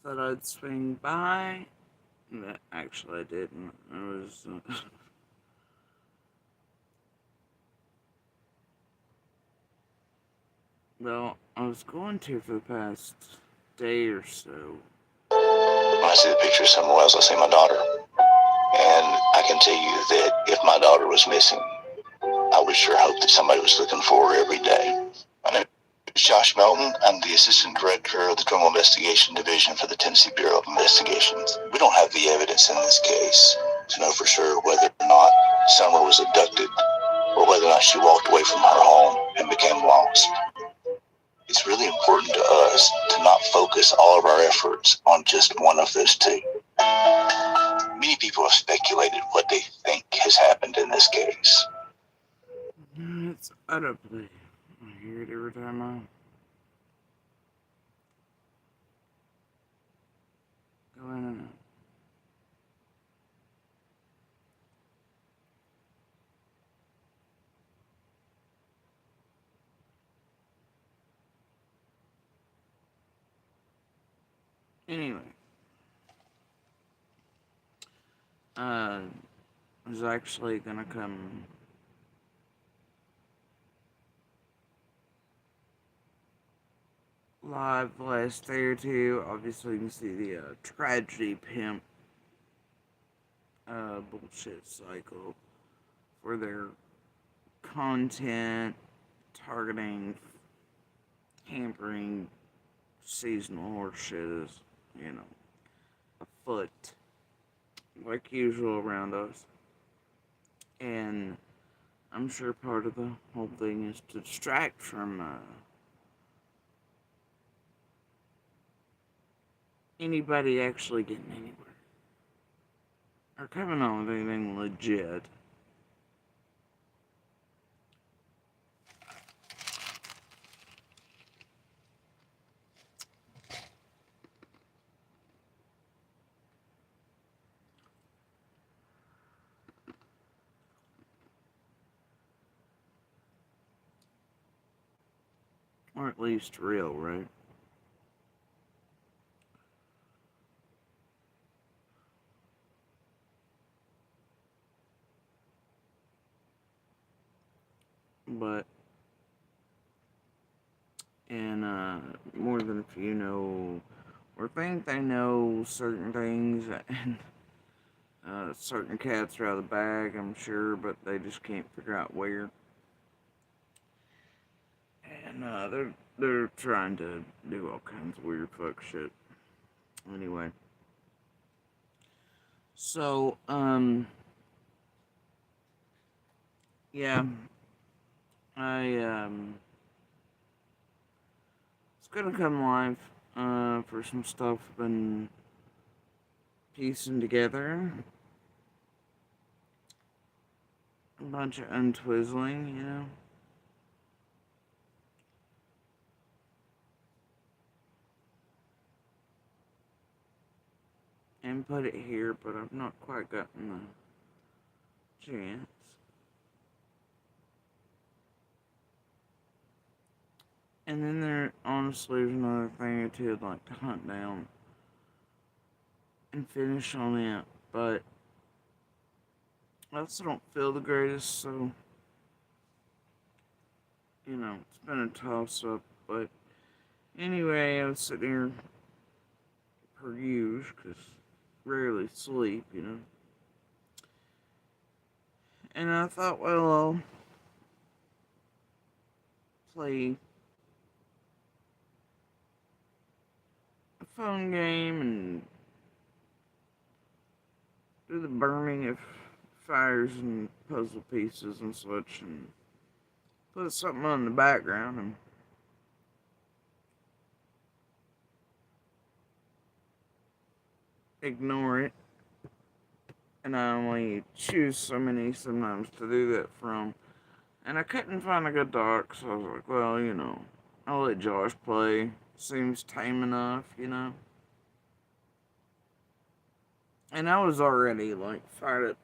thought I'd swing by. Actually, I didn't. I was. Well, I was going to for the past day or so. When I see the picture somewhere else, I see my daughter. And I can tell you that if my daughter was missing, I would sure hope that somebody was looking for her every day. My name is Josh Melton. I'm the Assistant Director of the Criminal Investigation Division for the Tennessee Bureau of Investigations. We don't have the evidence in this case to know for sure whether or not Summer was abducted or whether or not she walked away from her home and became lost. It's really important to us to not focus all of our efforts on just one of those two. Many people have speculated what they think has happened in this case. It's utterly. I hear it every time I go in and out. Anyway, I was actually gonna come live the last day or two. Obviously, you can see the tragedy pimp bullshit cycle for their content targeting hampering seasonal horse shit is, you know, afoot like usual around us. And I'm sure part of the whole thing is to distract from anybody actually getting anywhere or coming on with anything legit. Or at least real, right? But, and more than a few know or think they know certain things, and certain cats are out of the bag, I'm sure, but they just can't figure out where. And they're trying to do all kinds of weird fuck shit. Anyway, so yeah, I it's gonna come live for some stuff I've been piecing together. A bunch of untwizzling, you know. And put it here, but I've not quite gotten the chance. And then there honestly is another thing or two I'd like to hunt down and finish on it, but I also don't feel the greatest, so you know, it's been a toss up. But anyway, I was sitting here per usual, because rarely sleep, you know. And I thought, well, I'll play a phone game and do the burning of fires and puzzle pieces and such, and put something on the background and ignore it. And I only choose so many sometimes to do that from. And I couldn't find a good dock, so I was like, well, you know, I'll let Josh play. Seems tame enough, you know. And I was already, like, fired up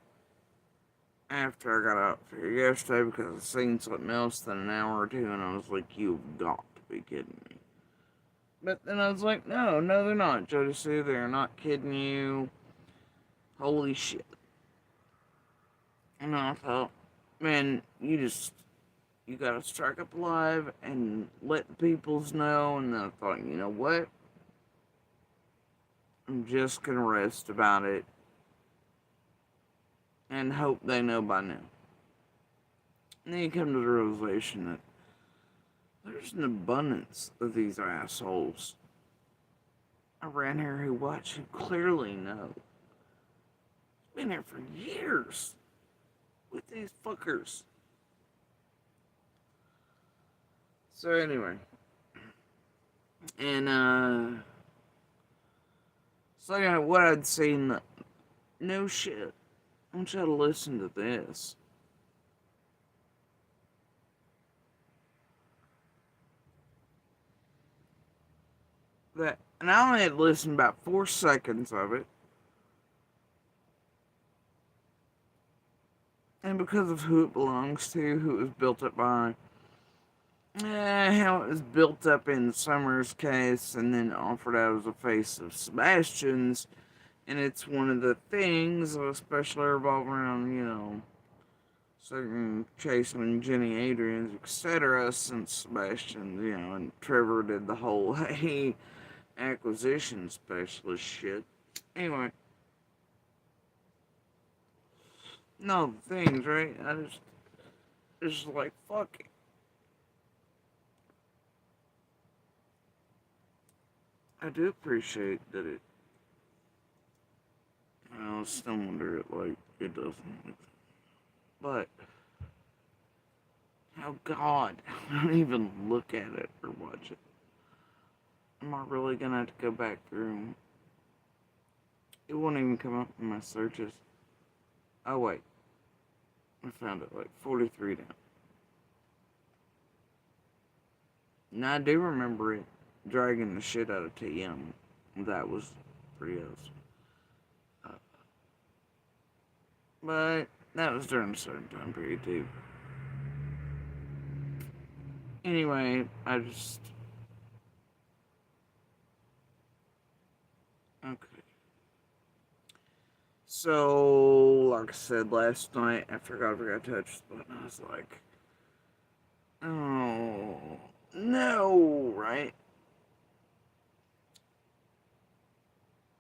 after I got out here yesterday because I seen something else in an hour or two, and I was like, you've got to be kidding me. But then I was like, no, they're not, Jodeci. They're not kidding you. Holy shit. And I thought, man, you gotta strike up live and let the peoples know. And I thought, you know what? I'm just gonna rest about it and hope they know by now. And then you come to the realization that there's an abundance of these assholes around here who watch, who clearly know. Been here for years with these fuckers. So anyway, and so yeah, what I'd seen, no shit. I want you to listen to this. That, and I only had listened about 4 seconds of it. And because of who it belongs to, who it was built up by, how it was built up in Summer's case and then offered out as a face of Sebastian's, and it's one of the things, especially revolving around, certain chasing Jenny Adrian's, etc., since Sebastian, and Trevor did the whole, hey, acquisition specialist shit. Anyway, no, things, right? Just like, fuck it. I do appreciate that it, I still wonder it doesn't. But, oh God, I don't even look at it or watch it. Am I really gonna have to go back through? It won't even come up in my searches. Oh wait, I found it, 43 down. And I do remember it dragging the shit out of TM. That was pretty awesome. But that was during a certain time period too. Anyway, I just, okay. So, like I said last night, after I forgot to touch the button, I was like, oh, no, right?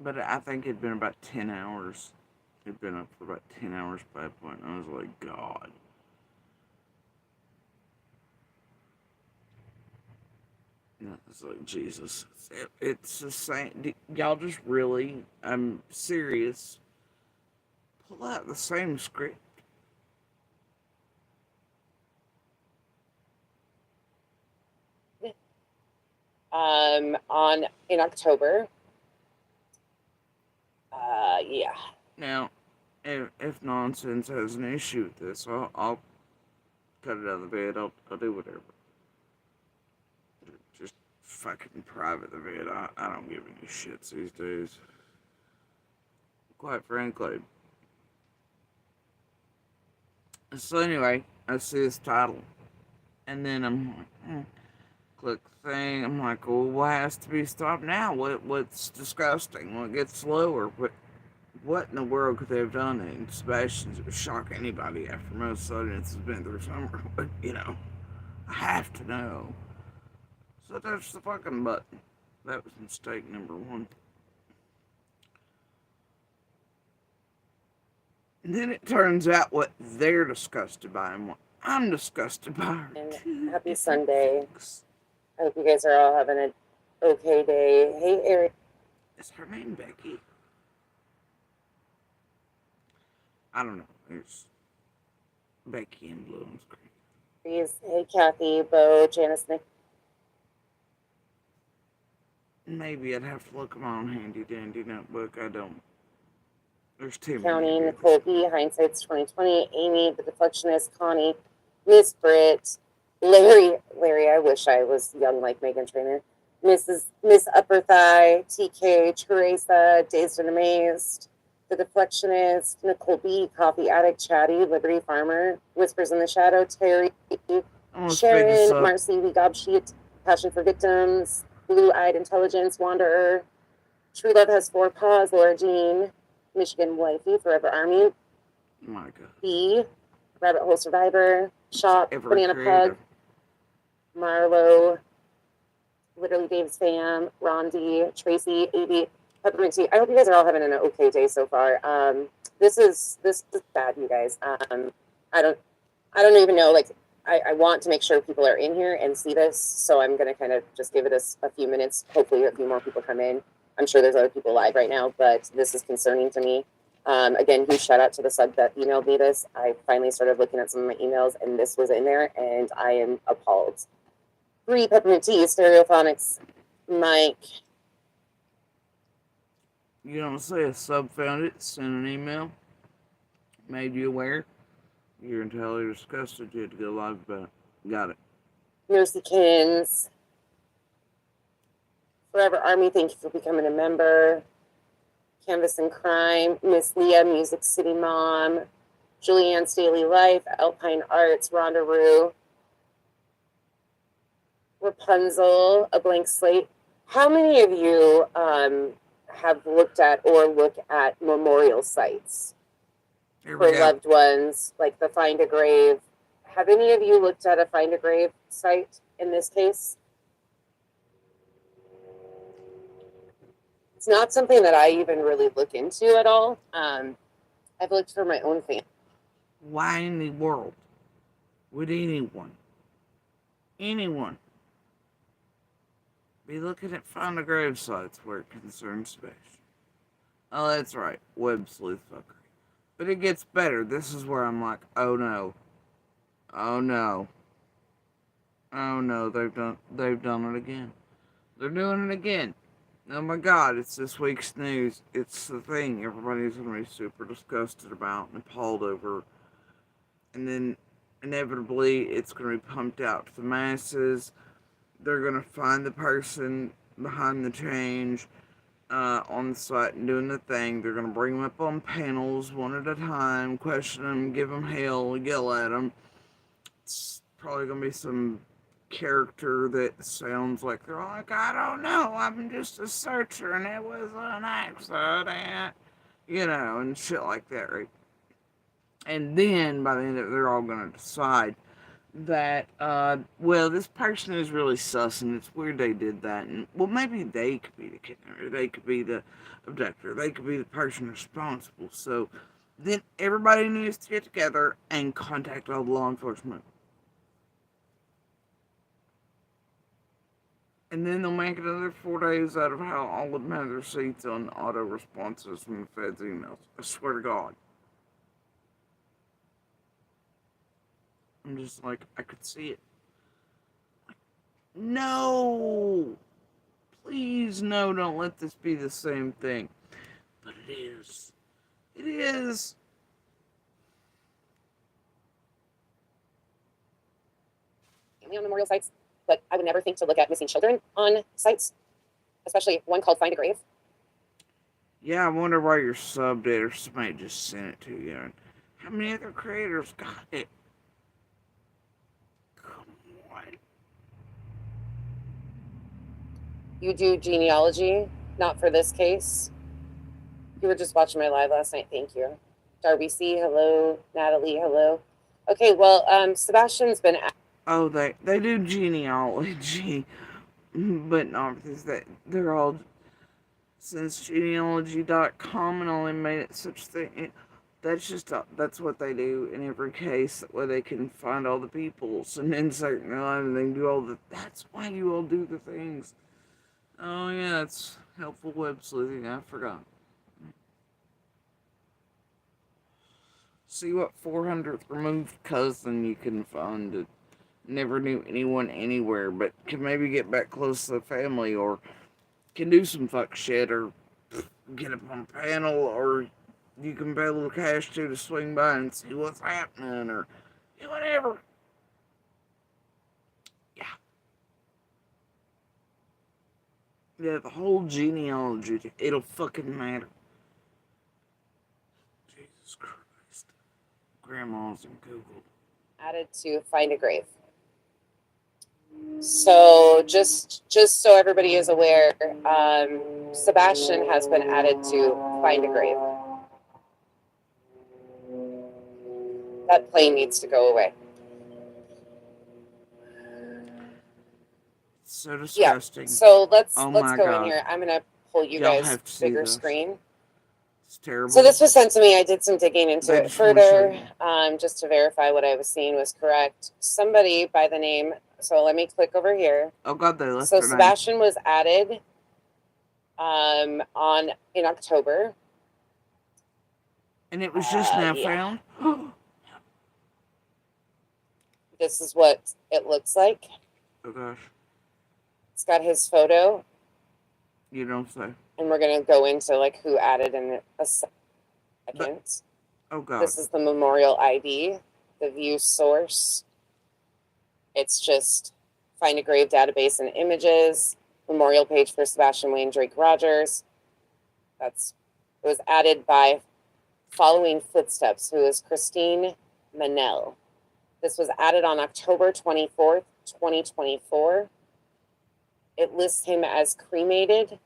But I think it'd been about 10 hours. It'd been up for about 10 hours by that point. And I was like, God. And I was like, Jesus. It's the same. Y'all just really, I'm serious, pull out the same script. In October. Yeah. Now, if nonsense has an issue with this, I'll cut it out of the bed. I'll do whatever. Just fucking private the vid. I don't give any shits these days. Quite frankly. So anyway, I see this title. And then I'm like, click the thing. I'm like, well, what has to be stopped now? What's disgusting? What gets slower? What in the world could they have done? And Sebastian's would shock anybody after most audience has been through summer. But, I have to know. So touch the fucking button. That was mistake number 1. And then it turns out what they're disgusted by and what I'm disgusted by are And happy Sunday. I hope you guys are all having an okay day. Hey, Eric. Is her name Becky? I don't know. There's Becky and blue on screen. Hey, Kathy, Bo, Janice, Nick. Maybe I'd have to look them on handy dandy notebook. I don't. There's too County, many. Nicole B, Hindsight's 2020, Amy, the Deflectionist, Connie, Miss Britt, Larry, I wish I was young like Megan Trainor, Miss Upper Thigh, TK, Teresa, Dazed and Amazed, the Deflectionist, Nicole B, Coffee Addict, Chatty, Liberty Farmer, Whispers in the Shadow, Terry, Sharon, Marcy, We Gob Sheet, Passion for Victims, Blue-Eyed Intelligence, Wanderer. True Love Has Four Paws, Laura Jean. Michigan Wifey, Forever Army. My God. B, Rabbit Hole Survivor. Shop, Every Banana creator. Pug. Marlo. Literally Dave's Fam. Rondi. Tracy. AB. Peppermint Tea. I hope you guys are all having an okay day so far. This is bad, you guys. I don't even know. Like, I want to make sure people are in here and see this, so I'm gonna kind of just give it a few minutes. Hopefully, a few more people come in. I'm sure there's other people live right now, but this is concerning to me. Again, huge shout out to the sub that emailed me this. I finally started looking at some of my emails, and this was in there, and I am appalled. 3 Peppermint Tea, Stereophonics, Mike. You don't say a sub found it, sent an email, made you aware. You're entirely disgusted. You had to go live about it. Got it. Mercykins. Forever Army, thank you for becoming a member. Canvas and Crime, Miss Leah, Music City Mom, Julianne's Daily Life, Alpine Arts, Rhonda Rue, Rapunzel, A Blank Slate. How many of you have looked at or look at memorial sites for loved ones, like the Find a Grave? Have any of you looked at a Find a Grave site in this case? It's not something that I even really look into at all. I've looked for my own family. Why in the world would anyone be looking at Find a Grave sites where it concerns space? Oh, that's right, web sleuth fuckery. But it gets better. This is where I'm like, oh no, oh no, oh no, they've done it again. They're doing it again. Oh my God, it's this week's news. It's the thing everybody's going to be super disgusted about and appalled over. And then, inevitably, it's going to be pumped out to the masses. They're going to find the person behind the change on the site and doing the thing. They're going to bring them up on panels one at a time, question them, give them hell, yell at them. It's probably going to be some character that sounds like they're like, I don't know, I'm just a searcher and it was an accident, you know, and shit like that, right? And then by the end of it, they're all gonna decide that, well, this person is really sus and it's weird they did that, and well, maybe they could be the kidnapper, they could be the abductor, they could be the person responsible. So then everybody needs to get together and contact all the law enforcement. And then they'll make another 4 days out of how all of them have their seats on auto responses from the Fed's emails. I swear to God. I'm just like, I could see it. No! Please, no, don't let this be the same thing. But it is. It is. Family on memorial sites, but I would never think to look at missing children on sites, especially one called Find a Grave. Yeah, I wonder why you're subbed it or somebody just sent it to you. And how many other creators got it? Come on. You do genealogy, not for this case. You were just watching my live last night. Thank you. Darby C, hello. Natalie, hello. Okay, well, Sebastian's been. Oh, they do genealogy, but not because they're all since genealogy.com and only made it such thing. That's what they do in every case. That way they can find all the peoples and insert in their life and they can do all the. That's why you all do the things. Oh yeah, it's helpful web sleuthing. I forgot. See what 400th removed cousin you can find that never knew anyone anywhere, but can maybe get back close to the family or can do some fuck shit or get up on a panel or you can pay a little cash to swing by and see what's happening or whatever. Yeah. Yeah, the whole genealogy, it'll fucking matter. Jesus Christ. Grandma's in Google. Added to Find a Grave. So just so everybody is aware, Sebastian has been added to Find a Grave. That plane needs to go away. So disgusting. So let's Oh go my in God. here. I'm gonna pull you Y'all guys have to see bigger this. screen. It's terrible. So this was sent to me. I did some digging into I it just wanna show further, you. just to verify what I was seeing was correct. Somebody by the name. So let me click over here. Oh God, they left So their name. Sebastian was added in October. And it was just now Yeah. found. This is what it looks like. Oh gosh. It's got his photo, You don't say. and we're gonna go into like who added in a second. Oh God. This is the memorial ID, the view source. It's just Find a Grave database and images, memorial page for Sebastian Wayne Drake Rogers. It was added by Following Footsteps, who is Christine Manel. This was added on October 24th, 2024. It lists him as cremated,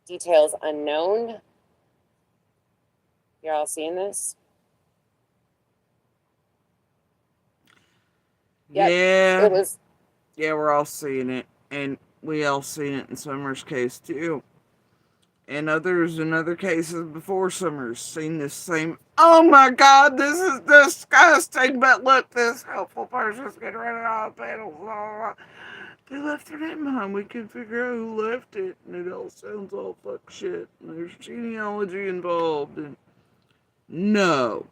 details unknown. You're all seeing this? Yep. Yeah. It was. Yeah, we're all seeing it. And we all seen it in Summer's case too. And others in other cases before Summer's seen this same. Oh my God, this is disgusting. But look, this helpful person's getting rid of all the panels. Blah, blah, blah. They left their name behind. We can figure out who left it. And it all sounds all fuck shit. And there's genealogy involved. And no.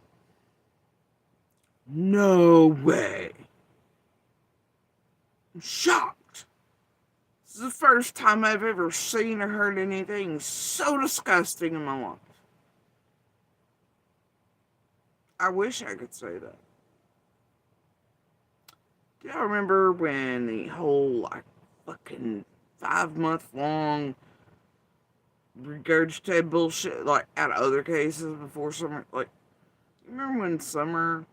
No way. I'm shocked. This is the first time I've ever seen or heard anything so disgusting in my life. I wish I could say that. Do y'all remember when the whole, like, fucking 5-month long regurgitated bullshit, like, out of other cases before Summer, like, you remember when Summer,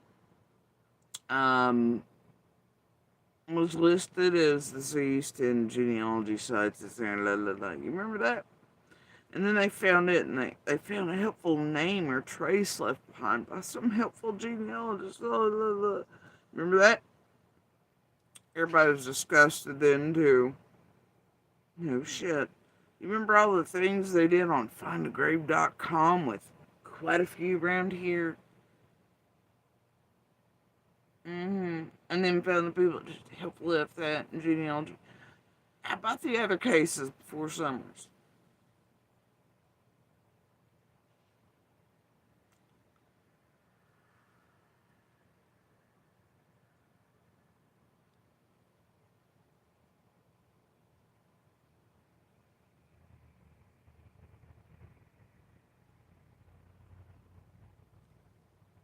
was listed as deceased in genealogy sites, you remember that? And then they found it, and they found a helpful name or trace left behind by some helpful genealogist. Remember that? Everybody was disgusted then, too. No shit. You remember all the things they did on findagrave.com with quite a few around here? And then found the people that just helped lift that in genealogy. How about the other cases before Summers?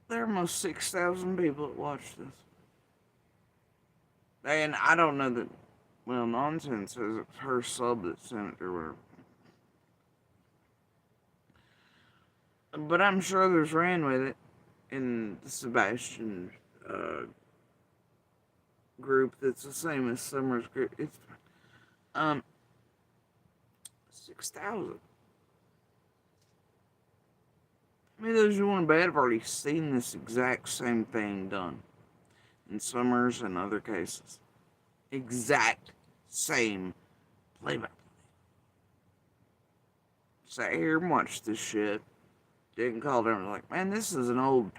There are almost 6,000 people that watch this. And I don't know that, well, Nonsense says it's her sub that sent it or whatever. But I'm sure there's ran with it in the Sebastian group that's the same as Summer's group. It's 6,000. I mean, those who want to bet have already seen this exact same thing done in Summers and other cases. Exact same play by play. Sat here and watched this shit. Didn't call them like, man, this is an old,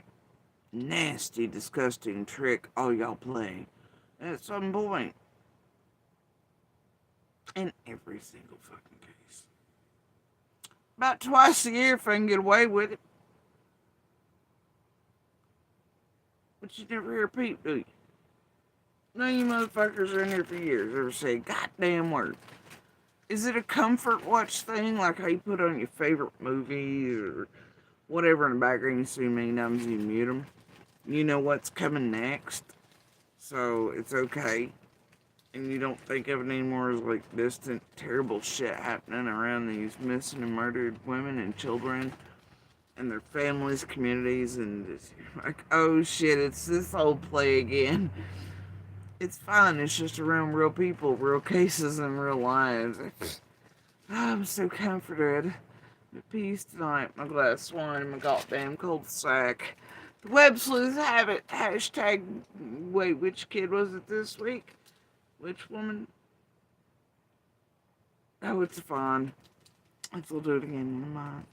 nasty, disgusting trick all y'all play. At some point. In every single fucking case. About twice a year if I can get away with it. But you never hear a peep, do you? None of you motherfuckers are in here for years ever say a goddamn word. Is it a comfort watch thing, like how you put on your favorite movies or whatever in the background? You see many times you mute them. You know what's coming next, so it's okay. And you don't think of it anymore as like distant, terrible shit happening around these missing and murdered women and children and their families, communities, and just like, oh shit, it's this old play again. It's fine. It's just around real people, real cases, and real lives. I'm so comforted. At peace tonight. My glass of wine and my goddamn cul-de-sac. The web sleuths have it. Hashtag. Wait, which kid was it this week? Which woman? Oh, it's fine. We'll do it again in a month.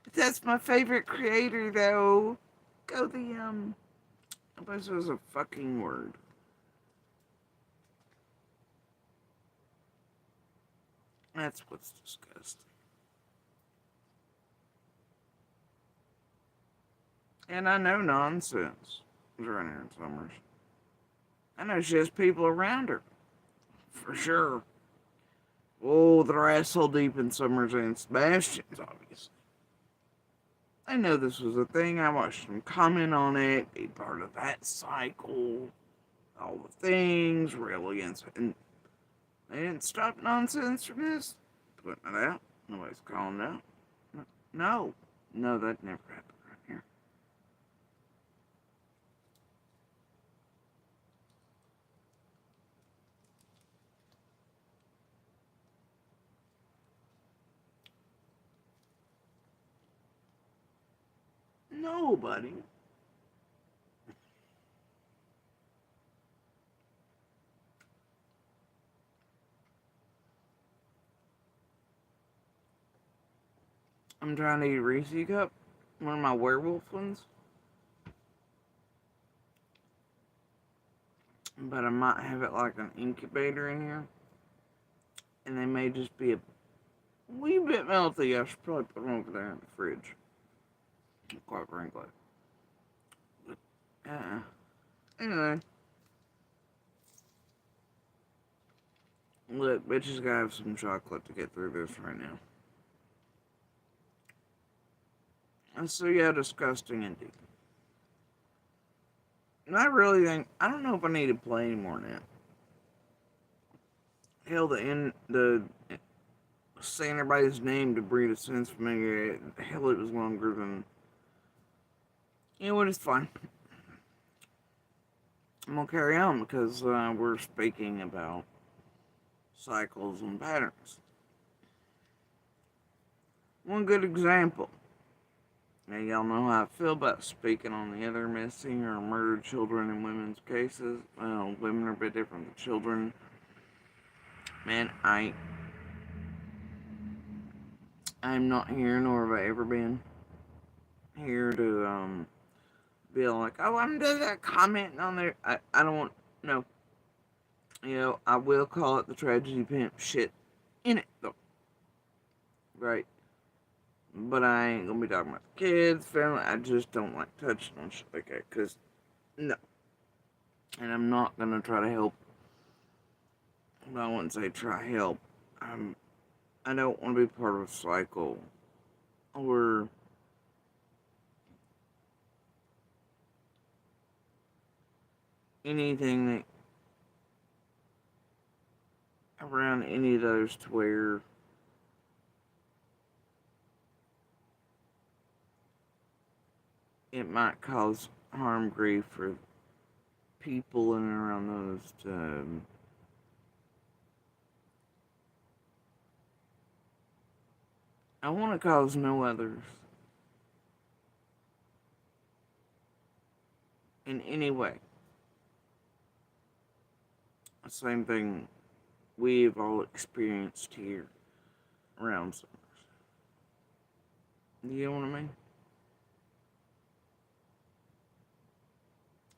But that's my favorite creator, though. Go the. I suppose it was a fucking word. That's what's disgusting. And I know nonsense during her summers. I know she has people around her. For sure. Oh, they're asshole deep in Summers and Sebastian's, obviously. I know this was a thing. I watched them comment on it, be part of that cycle, all the things, rail against it. And they didn't stop nonsense from this. Putting it out. Nobody's calling it out. No. No, that never happened right here. Nobody. I'm trying to eat a Reese cup. One of my werewolf ones. But I might have it like an incubator in here. And they may just be a wee bit melty. I should probably put them over there in the fridge. Quite frankly. But, anyway. Look, bitches gotta have some chocolate to get through this right now. And so, yeah, disgusting indeed. And I really think, I don't know if I need to play anymore now. Hell, the saying everybody's name to breed a sense of familiarity, hell, it was longer than, you know what, it's fine. I'm gonna carry on because we're speaking about cycles and patterns. One good example. Now, y'all know how I feel about speaking on the other missing or murdered children in women's cases. Well, women are a bit different than children. Man, I'm not here, nor have I ever been here to be like, oh, I'm just commenting on there. I don't want, no. You know, I will call it the tragedy pimp shit in it, though. Right? But I ain't gonna be talking about the kids, family. I just don't like touching on shit like that, because, no. And I'm not gonna try to help. I wouldn't say try help. I don't want to be part of a cycle or anything that around any of those to where it might cause harm, grief for people in and around those to I want to cause no others in any way. The same thing we've all experienced here around Summers. You know what I mean?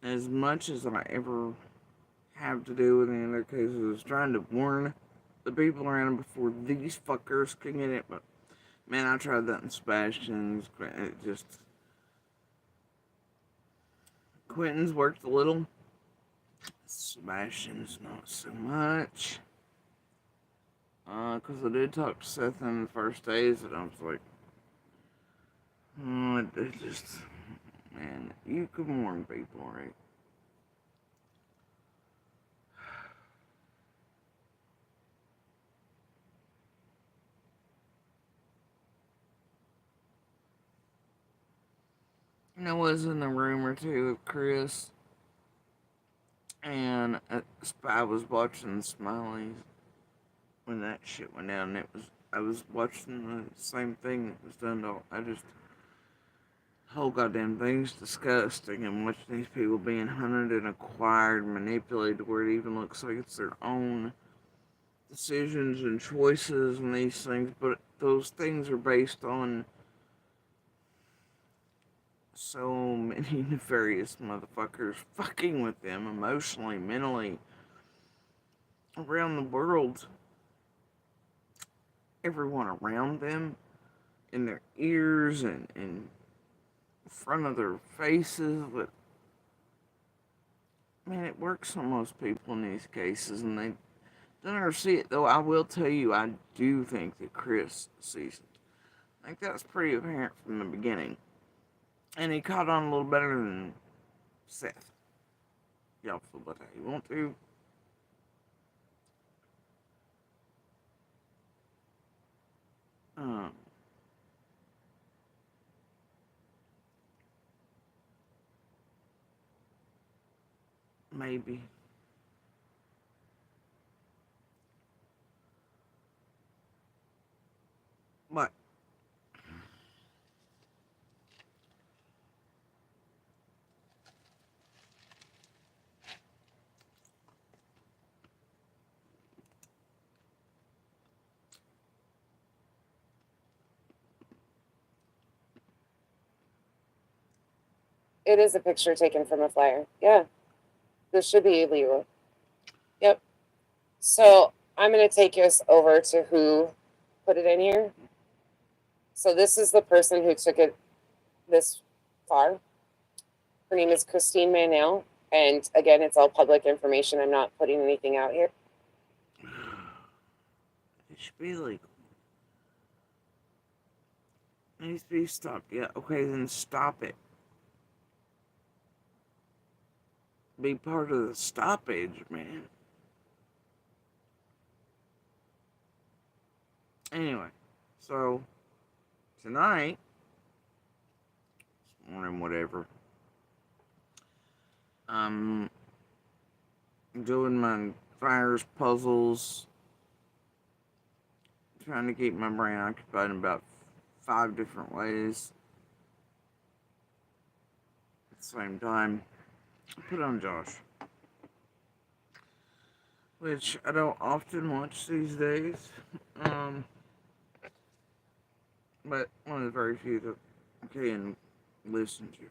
As much as I ever have to do with any other cases, trying to warn the people around him before these fuckers can get it, but man, I tried that in Sebastian's. It just Quentin's worked a little. Sebastian's not so much. Because I did talk to Seth in the first days, and I was like, oh, it just, man, you can warn people, right? And I was in the room or two with Chris, And I was watching Smileys when that shit went down. I was watching the same thing that was done to. I just whole goddamn thing's disgusting. And watching these people being hunted and acquired, manipulated, where it even looks like it's their own decisions and choices and these things. But those things are based on so many nefarious motherfuckers fucking with them emotionally, mentally, around the world. Everyone around them, in their ears and in front of their faces. But man, it works on most people in these cases, and they don't ever see it. Though I will tell you, I do think that Chris sees it. I think that's pretty apparent from the beginning, and he caught on a little better than Seth. Y'all feel about that you want to. Um, Maybe. But It is a picture taken from a flyer. Yeah, this should be illegal. Yep. So I'm going to take us over to who put it in here. So this is the person who took it this far. Her name is Christine Manel. And again, it's all public information. I'm not putting anything out here. it should be legal. It needs to be stopped. Yeah, okay, then stop it. Be part of the stoppage, man. Anyway, so tonight, this morning, whatever, I'm doing my fires puzzles, trying to keep my brain occupied in about 5 different ways at the same time. I put on Josh, which I don't often watch these days, but one of the very few that I can listen to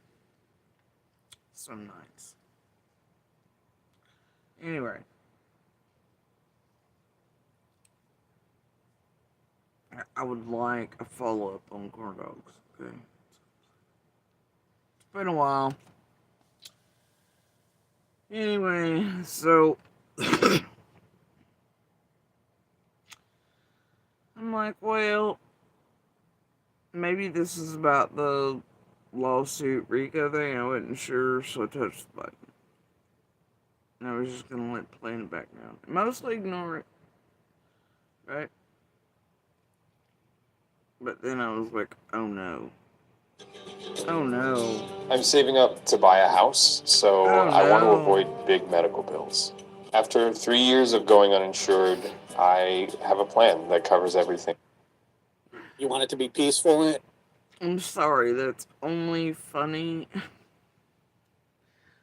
some nights. Anyway, I would like a follow up on corn dogs. Okay, it's been a while. Anyway, so I'm like, well, maybe this is about the lawsuit Rico thing. I wasn't sure, so I touched the button. And I was just gonna let it play in the background. Mostly ignore it, right? But then I was like, oh no. Oh no. I'm saving up to buy a house, so Oh I want to no. avoid big medical bills. After 3 years of going uninsured, I have a plan that covers everything. You want it to be peaceful in it? I'm sorry, that's only funny.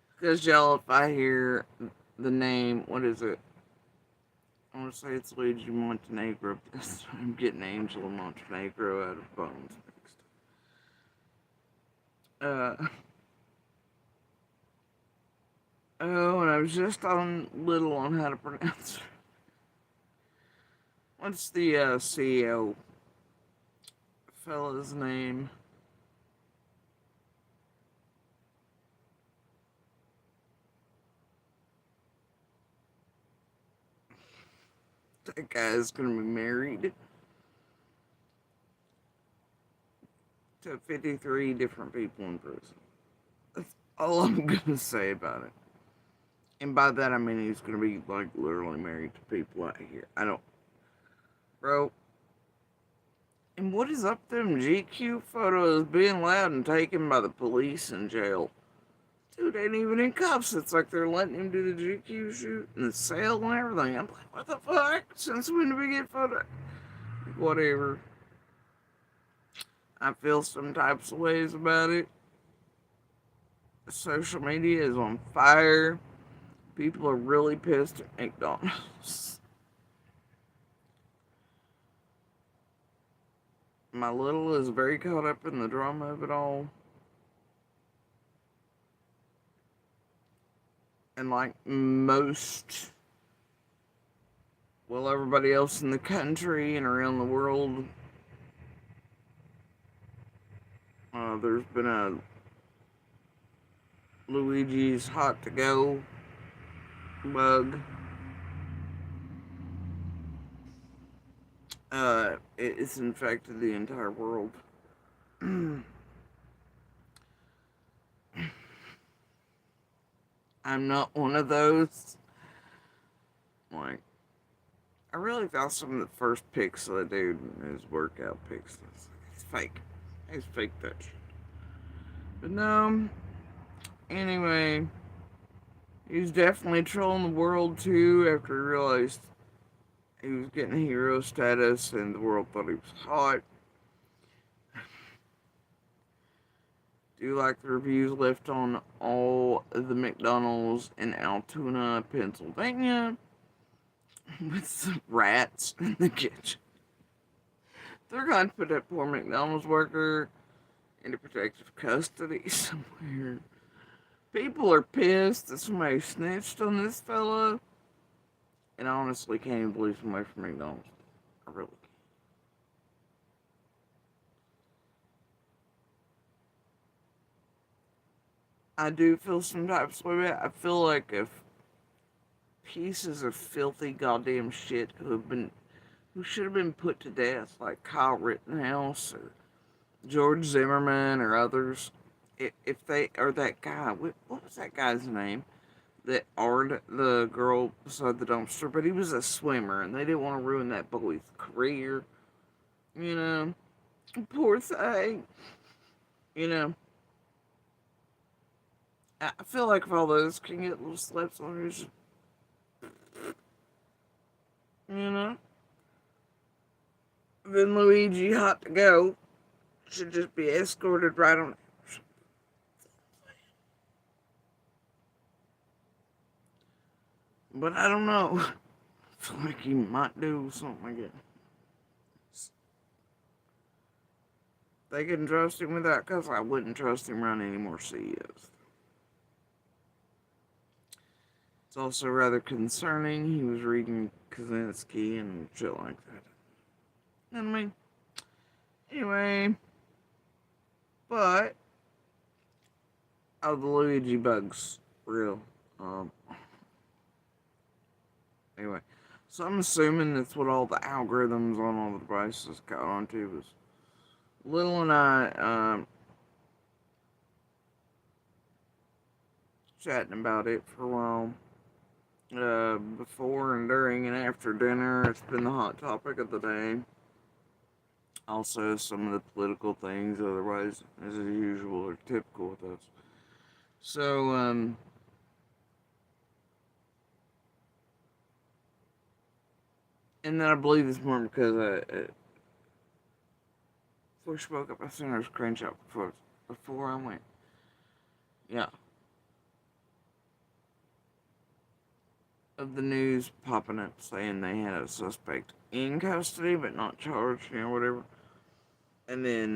Because y'all, if I hear the name, what is it? I want to say it's Luigi Montenegro. I'm getting Angela Montenegro out of Bones next. Oh, and I was just on little on how to pronounce it. What's the CEO fella's name? That guy's gonna be married to 53 different people in prison. That's all I'm gonna say about it. And by that I mean he's gonna be like literally married to people out here. I don't, bro. And what is up them GQ photos being loud and taken by the police in jail? Dude ain't even in cuffs. It's like they're letting him do the GQ shoot and the sale and everything. I'm like, what the fuck? Since when do we get photo? Whatever. I feel some types of ways about it. Social media is on fire. People are really pissed at McDonald's. My little is very caught up in the drama of it all. And like most, well, everybody else in the country and around the world, there's been a Luigi's Hot to Go bug. It's infected the entire world. I'm not one of those. Like, I really thought some of the first pics of the dude in his workout pics, it's fake. It's fake that shit. But no, anyway, he's definitely trolling the world too after he realized he was getting hero status and the world thought he was hot. Do like the reviews left on all the McDonald's in Altoona, Pennsylvania, with some rats in the kitchen. They're going to put that poor McDonald's worker into protective custody somewhere. People are pissed that somebody snitched on this fella. And I honestly can't even believe somebody from McDonald's. I really can't. I do feel some types of way. I feel like if pieces of filthy goddamn shit who should have been put to death, like Kyle Rittenhouse or George Zimmerman or others, if they, or that guy, what was that guy's name? That Ard, the girl beside the dumpster, but he was a swimmer and they didn't want to ruin that boy's career. You know, poor thing. You know, I feel like if all those can get little slaps on his, you know, then Luigi Hot to Go should just be escorted right on. But I don't know. I feel like he might do something like that. They couldn't trust him with that because I wouldn't trust him around any more CEOs. It's also rather concerning. He was reading Kaczynski and shit like that. You know what I mean? Anyway. But, the Luigi bug's real. Anyway. So I'm assuming that's what all the algorithms on all the devices got onto was Lil and I, chatting about it for a while. Before and during and after dinner, it's been the hot topic of the day. Also, some of the political things, otherwise, as usual, are typical with us. So, and then I believe this more because before she woke up, I sent her a screenshot before I went. Yeah. Of the news popping up saying they had a suspect in custody but not charged, you know, whatever. And then,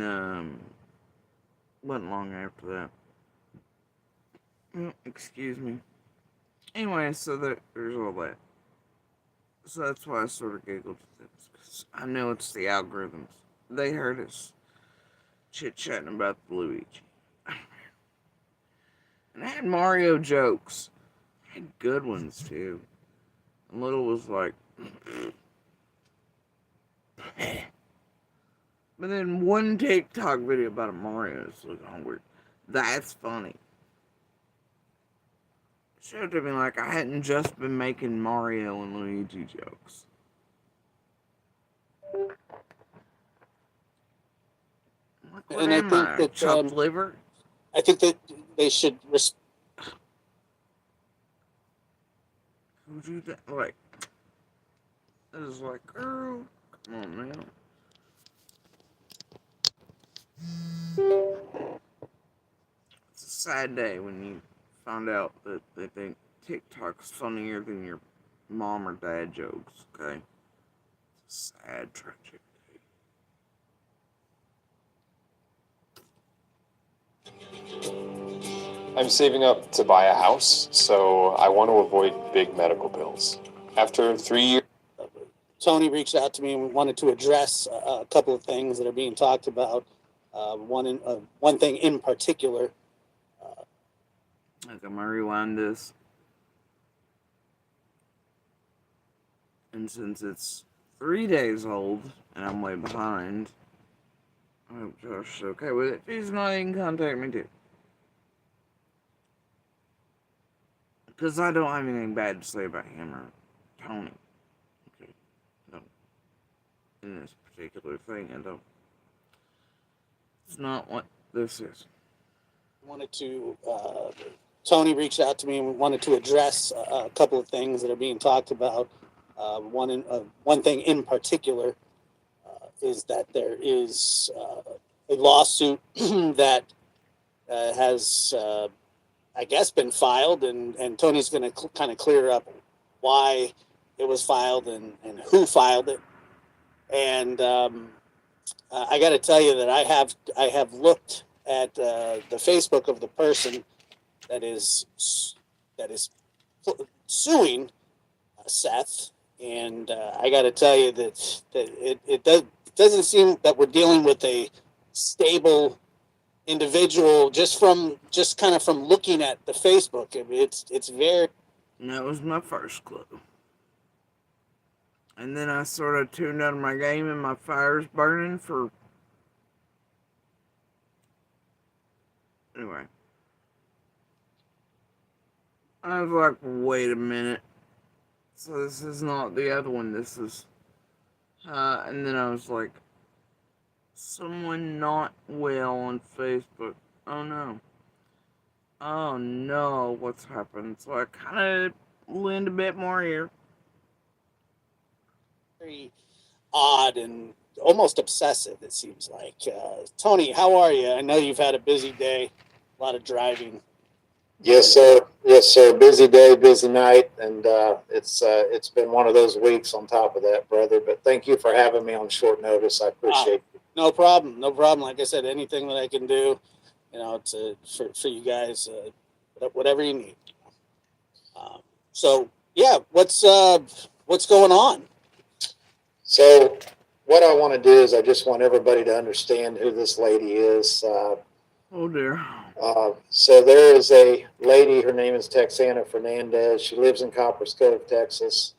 wasn't long after that. Excuse me. Anyway, so there's all that. So that's why I sort of giggled at this, because I know it's the algorithms. They heard us chit-chatting about the Luigi. And I had Mario jokes. I had good ones, too. And Little was like... But then one TikTok video about a Mario is looking weird. That's funny. Showed to me like I hadn't just been making Mario and Luigi jokes. Like, what And I am think I? that Chopped liver? I think that they should Who'd you think? Like, it was like, girl, come on now. It's a sad day when you find out that they think TikTok's funnier than your mom or dad jokes, okay? It's a sad, tragic day. I'm saving up to buy a house, so I want to avoid big medical bills. After 3 years, Tony reached out to me and wanted to address a couple of things that are being talked about. One thing in particular. Like, I'm gonna rewind this. And since it's 3 days old and I'm way behind, I hope Josh is okay with it. If he's not, he can contact me too. Because I don't have anything bad to say about him or Tony. Okay. No. In this particular thing, I don't. It's not what this is. Tony reached out to me and wanted to address a couple of things that are being talked about. One thing in particular is that there is a lawsuit that has, I guess, been filed, and Tony's going to kind of clear up why it was filed and who filed it. And I got to tell you that I have looked at the Facebook of the person that is suing Seth, and I got to tell you that it doesn't seem that we're dealing with a stable individual just kind of from looking at the Facebook. It's very. And that was my first clue. And then I sort of tuned out my game and my fire's burning for. Anyway. I was like, wait a minute. So this is not the other one, this is. And then I was like, someone not well on Facebook. Oh no. Oh no, what's happened? So I kind of leaned a bit more here. Very odd and almost obsessive, it seems like. Tony, how are you? I know you've had a busy day, a lot of driving. Yes, sir. Yes, sir. Busy day, busy night, and it's been one of those weeks on top of that, brother. But thank you for having me on short notice. I appreciate it. No problem. No problem. Like I said, anything that I can do, for you guys, whatever you need. So yeah, what's going on? So, what I want to do is I just want everybody to understand who this lady is. Oh dear. So there is a lady. Her name is Texana Fernandez. She lives in Copperas Cove, Texas.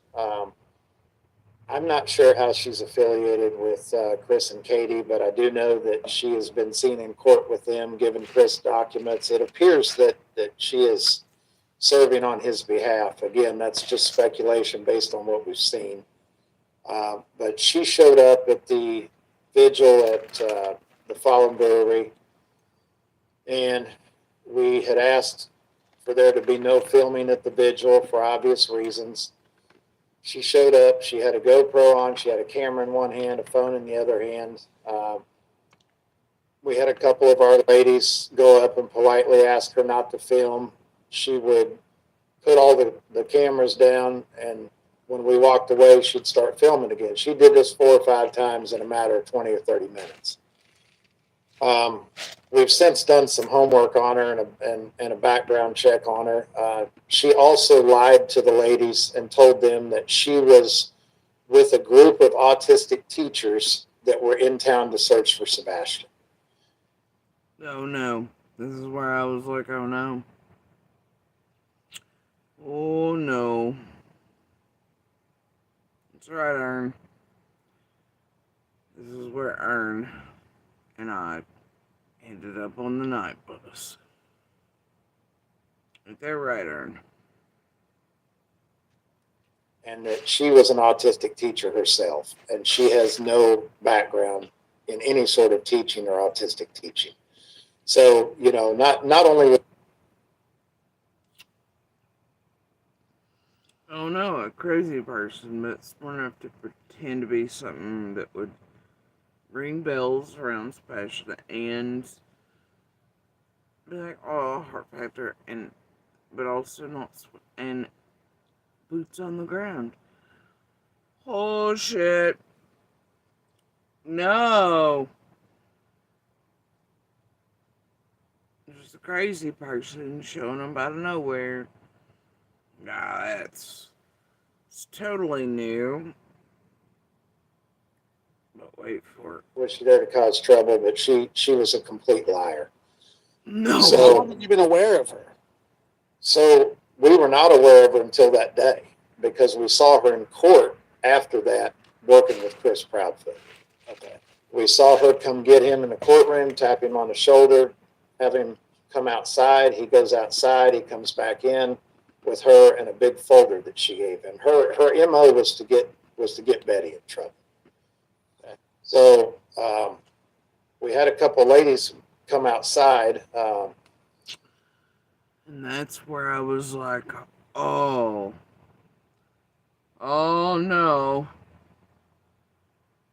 I'm not sure how she's affiliated with Chris and Katie, but I do know that she has been seen in court with them, giving Chris documents. It appears that she is serving on his behalf. Again, that's just speculation based on what we've seen. But she showed up at the vigil at the Fallen Brewery, and we had asked for there to be no filming at the vigil for obvious reasons. She showed up. She had a GoPro on. She had a camera in one hand, a phone in the other hand. We had a couple of our ladies go up and politely ask her not to film. She would put all the cameras down, and when we walked away, she'd start filming again. She did this 4 or 5 times in a matter of 20 or 30 minutes. We've since done some homework on her and a background check on her. She also lied to the ladies and told them that she was with a group of autistic teachers that were in town to search for Sebastian. Oh no. This is where I was like, oh no. Oh no. That's right, Ern. This is where Ern and I ended up on the night bus. Ain't that right, Ern? And that she was an autistic teacher herself, and she has no background in any sort of teaching or autistic teaching. So, not only. oh no, a crazy person, but smart enough to pretend to be something that would ring bells around special and be like, oh, heart factor, and but also not, and boots on the ground. Oh shit. No. Just a crazy person showing up out of nowhere. Nah, it's totally new. But wait for it. Was she there to cause trouble? But she was a complete liar. No. How So long have you been aware of her? so we were not aware of her until that day because we saw her in court after that working with Chris Proudfoot. Okay. We saw her come get him in the courtroom, tap him on the shoulder, have him come outside. He goes outside. He comes back in with her and a big folder that she gave him. Her MO was to get Betty in trouble. Okay. So we had a couple ladies come outside. And that's where I was like, oh. Oh no.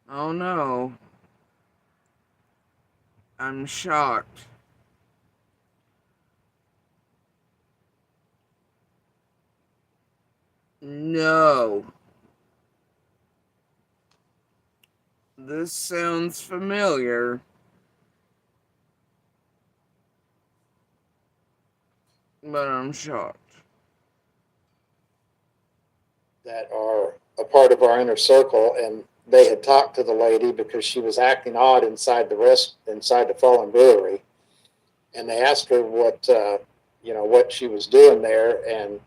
Oh no. I'm shocked. No. This sounds familiar. But I'm shocked. That are a part of our inner circle, and they had talked to the lady because she was acting odd inside the Fallen Brewery, and they asked her what she was doing there, and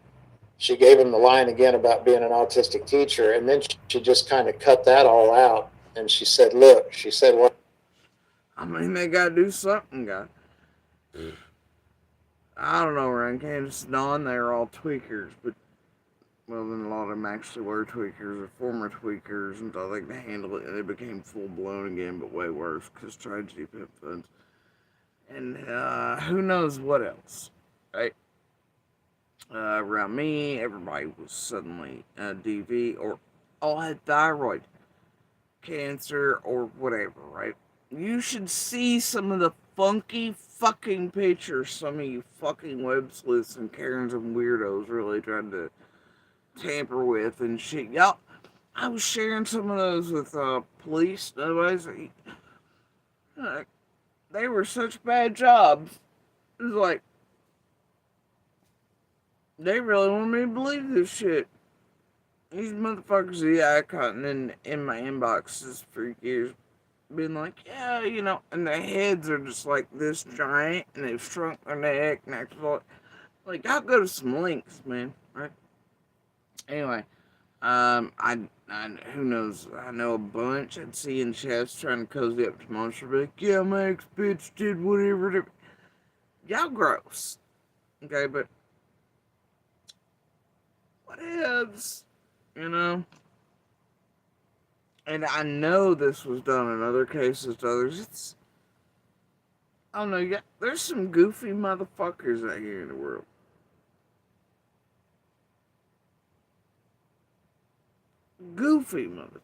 she gave him the line again about being an autistic teacher, and then she just kind of cut that all out, and she said, "Look," she said, "what?" I mean, they gotta do something, guys. I don't know, around Kansas and Dawn, they're all tweakers, but well, then a lot of them actually were tweakers or former tweakers and thought they could handle it, and they became full blown again, but way worse because tragedy pimp funds. And who knows what else, right? Around me, everybody was suddenly DV or all had thyroid cancer or whatever, right? You should see some of the funky fucking pictures some of you fucking web sleuths and Karens and weirdos really tried to tamper with and shit. Y'all, I was sharing some of those with police. Otherwise, they were such bad jobs. It was like, they really want me to believe this shit. These motherfuckers, yeah, I caught in my inboxes for years, been like, yeah, and their heads are just like this giant, and they've shrunk their neck, like, I'll go to some links, man, right? Anyway, who knows? I know a bunch. I'd see in chats trying to cozy up to Monster, be like, yeah, my ex bitch did whatever. Y'all gross. Okay, but what ifs? You know? And I know this was done in other cases to others. I don't know, yeah, there's some goofy motherfuckers out here in the world. Goofy motherfuckers.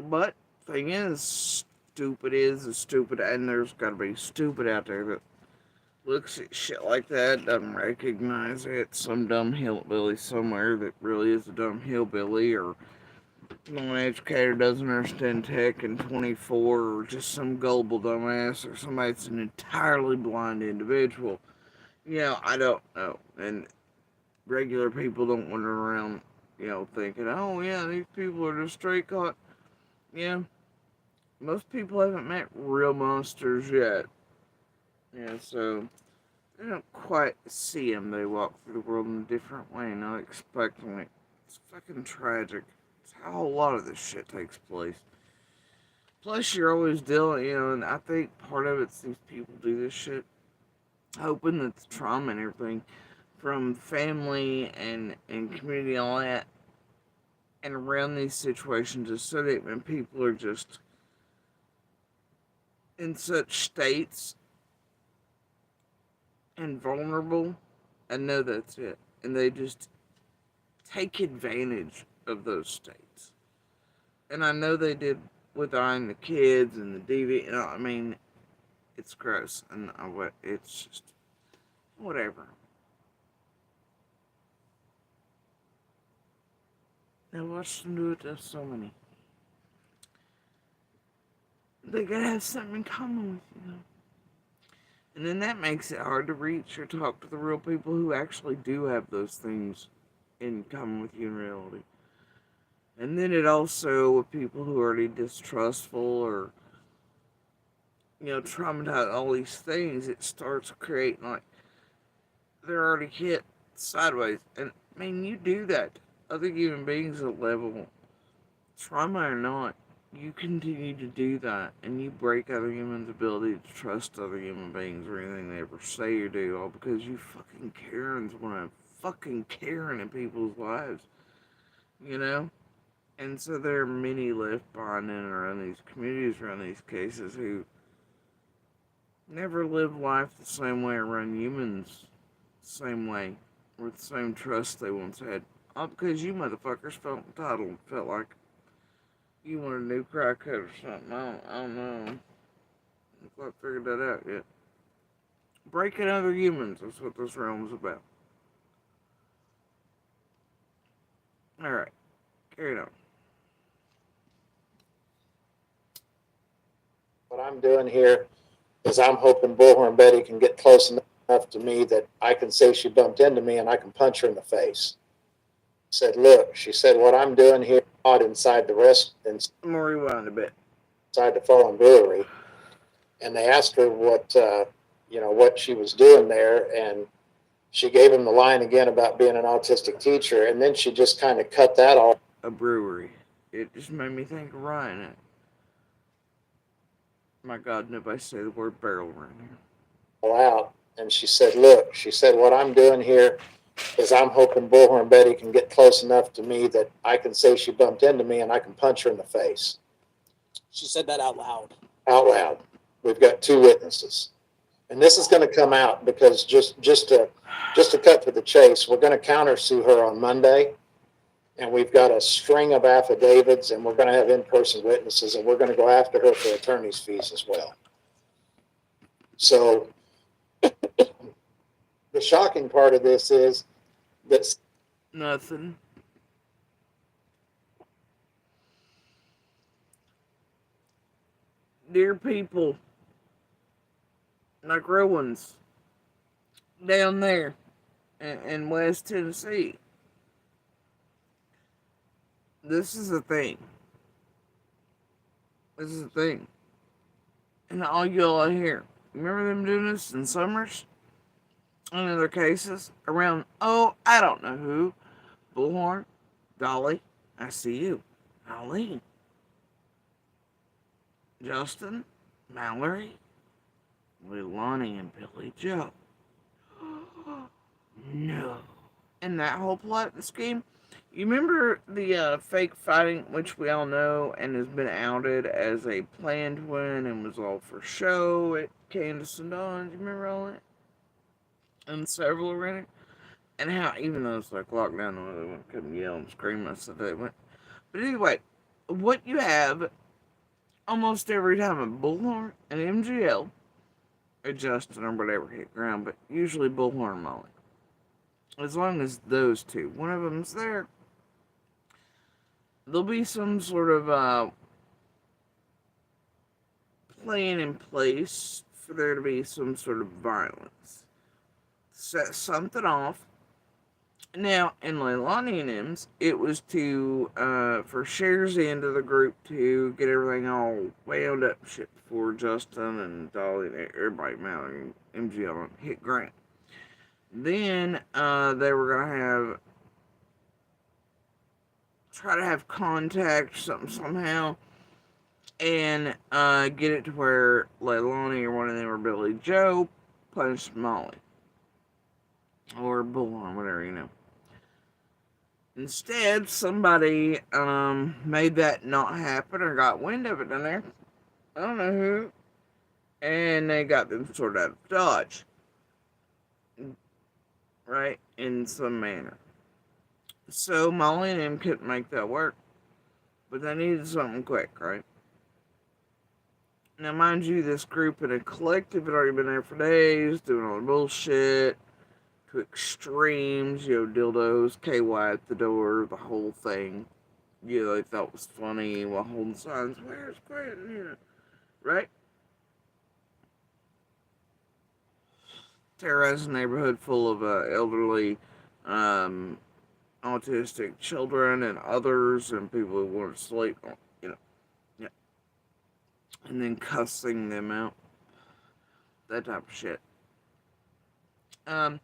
But thing is, stupid is stupid, and there's gotta be stupid out there that looks at shit like that, doesn't recognize it. Some dumb hillbilly somewhere that really is a dumb hillbilly, or non-educator doesn't understand tech and 24, or just some gullible dumbass, or somebody that's an entirely blind individual. I don't know. And regular people don't wander around, thinking, oh yeah, these people are just straight caught. Yeah, most people haven't met real monsters yet. So they don't quite see them. They walk through the world in a different way, not expecting it. It's fucking tragic. It's how a lot of this shit takes place. Plus, you're always dealing, and I think part of it's these people do this shit hoping that the trauma and everything from family and community and all that and around these situations is so that when people are just in such states and vulnerable, I know that's it. And they just take advantage of those states. And I know they did with eyeing the kids and the DV. You know, I mean, it's gross. And it's just whatever. I watched them do it to so many. They gotta have something in common with you, though. And then that makes it hard to reach or talk to the real people who actually do have those things in common with you in reality. And then it also, with people who are already distrustful or, traumatized, all these things, it starts creating like they're already hit sideways. And I mean, you do that to other human beings at level, trauma or not. You continue to do that, and you break other humans' ability to trust other human beings or anything they ever say or do, all because you fucking Karens want to fucking Karen in people's lives, you know? And so there are many left behind in and around these communities, around these cases, who never live life the same way around humans, the same way, with the same trust they once had. All because you motherfuckers felt entitled, felt like you want a new crack cut or something. I don't know. I haven't quite figured that out yet. Breaking other humans, that's what this realm's about. Alright, carry on. What I'm doing here is I'm hoping Bullhorn Betty can get close enough to me that I can say she bumped into me and I can punch her in the face. Said, look, she said, what I'm doing here, not inside the I'm gonna rewind a bit. inside the Fallen Brewery. And they asked her what she was doing there. And she gave him the line again about being an autistic teacher. And then she just kind of cut that all. A brewery. It just made me think of Ryan. My God, nobody say the word barrel around here. Out. And she said, look, she said, what I'm doing here is I'm hoping Bullhorn Betty can get close enough to me that I can say she bumped into me and I can punch her in the face. She said that out loud. Out loud. We've got 2 witnesses. And this is going to come out because just to cut to the chase, we're going to countersue her on Monday. And we've got a string of affidavits and we're going to have in-person witnesses and we're going to go after her for attorney's fees as well. So the shocking part of this is that nothing. Dear people, like Rowans, down there in West Tennessee, this is a thing. This is a thing. And all y'all out here, remember them doing this in Summers? In other cases, around, I don't know who, Bullhorn, Dolly, I see you, Eileen, Justin, Mallory, Leilani, and Billy Joe. No. And that whole plot scheme, you remember the fake fighting, which we all know and has been outed as a planned one and was all for show at Candace and Dawn? Do you remember all that? And several around it? And how, even though it's like lockdown, they couldn't yell and scream most of the day. But anyway, what you have almost every time a Bullhorn and MGL, or Justin or whatever hit ground, but usually Bullhorn and Molly. As long as those 2, one of them's there, there'll be some sort of plan in place for there to be some sort of violence. Set something off. Now, in Leilani and M's, it was for Cher's end of the group to get everything all wound up shit before Justin and Dolly and everybody, Mallory and MGL hit ground. Then, they were going to try to have contact somehow and get it to where Leilani or one of them or Billy Joe punched Molly. Or Bullhorn, whatever. Instead, somebody made that not happen or got wind of it in there. I don't know who. and they got them sort of out of Dodge, right, in some manner. So Molly and him couldn't make that work, but they needed something quick, right? Now, mind you, this group in a collective had already been there for days, doing all the bullshit to extremes, dildos, KY at the door, the whole thing. They thought was funny while holding signs, where's Quentin? Right? Terrorized a neighborhood full of elderly, um, autistic children and others, and people who wanted to sleep, yeah, and then cussing them out, that type of shit. Um,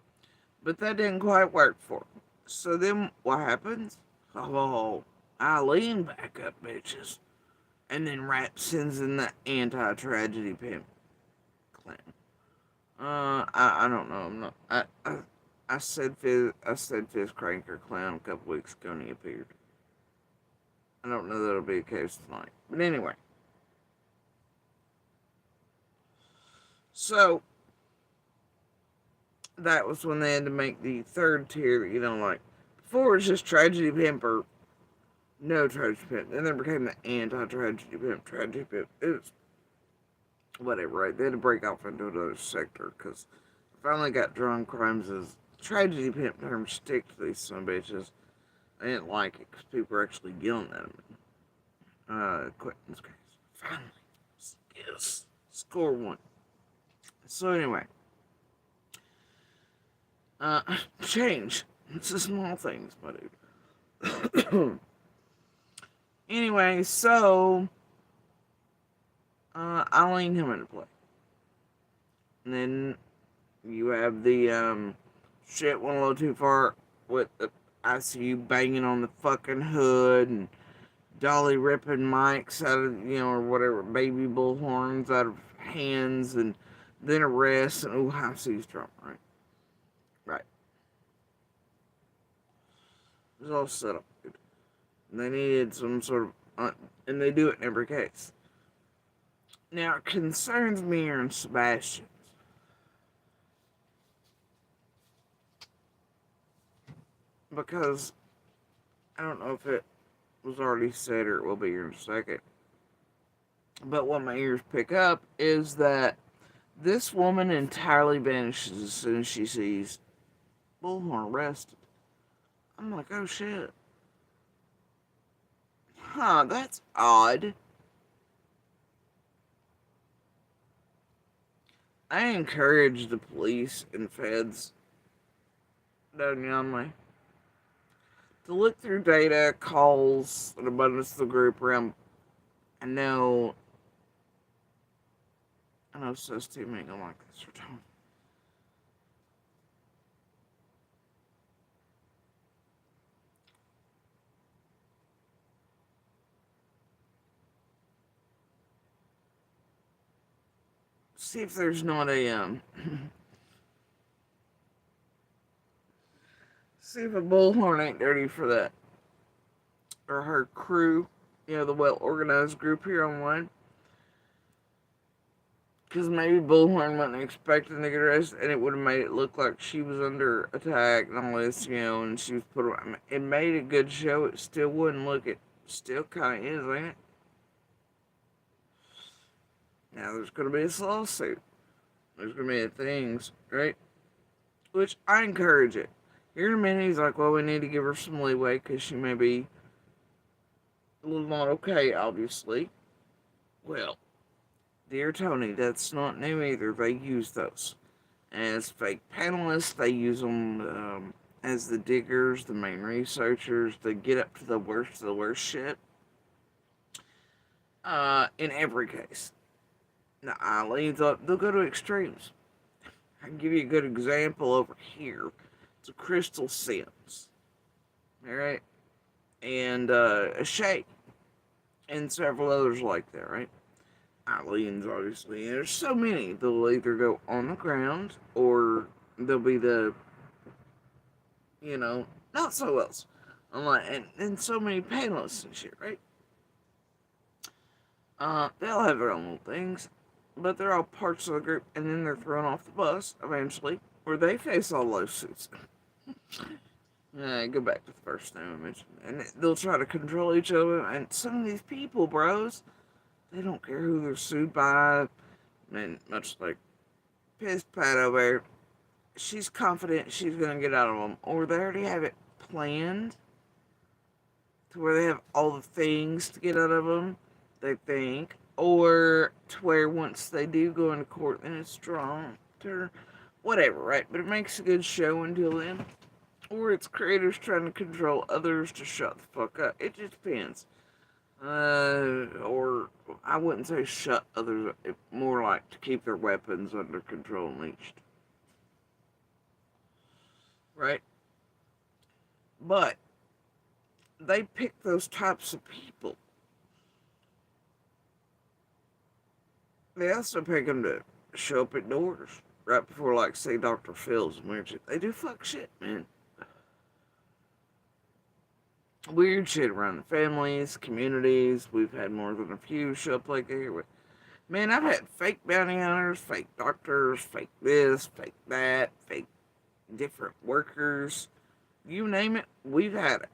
but that didn't quite work for him. So then what happens? Oh, Eileen back up, bitches. And then Rat sends in the anti-tragedy pimp clan. I don't know. I'm not. I said Fizz Cranker Clown a couple weeks ago and he appeared. I don't know that'll be the case tonight. But anyway. So, that was when they had to make the third tier, like, before it was just Tragedy Pimp or no Tragedy Pimp. Then there became the anti-Tragedy Pimp, Tragedy Pimp. It was whatever, right? They had to break off into another sector because I finally got drawn crimes as Tragedy Pimp term stick to these some bitches. I didn't like it because people were actually yelling at them. Quentin's case. Finally. Yes. Score one. So anyway. Change. It's the small things, my dude. Anyway, so Eileen come into play. And then you have the shit went a little too far with the ICU banging on the fucking hood and Dolly ripping mics out of, or whatever, baby bullhorns out of hands and then arrests and high seas drama, right? Right. It was all set up, dude. And they needed some sort of, and they do it in every case. Now, it concerns me and Sebastian. Because I don't know if it was already said or it will be here in a second. But what my ears pick up is that this woman entirely vanishes as soon as she sees Bullhorn arrested. I'm like, oh shit. Huh, that's odd. I encourage the police and feds down Youngway to look through data, calls, and abundance of the group around. I know sus team ain't gonna like this or don't. See if there's not a see if a bullhorn ain't dirty for that. Or her crew, the well organized group here online. Because maybe Bullhorn wasn't expecting to get arrested, and it would have made it look like she was under attack and all this, and she was put away. It made a good show. It still wouldn't look. It still kind of is, ain't it? Now there's going to be a lawsuit. There's going to be things, right? Which I encourage it. Here in a minute, he's like, well, we need to give her some leeway because she may be a little not okay, obviously. Well, dear Tony, that's not new either. They use those as fake panelists. They use them as the diggers, the main researchers. They get up to the worst of the worst shit. In every case. Now, Eileen's up. They'll go to extremes. I can give you a good example over here. It's a Crystal Sims. Alright? And a Shay. And several others like that, right? Eileen's obviously. There's so many. They'll either go on the ground or they'll be the, not so else. And so many panelists and shit, right? They'll have their own little things. but they're all parts of the group, and then they're thrown off the bus eventually, where they face all lawsuits. Go back to the first thing I mentioned. And they'll try to control each other. And some of these people, bros, they don't care who they're sued by. And much like Piss Pat over there, she's confident she's going to get out of them. Or they already have it planned to where they have all the things to get out of them, they think. Or to where once they do go into court, then it's drawn. Or whatever, right? But it makes a good show until then. Or it's creators trying to control others to shut the fuck up. It just depends. Or I wouldn't say shut others up, more like to keep their weapons under control and leashed. Right? But they pick those types of people. They also pick them to show up at doors right before, like, say, Dr. Phil's and weird shit. They do fuck shit, man. Weird shit around the families, communities. We've had more than a few show up like that here. Man, I've had fake bounty hunters, fake doctors, fake this, fake that, fake different workers. You name it, we've had it.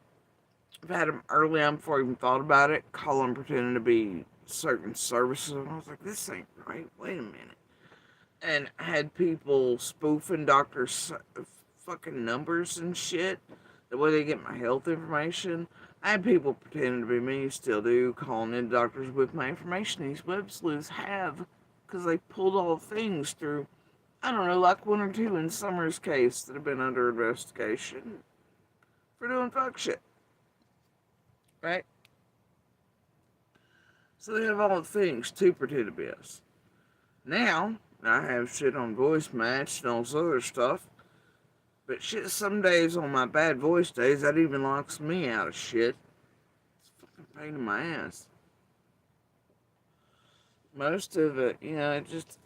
I've had them early on before I even thought about it, call them pretending to be certain services. And I was like, this ain't right. Wait a minute. And I had people spoofing doctors' fucking numbers and shit. The way they get my health information. I had people pretending to be me, still do, calling in doctors with my information. These web sleuths have, because they pulled all the things through, I don't know, like one or two in Summer's case that have been under investigation for doing fuck shit. Right? So they have all the things to pretend to be us. Now, I have shit on voice match and all this other stuff. But shit, some days on my bad voice days, that even locks me out of shit. It's a fucking pain in my ass. Most of it, it just...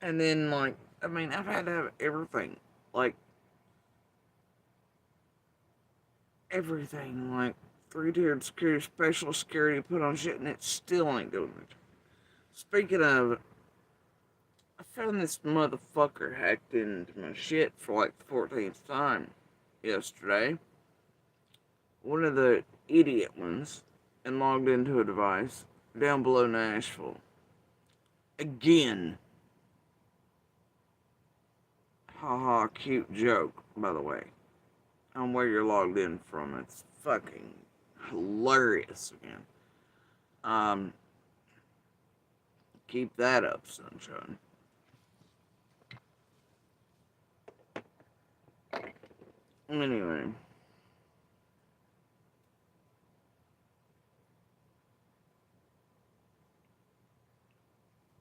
And then, like, I mean, I've had to have everything. Like, everything. Like, 3-tiered security, special security put on shit, and it still ain't doing it. Speaking of... I found this motherfucker hacked into my shit for like the 14th time yesterday. One of the idiot ones, and logged into a device down below Nashville. Again. Haha, cute joke, by the way. On where you're logged in from. It's fucking hilarious again. Keep that up, sunshine. Anyway.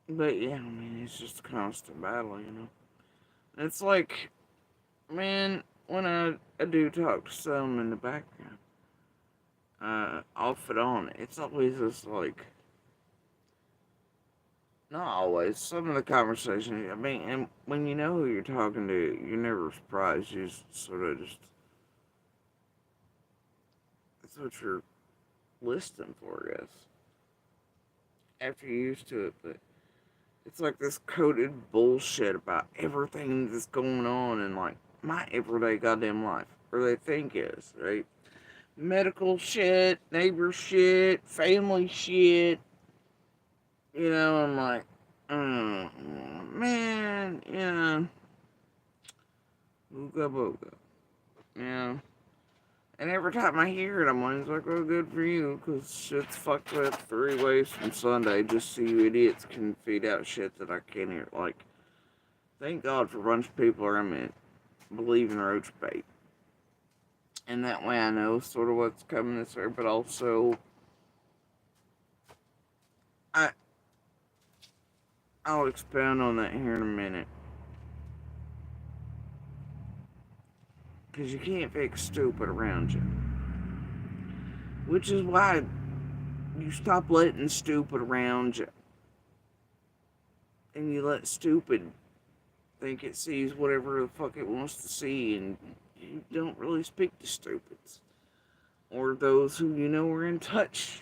But yeah, I mean, it's just a constant battle, It's like, man, when I do talk to some in the background, off and on, it's always just like, not always, some of the conversation, I mean, and when you know who you're talking to, you're never surprised, you just sort of just, that's what you're listening for, I guess. After you're used to it, but it's like this coded bullshit about everything that's going on in, like, my everyday goddamn life, or they think is, right? Medical shit, neighbor shit, family shit. I'm like, oh, man, booga booga. And every time I hear it, I'm always like, oh, good for you, because shit's fucked up 3 ways from Sunday, just so you idiots can feed out shit that I can't hear. Like, thank God for a bunch of people that believe in roach bait. And that way I know sort of what's coming this way, but also, I'll expound on that here in a minute. Because you can't fix stupid around you. Which is why you stop letting stupid around you. And you let stupid think it sees whatever the fuck it wants to see, and you don't really speak to stupids. Or those who are in touch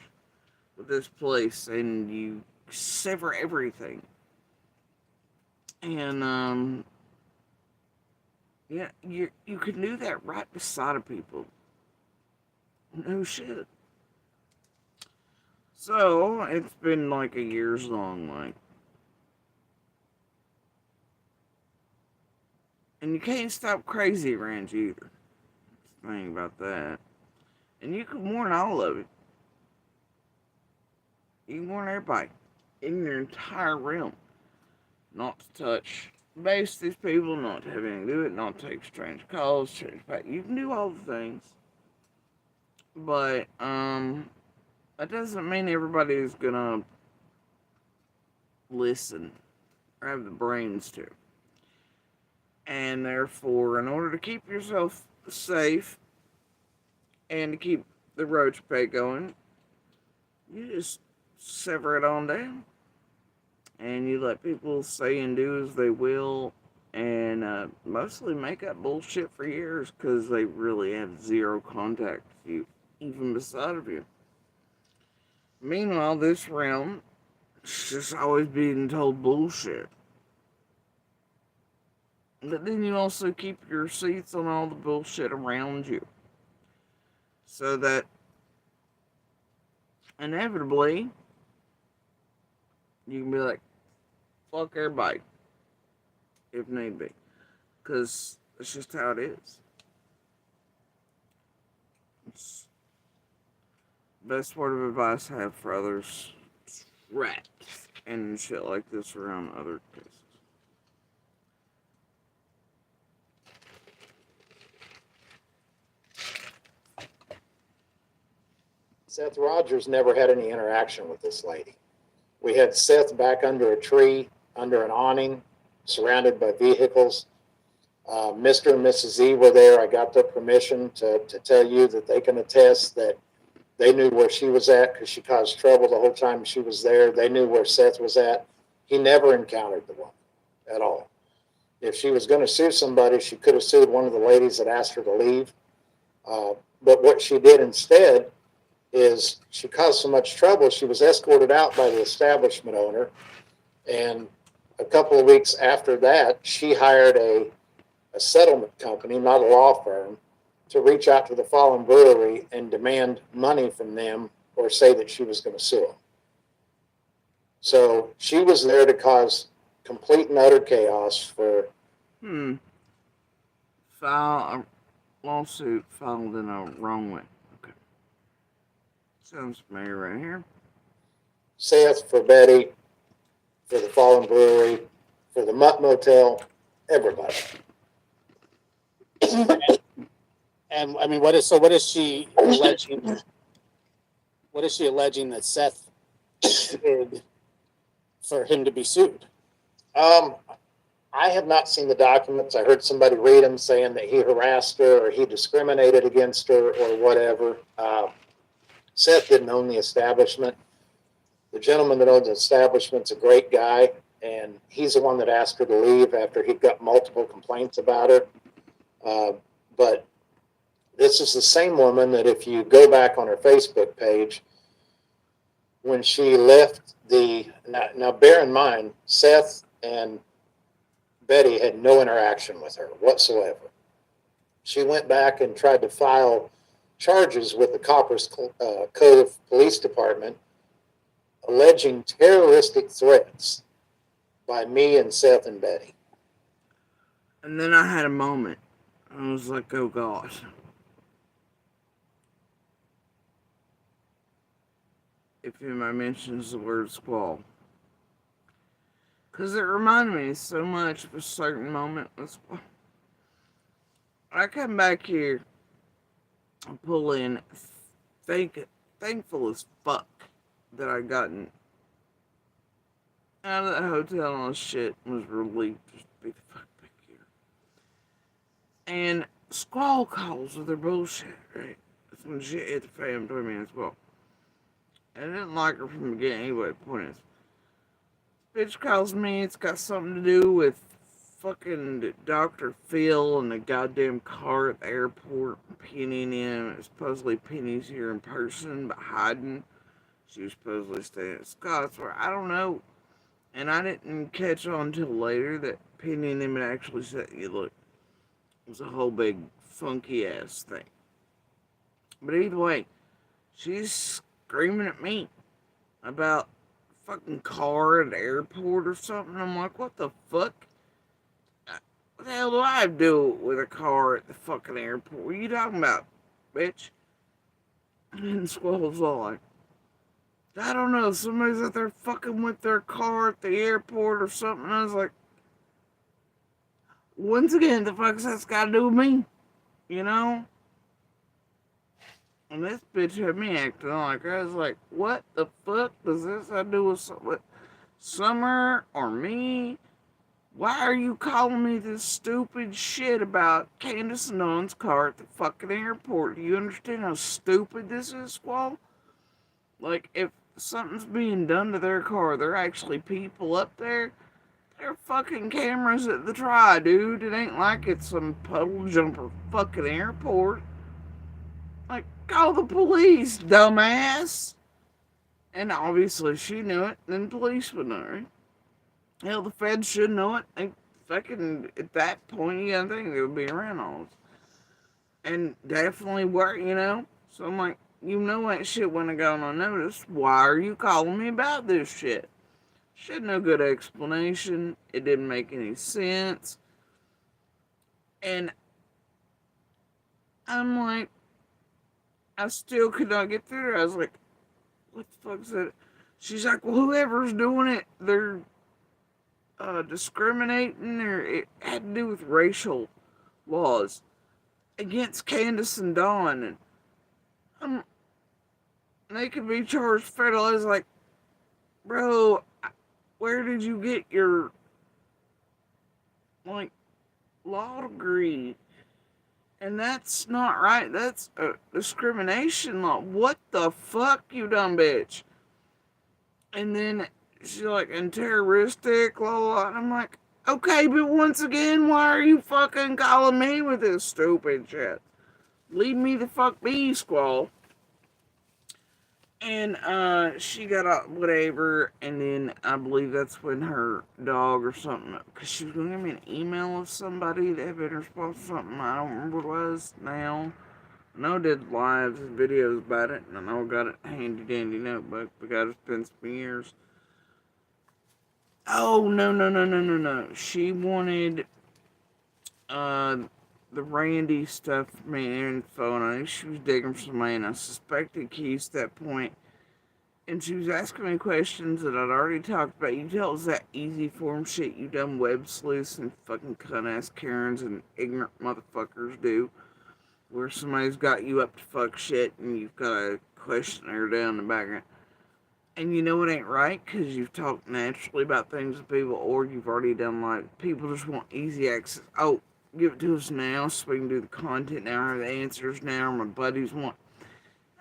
with this place and you sever everything. And yeah, you can do that right beside of people. No shit. So it's been like a year's long, like, and you can't stop crazy around you either. That's the thing about that. And you can warn all of it. You can warn everybody in your entire realm not to touch base these people, not to have anything to do it, not to take strange calls, strange back. You can do all the things, but that doesn't mean everybody is gonna listen or have the brains to. And therefore, in order to keep yourself safe and to keep the roach bait going, you just sever it on down. And you let people say and do as they will, and mostly make up bullshit for years because they really have zero contact with you, even beside of you. Meanwhile, this realm is just always being told bullshit. But then you also keep your receipts on all the bullshit around you. So that inevitably you can be like, fuck everybody, if need be. Because that's just how it is. It's the best word of advice I have for others. Rat and shit like this around other cases. Seth Rogers never had any interaction with this lady. We had Seth back under a tree, under an awning, surrounded by vehicles. Mr. and Mrs. E were there. I got their permission to tell you that they can attest that they knew where she was at because she caused trouble the whole time she was there. They knew where Seth was at. He never encountered the woman at all. If she was going to sue somebody, she could have sued one of the ladies that asked her to leave. But what she did instead is she caused so much trouble, she was escorted out by the establishment owner. And a couple of weeks after that, she hired a settlement company, not a law firm, to reach out to the Fallen Brewery and demand money from them or say that she was going to sue them. So she was there to cause complete and utter chaos for. File a lawsuit filed in a wrong way. Okay. Sounds familiar right here. Seth, for Betty, for the Fallen Brewery, for the Mutt Motel, everybody. And I mean, what is she alleging? What is she alleging that Seth did for him to be sued? I have not seen the documents. I heard somebody read them saying that he harassed her or he discriminated against her or whatever. Seth didn't own the establishment. The gentleman that owns the establishment's a great guy, and he's the one that asked her to leave after he got multiple complaints about her. But this is the same woman that if you go back on her Facebook page, when she left now bear in mind, Seth and Betty had no interaction with her whatsoever. She went back and tried to file charges with the Coppers Cove Police Department alleging terroristic threats by me and Seth and Betty. And then I had a moment. I was like, oh God. If anybody mentions the word squall. Because it reminded me so much of a certain moment. I come back here and pull in, thankful as fuck that I gotten out of that hotel and all this shit and was relieved just to be the fuck back here. And squall calls with their bullshit, right? That's when shit hit the fan between me as well. I didn't like her from the beginning anyway, the point is. Bitch calls me, it's got something to do with fucking Dr. Phil and the goddamn car at the airport pinning in. Supposedly Penny's here in person, but hiding. She was supposedly staying at Scott's, where I don't know. And I didn't catch on until later that Penny and them had actually said, you look, it was a whole big funky ass thing. But either way, she's screaming at me about fucking car at the airport or something. I'm like, what the fuck? What the hell do I do with a car at the fucking airport? What are you talking about, bitch? And Squall's all like, I don't know, somebody's out there fucking with their car at the airport or something. I was like, once again, the fuck's that's got to do with me? You know? And this bitch had me acting like I was like, what the fuck does this have to do with Summer or me? Why are you calling me this stupid shit about Candace and Dawn's car at the fucking airport? Do you understand how stupid this is, Squall? Like, if something's being done to their car, there are actually people up there. There are fucking cameras at the try, dude. It ain't like it's some puddle jumper fucking airport. Like, call the police, dumbass. And obviously she knew it, then the police would know, right? Hell, the feds should know it. They fucking, at that point, you gotta think they would be around all this. And definitely were, you know? So I'm like, you know that shit wouldn't have gone unnoticed. Why are you calling me about this shit? She had no good explanation. It didn't make any sense. And I'm like, I still could not get through it. I was like, what the fuck is that? She's like, well, whoever's doing it, they're discriminating, or it had to do with racial laws against Candace and Dawn. And um, they could be charged federally. I was like, bro, where did you get your, like, law degree? And that's not right. That's a discrimination law. What the fuck, you dumb bitch? And then she's like, and terroristic, blah, blah. And I'm like, okay, but once again, why are you fucking calling me with this stupid shit? Leave me the fuck be, Squall. And she got up, whatever, and then I believe that's when her dog or something, because she was going to give me an email of somebody that had been responsible for something. I don't remember what it was now. I know I did lives and videos about it, and I know I got it handy dandy notebook, because it's been some years. Oh, no, no, no, no, no, no. She wanted the Randy stuff from me info, and I think she was digging for somebody, and I suspected Keys at that point. And she was asking me questions that I'd already talked about. You tell us that easy form shit you dumb web sleuths and fucking cunt-ass Karens and ignorant motherfuckers do. Where somebody's got you up to fuck shit and you've got a questionnaire down the background. And you know it ain't right because you've talked naturally about things with people, or you've already done, like, people just want easy access. Oh, give it to us now so we can do the content now, or the answers now, or my buddies want.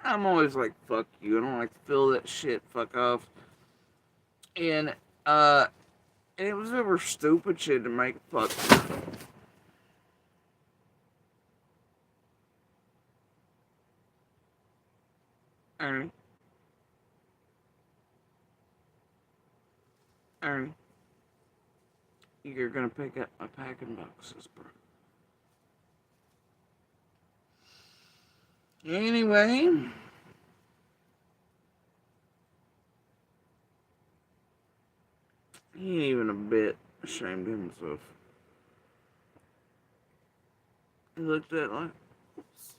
I'm always like, fuck you. I don't like to feel that shit. Fuck off. And, and it was over stupid shit to make fuck. Ernie. Ernie. You're gonna pick up my packing boxes, bro. Anyway. He ain't even a bit ashamed of himself. He looked at it like, oops.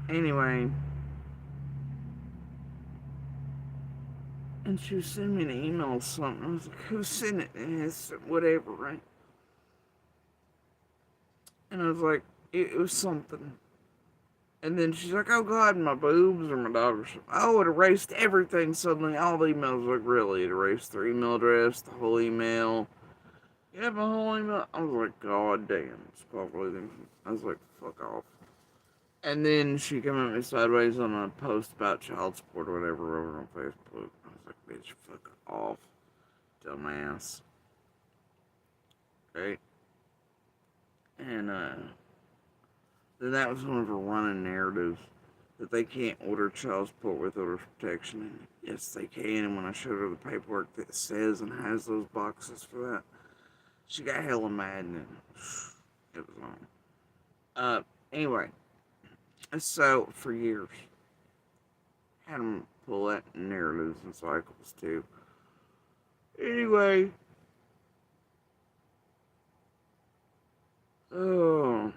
Anyway. And she was sending me an email or something. I was like, who sent it? And it's whatever, right? And I was like, it was something. And then she's like, oh God, my boobs or my dog or something. Oh, it erased everything suddenly. All the emails, like, really? It erased their email address, the whole email. Yeah, my whole email. I was like, God damn. I was like, fuck off. And then she came at me sideways on a post about child support or whatever over on Facebook. I was like, bitch, fuck off. Dumbass. Okay? And, then that was one of her running narratives that they can't order child support with order protection. And yes, they can. And when I showed her the paperwork that says and has those boxes for that, she got hella mad and it was on. Anyway, so for years, had them pull that in narratives and cycles too. Anyway, oh,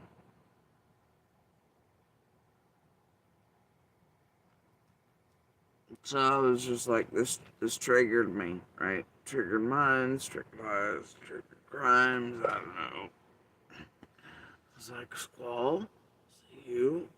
so I was just like, this triggered me, right? Triggered minds, triggered lies, triggered crimes. I don't know. I was like, Squall, is it you?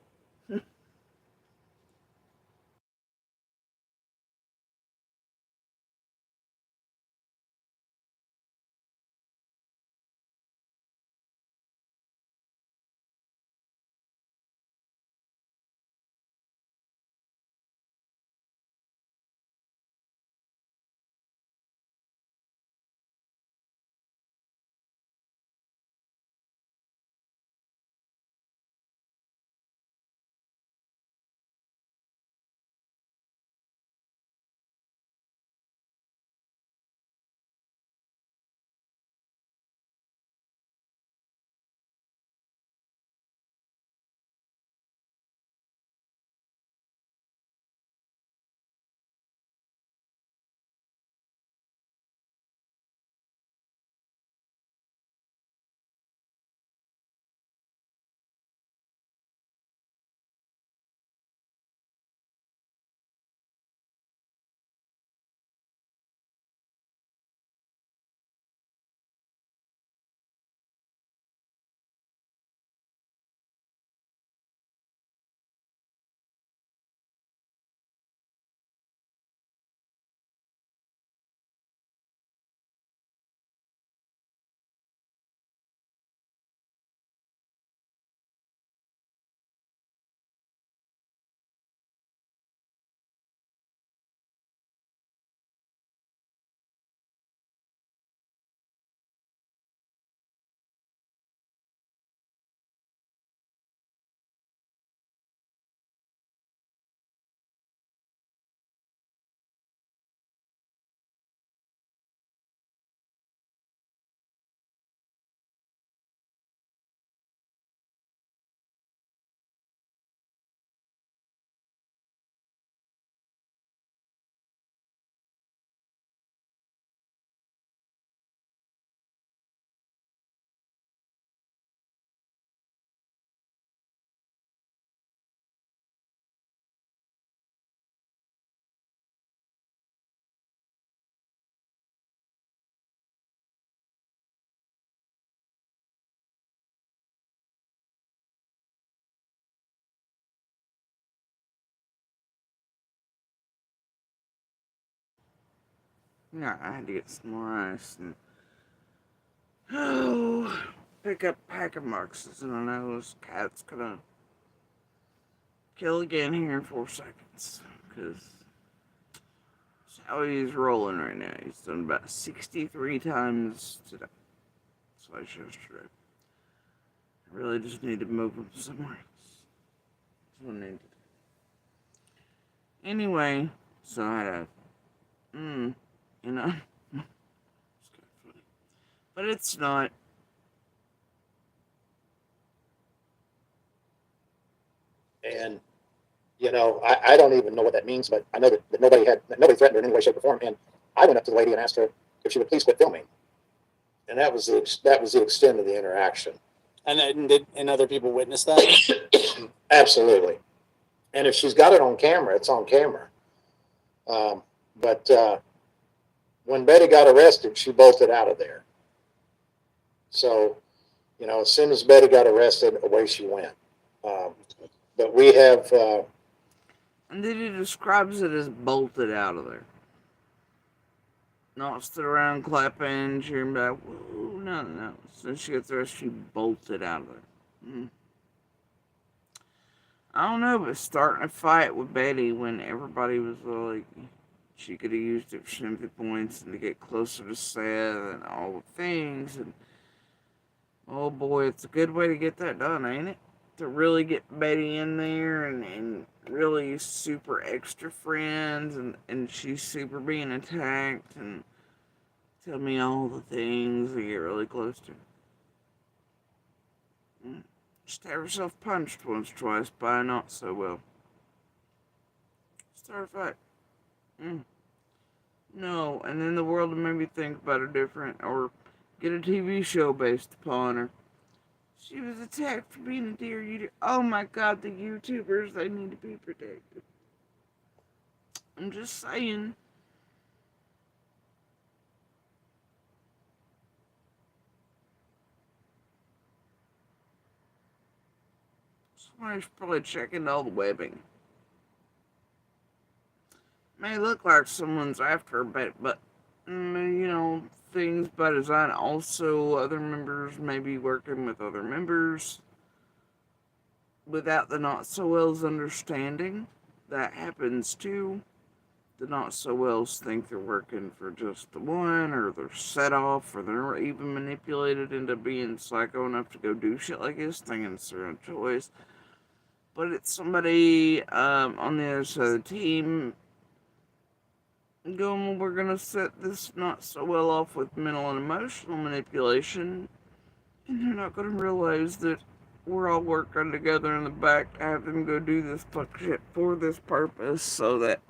Yeah, I had to get some more ice and oh, pick up a pack of marks and I know this cat's gonna kill again here in 4 seconds because that's how he's rolling right now. He's done about 63 times today. Slash yesterday. I really just need to move him somewhere else. That's what I need to do. Anyway, so I had a, you know, it's kind of funny. But it's not. And I don't even know what that means, but I know that nobody threatened her in any way, shape, or form. And I went up to the lady and asked her if she would please quit filming, and that was the extent of the interaction. And other people witness that? Absolutely. And if she's got it on camera, it's on camera. But when Betty got arrested, she bolted out of there. So, as soon as Betty got arrested, away she went. But we have. And then he describes it as bolted out of there. Not stood around clapping, cheering back. Woo, no. So she gets arrested, she bolted out of there. I don't know, but starting a fight with Betty when everybody was like, she could have used it for sympathy points and to get closer to Seth and all the things. And oh boy, it's a good way to get that done, ain't it? to really get Betty in there and really super extra friends, and she's super being attacked and tell me all the things they get really close to. Just have herself punched once, twice by a not so well. Start a fight. No, and then the world would maybe think about her different, or get a TV show based upon her. She was attacked for being a deer eater. Oh my god, the YouTubers, they need to be protected. I'm just saying. Somebody's probably checking all the webbing. May look like someone's after her, but things by design. Also, other members may be working with other members without the not so well's understanding. That happens too. The not so wells think they're working for just the one, or they're set off, or they're even manipulated into being psycho enough to go do shit like this, thinking it's their own choice. But it's somebody on the other side of the team going, well, we're gonna set this not so well off with mental and emotional manipulation, and they're not gonna realize that we're all working together in the back to have them go do this fuck shit for this purpose, so that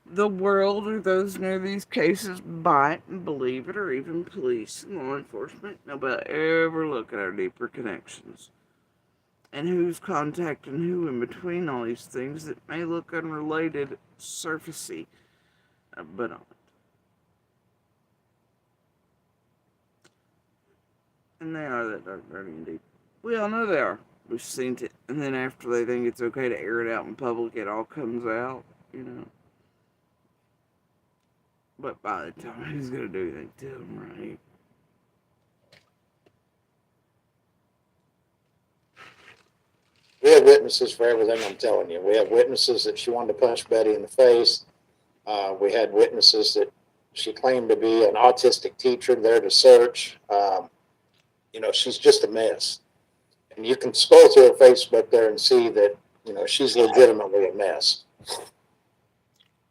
the world or those near these cases bite and believe it, or even police and law enforcement, nobody ever look at our deeper connections. And who's contacting who in between all these things that may look unrelated, surfacey, but aren't. And they are that dark, dirty, and deep. We all know they are. We've seen it. And then after they think it's okay to air it out in public, it all comes out, you know. But by the time who's gonna do anything to them, right? We have witnesses for everything I'm telling you. We have witnesses that she wanted to punch Betty in the face. We had witnesses that she claimed to be an autistic teacher there to search. She's just a mess. And you can scroll through her Facebook there and see that, she's legitimately a mess.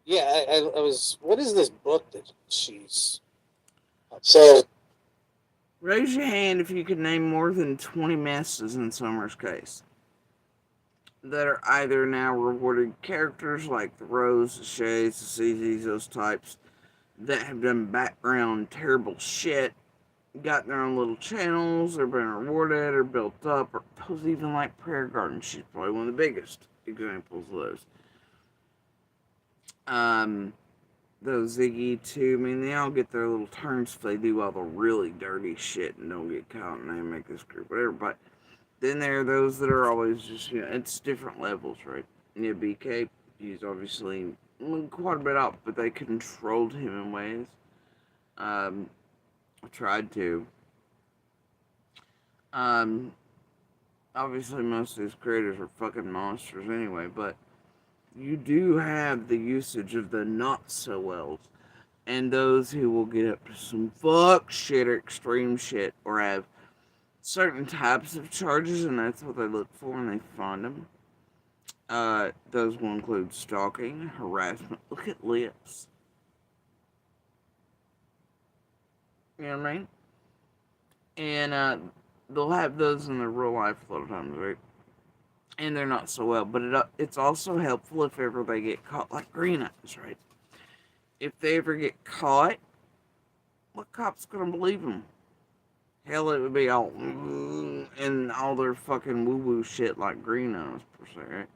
Yeah, I was. What is this book that she's? So, Raise your hand if you could name more than 20 messes in Summer's case that are either now rewarded characters like the Rose, the Shays, the CZs, those types that have done background terrible shit, got their own little channels, or been rewarded or built up, or those even like Prayer Garden. She's probably one of the biggest examples of those. Those Ziggy too. I mean, they all get their little turns if they do all the really dirty shit and don't get caught and they make this group, whatever. But then there are those that are always just, it's different levels, right? Yeah, BK, he's obviously quite a bit up, but they controlled him in ways. I tried to. Obviously, most of these creators are fucking monsters anyway, but you do have the usage of the not so wells, and those who will get up to some fuck shit or extreme shit, or have certain types of charges, and that's what they look for when they find them. Those will include stalking, harassment. Look at lips. You know what I mean? And they'll have those in their real life a lot of times, right? And they're not so well, but it's also helpful if ever they get caught, like Green Eyes, right? If they ever get caught, what cop's gonna believe them? Hell, it would be all and all their fucking woo woo shit like Green Eyes per se, right?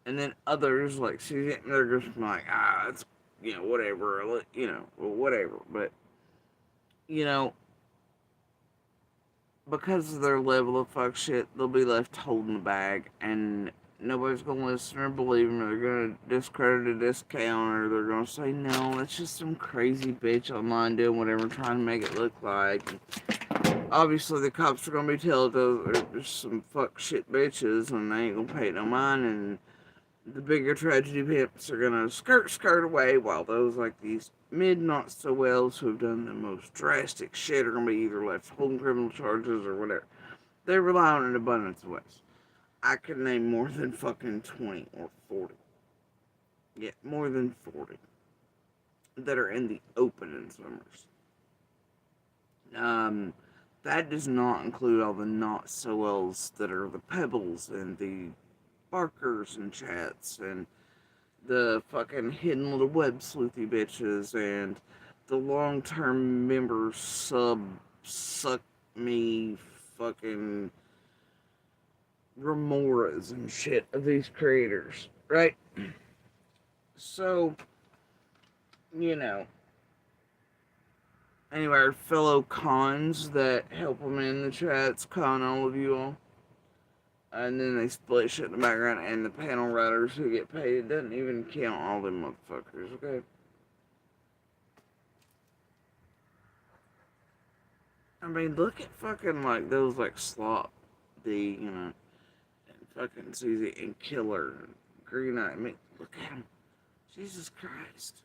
And then others like Susie, they're just like, it's whatever, whatever. But you know, because of their level of fuck shit, they'll be left holding the bag, and nobody's gonna listen or believe them. They're gonna discredit a discount, or they're gonna say, no, that's just some crazy bitch online doing whatever, trying to make it look like. And obviously, the cops are gonna be telling those are just some fuck shit bitches, and they ain't gonna pay no mind, and the bigger tragedy pimps are gonna skirt away, while those like these mid not so wells who have done the most drastic shit are gonna be either left holding criminal charges or whatever. They rely on an abundance of ways. I could name more than fucking 20 or 40. Yeah, more than 40 that are in the open in summers. Um, that does not include all the not so wells that are the pebbles and the barkers and chats and the fucking hidden little web sleuthy bitches and the long term members suck me fucking remoras and shit of these creators, right? So, you know, anyway, our fellow cons that help them in the chats, con all of you all. And then they split shit in the background, and the panel writers who get paid, it doesn't even count all them motherfuckers, okay? I mean, look at fucking, like, those, like, Slop D, you know, and fucking Susie and Killer and Green Eye. I mean, look at them. Jesus Christ.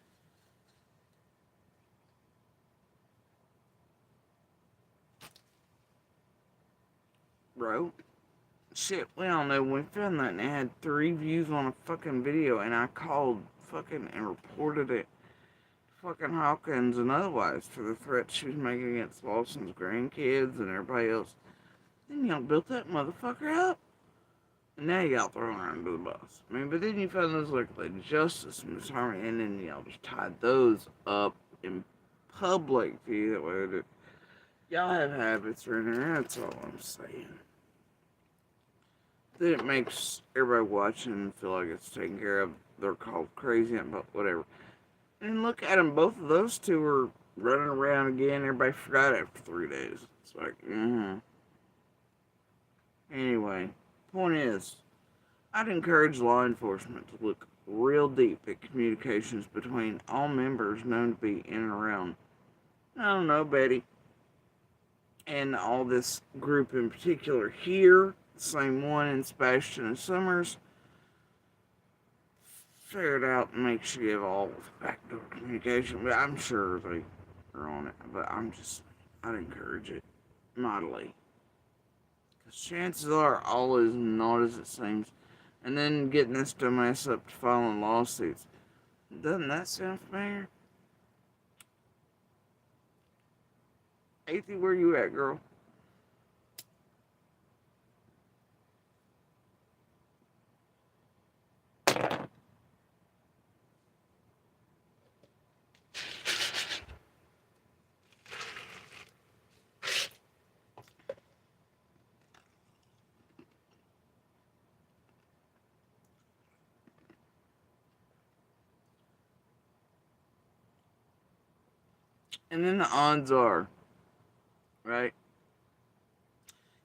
Bro. Shit, we all know we found that and it had 3 views on a fucking video, and I called fucking and reported it fucking Hawkins and otherwise for the threats she was making against Lawson's grandkids and everybody else. Then y'all built that motherfucker up. And now y'all throwing her under the bus. I mean, but then you found those like Lady Justice and Miss Harmony, and then y'all just tied those up in public view that way. That y'all have habits right there, that's all I'm saying. Then it makes everybody watching feel like it's taken care of. They're called crazy, but whatever. And look at them, both of those two were running around again. Everybody forgot after 3 days. It's like, Anyway, point is, I'd encourage law enforcement to look real deep at communications between all members known to be in and around, I don't know, Betty, and all this group in particular here, same one in Sebastian and Summers. Figure it out and make sure you have all backdoor communication. But I'm sure they are on it. But I'd encourage it mightily. Because chances are all is not as it seems. And then getting this dumbass up to filing lawsuits. Doesn't that sound familiar? Athie, where you at, girl? And then the odds are, right?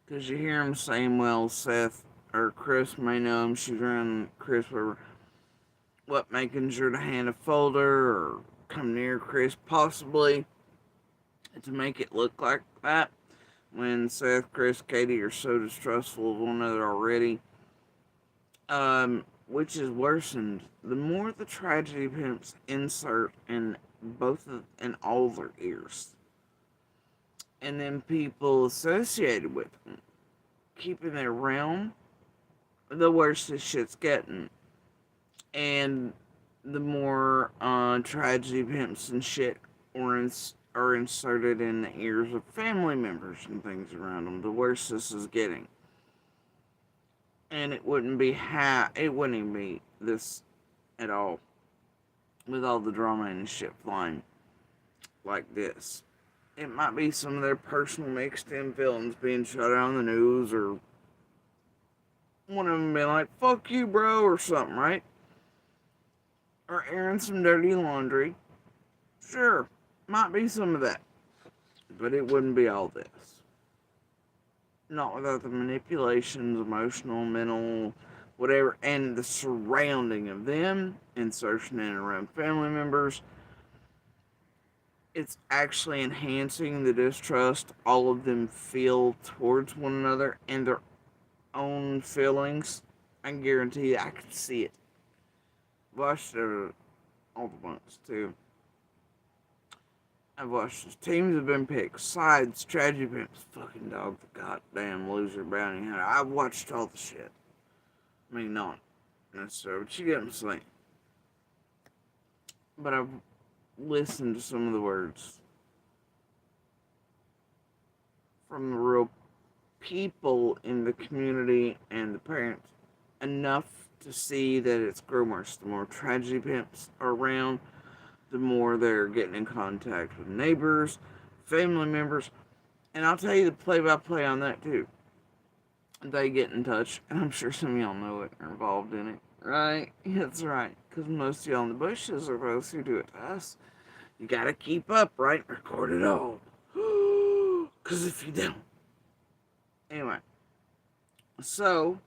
Because you hear him saying, well, Seth or Chris may know him. She's around Chris, whatever. What, making sure to hand a folder or come near Chris, possibly, to make it look like that. When Seth, Chris, Katie are so distrustful of one another already. Which is worsened the more the tragedy pimps insert in in all their ears. And then people associated with them, keeping their realm, the worse this shit's getting. And the more tragedy pimps and shit are inserted in the ears of family members and things around them, the worse this is getting. And it wouldn't even be this at all with all the drama and shit flying like this. It might be some of their personal mixed in feelings being shut out on the news, or one of them being like, fuck you, bro, or something, right? Or airing some dirty laundry. Sure, might be some of that. But it wouldn't be all this. Not without the manipulations, emotional, mental, whatever, and the surrounding of them, insertion in and around family members. It's actually enhancing the distrust all of them feel towards one another and their own feelings. I can guarantee you, I can see it. I've watched all the ones too. I've watched teams have been picked, sides, tragedy pimps, fucking dog, the goddamn loser bounty hunter. I've watched all the shit. I mean, not necessarily, but you get what I'm saying. But I've listened to some of the words from the real people in the community and the parents enough to see that it's grown worse. The more tragedy pimps are around, the more they're getting in contact with neighbors, family members, and I'll tell you the play-by-play on that too. They get in touch, and I'm sure some of y'all know it, are involved in it, right? That's right, because most of y'all in the bushes are those who do it to us. You gotta keep up, right? Record it all. Because if you don't. Anyway, so,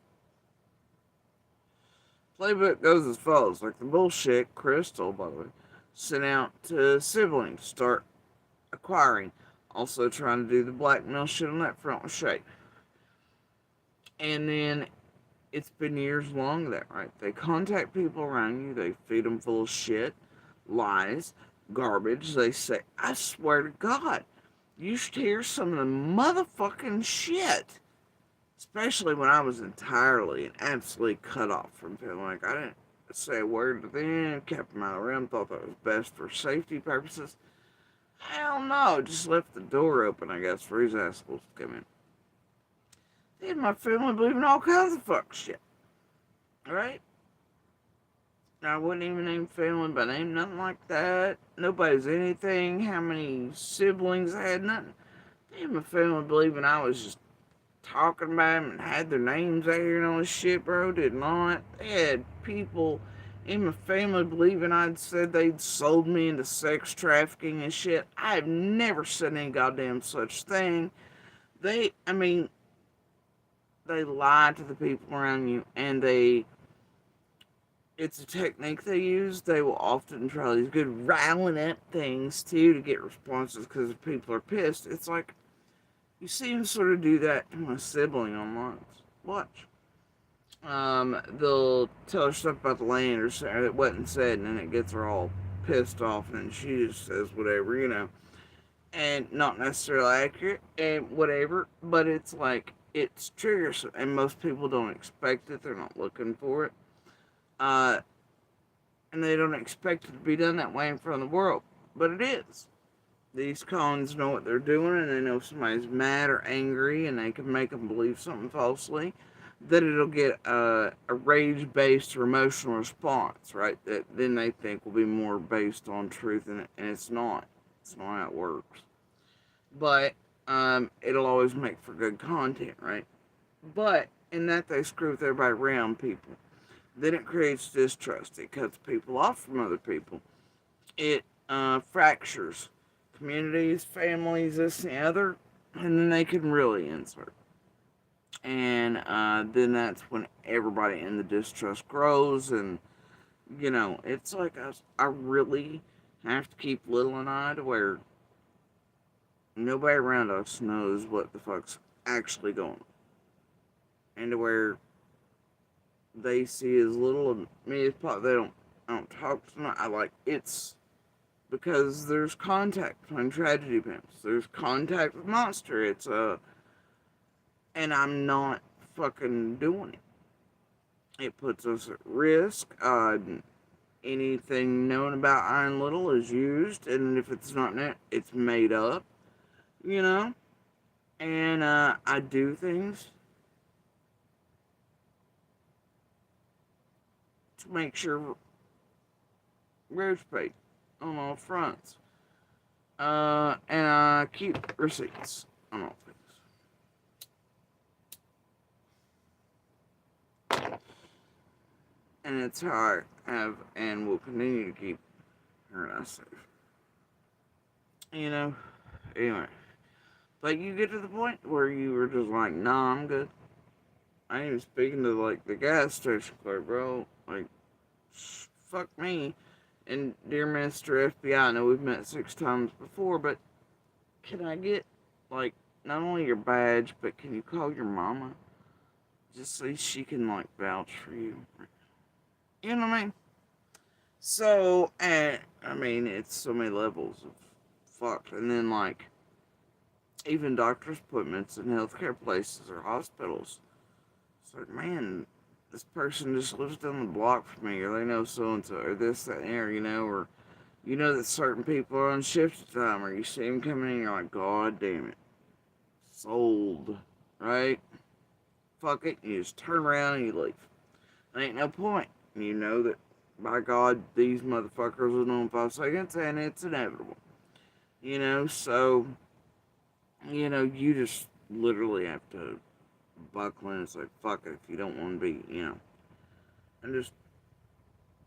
playbook goes as follows. Like the bullshit Crystal, by the way, sent out to siblings, start acquiring. Also trying to do the blackmail shit on that front with Shay. And then it's been years long that, right? They contact people around you, they feed them full of shit, lies, garbage. They say, I swear to God, you should hear some of the motherfucking shit. Especially when I was entirely and absolutely cut off from family. Like, I didn't say a word to them, kept them out of room, thought that was best for safety purposes. Hell no, just left the door open, I guess, for his assholes to come in. They had my family believing all kinds of fuck shit. Right? I wouldn't even name family by name, nothing like that. Nobody's anything, how many siblings I had, nothing. They had my family believing I was just talking about them and had their names out here and all this shit, bro. Did not. They had people in my family believing I'd said they'd sold me into sex trafficking and shit. I have never said any goddamn such thing. They lie to the people around you, and it's a technique they use. They will often try these good riling up things too to get responses because people are pissed. It's like, you see him sort of do that to my sibling online. Watch. They'll tell her stuff about the land or something that wasn't said, and then it gets her all pissed off, and she just says whatever, and not necessarily accurate and whatever, but it's like it's triggers, and most people don't expect it. They're not looking for it, and they don't expect it to be done that way in front of the world, but it is. These cons know what they're doing, and they know if somebody's mad or angry, and they can make them believe something falsely, that it'll get a rage-based or emotional response, right? That then they think will be more based on truth, and it's not. It's not how it works. But it'll always make for good content, right? But in that they screw with everybody around people. Then it creates distrust. It cuts people off from other people. It fractures communities, families, this and the other, and then they can really insert. And then that's when everybody in the distrust grows, and it's like I really have to keep little and I to where nobody around us knows what the fuck's actually going on, and to where they see as little of me as possible. I don't talk to them. It's because there's contact between tragedy pimps. There's contact with monster. And I'm not fucking doing it. It puts us at risk. Anything known about Iron Little is used, and if it's not net, it's made up. You know, and I do things to make sure road's paid on all fronts. And I keep receipts on all things. And it's how I have and will continue to keep her and I safe. Anyway. But you get to the point where you were just like, nah, I'm good. I ain't even speaking to, like, the gas station clerk, bro. Like, fuck me. And dear Mr. FBI, I know we've met 6 times before, but can I get, like, not only your badge, but can you call your mama? Just so she can, like, vouch for you. You know what I mean? So, it's so many levels of fucked. And then, like, even doctor's appointments in healthcare places or hospitals. It's like, man, this person just lives down the block from me, or they know so and so, or this, that, and there, or you know that certain people are on shift at the time, or you see them coming in, you're like, God damn it, sold, right? Fuck it, you just turn around and you leave. There ain't no point. You know that, by God, these motherfuckers will know in 5 seconds, and it's inevitable. So, you just literally have to buckle in and say, fuck it, if you don't want to be, and just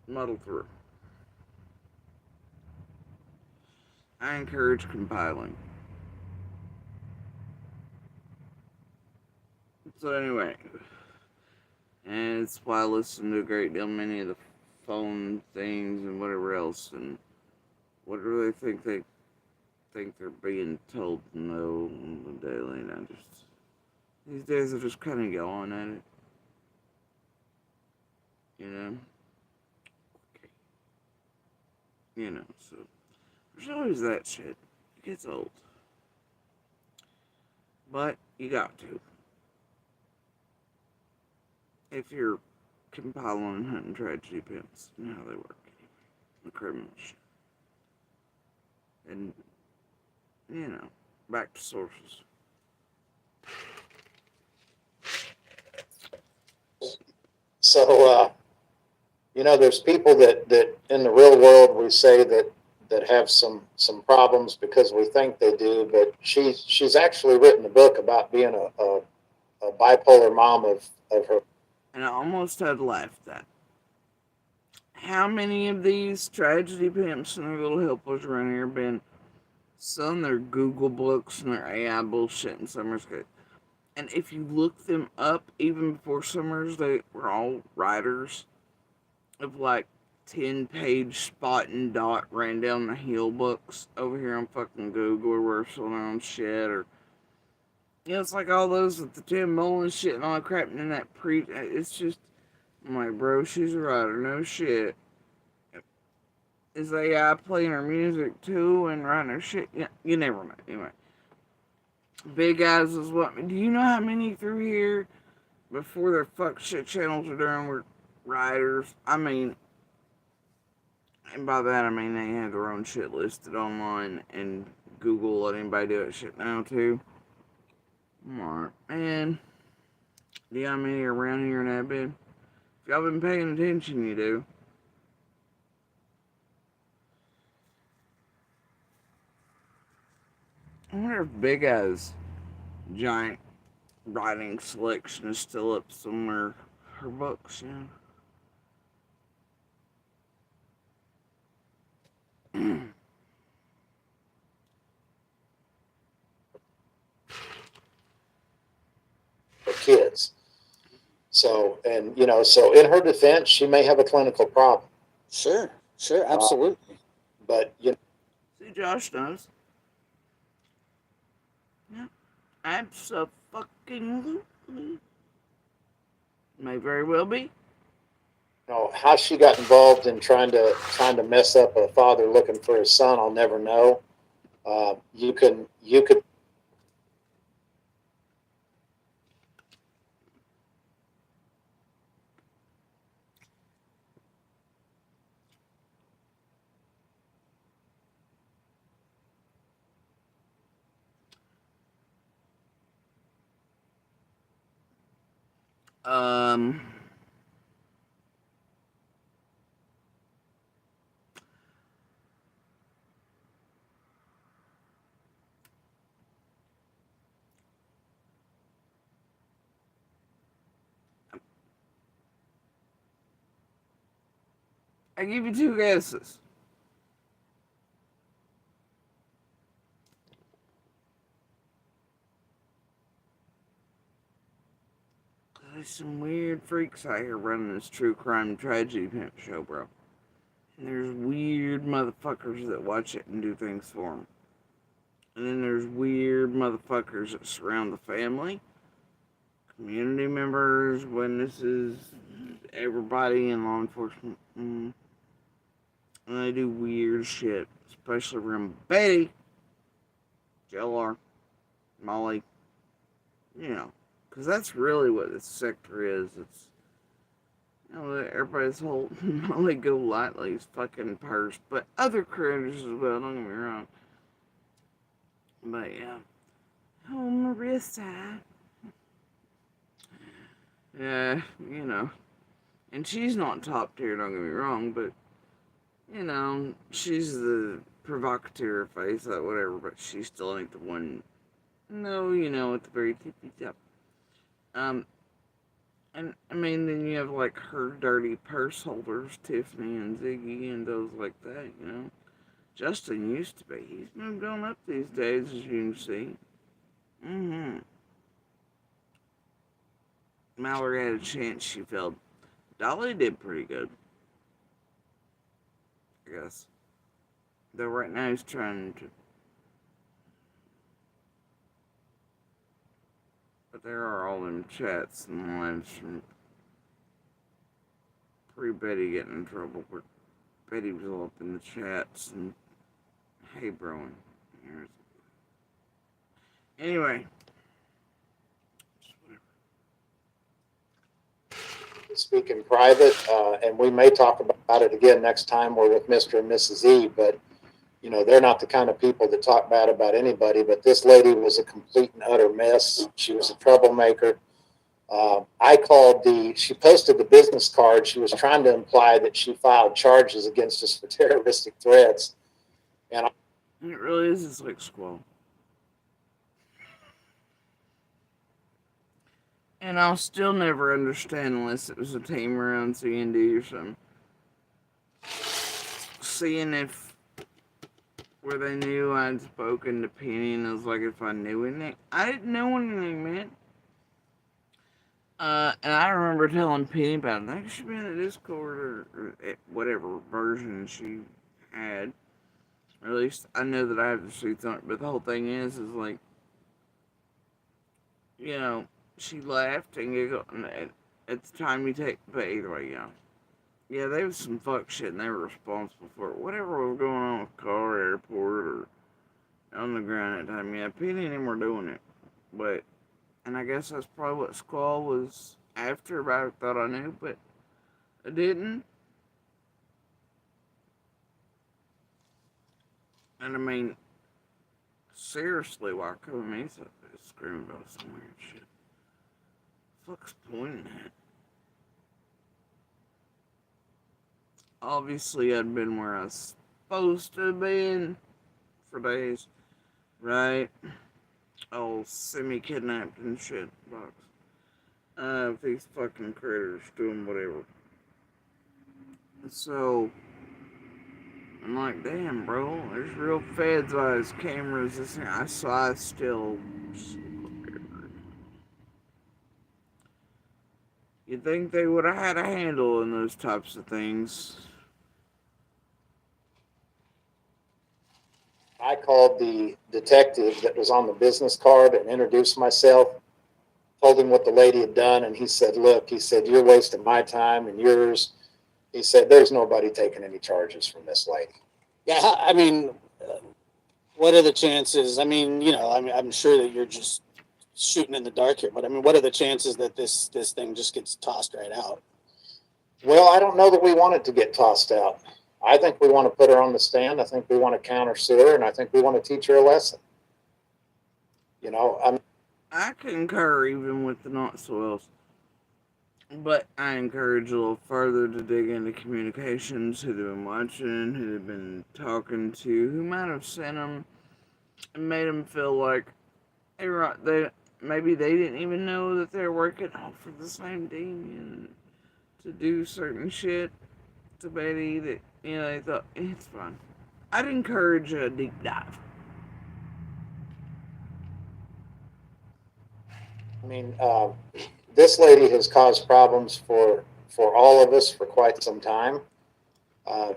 muddle through. I encourage compiling. So anyway, and it's why I listen to a great deal many of the phone things and whatever else, and whatever they think they're being told to know on the daily, and I just these days I just kind of go on at it, you know. So there's always that shit. It gets old, but you got to if you're compiling and hunting tragedy pimps and how they work, the criminal shit, and back to sources. So, there's people that in the real world we say that have some problems because we think they do, but she's actually written a book about being a bipolar mom of her. And I almost had laughed at how many of these tragedy pimps and their little helpers around here have been selling their Google books and their AI bullshit in Summer's Good. And if you look them up, even before Summers, they were all writers of like 10-page spot and dot ran down the hill books over here on fucking Google, or we're selling their own shit, or it's like all those with the Tim Mullen shit and all that crap, and then that it's just, I'm like, bro, she's a writer, no shit. Is AI playing her music too and writing her shit? Yeah, you never know. Anyway, Big Eyes is what. Do you know how many through here before their fuck shit channels were doing were writers? I mean, and by that I mean they have their own shit listed online, and Google let anybody do that shit now too. Alright, man. Do you know how many are around here in that bed? If y'all been paying attention, you do. I wonder if Big Eyes giant writing selection is still up somewhere. Her books, For kids. So, and so in her defense, she may have a clinical problem. Sure, absolutely. But See, Josh knows. Yeah, absolutely. May very well be. how she got involved in trying to mess up a father looking for his son, I'll never know. You could. Um, I give you 2 guesses. There's some weird freaks out here running this true crime tragedy pimp show, bro. And there's weird motherfuckers that watch it and do things for them. And then there's weird motherfuckers that surround the family, community members, witnesses, everybody in law enforcement. And they do weird shit, especially around Betty, JLR, Molly, because that's really what this sector is. It's Let everybody's whole Molly Go Lightly's fucking purse, but other critters as well, don't get me wrong. But yeah. Oh, Marissa. Yeah, you know. And she's not top tier, don't get me wrong, but, she's the provocateur face, like whatever, but she still ain't the one. No, at the very tippy top. Um, and I mean, then you have like her dirty purse holders, Tiffany and Ziggy, and those like that. Justin used to be. He's moved on up these days, as you can see. Mm-hmm. Mallory had a chance. She failed. Dolly did pretty good, I guess. Though right now he's trying to. But there are all them chats and lives from pre-Betty getting in trouble where Betty was all up in the chats and hey broing. Anyway. Speak in private, and we may talk about it again next time we're with Mr. and Mrs. E, but they're not the kind of people that talk bad about anybody, but this lady was a complete and utter mess. She was a troublemaker. She posted the business card. She was trying to imply that she filed charges against us for terroristic threats. And it really is just like squall. And I'll still never understand unless it was a team around C&D or something. Seeing if where they knew I'd spoken to Penny, and it was like if I knew anything. I didn't know anything, man. And I remember telling Penny about it. I think she'd been in the Discord or whatever version she had. Or at least I know that I have the sheets on it. But the whole thing is like, she laughed and giggled. And at the time you take, but either way, yeah, there was some fuck shit and they were responsible for it. Whatever was going on with car, airport, or on the ground at the time. Yeah, Penny and them were doing it. And I guess that's probably what Squall was after, but I thought I knew, but I didn't. And I mean, seriously, why couldn't me screaming about some weird shit? Fuck's pointing at? Obviously, I'd been where I was supposed to have been for days, right? All semi-kidnapped and shit box. These fucking critters doing whatever. So, I'm like, damn, bro, there's real feds eyes, cameras, this thing. I saw still. You'd think they would have had a handle in those types of things. I called the detective that was on the business card and introduced myself, told him what the lady had done, and he said, look, you're wasting my time and yours. He said, there's nobody taking any charges from this lady. Yeah, I mean, what are the chances? I mean, I'm sure that you're just shooting in the dark here, but I mean, what are the chances that this thing just gets tossed right out? Well, I don't know that we want it to get tossed out. I think we want to put her on the stand. I think we want to counter-sue her, and I think we want to teach her a lesson. I concur even with the not so else. But I encourage a little further to dig into communications, who they've been watching, who they've been talking to, who might have sent them and made them feel like maybe they didn't even know that they're working all for the same thing and to do certain shit to Betty that they thought it's fine. I'd encourage a deep dive. I mean, this lady has caused problems for all of us for quite some time.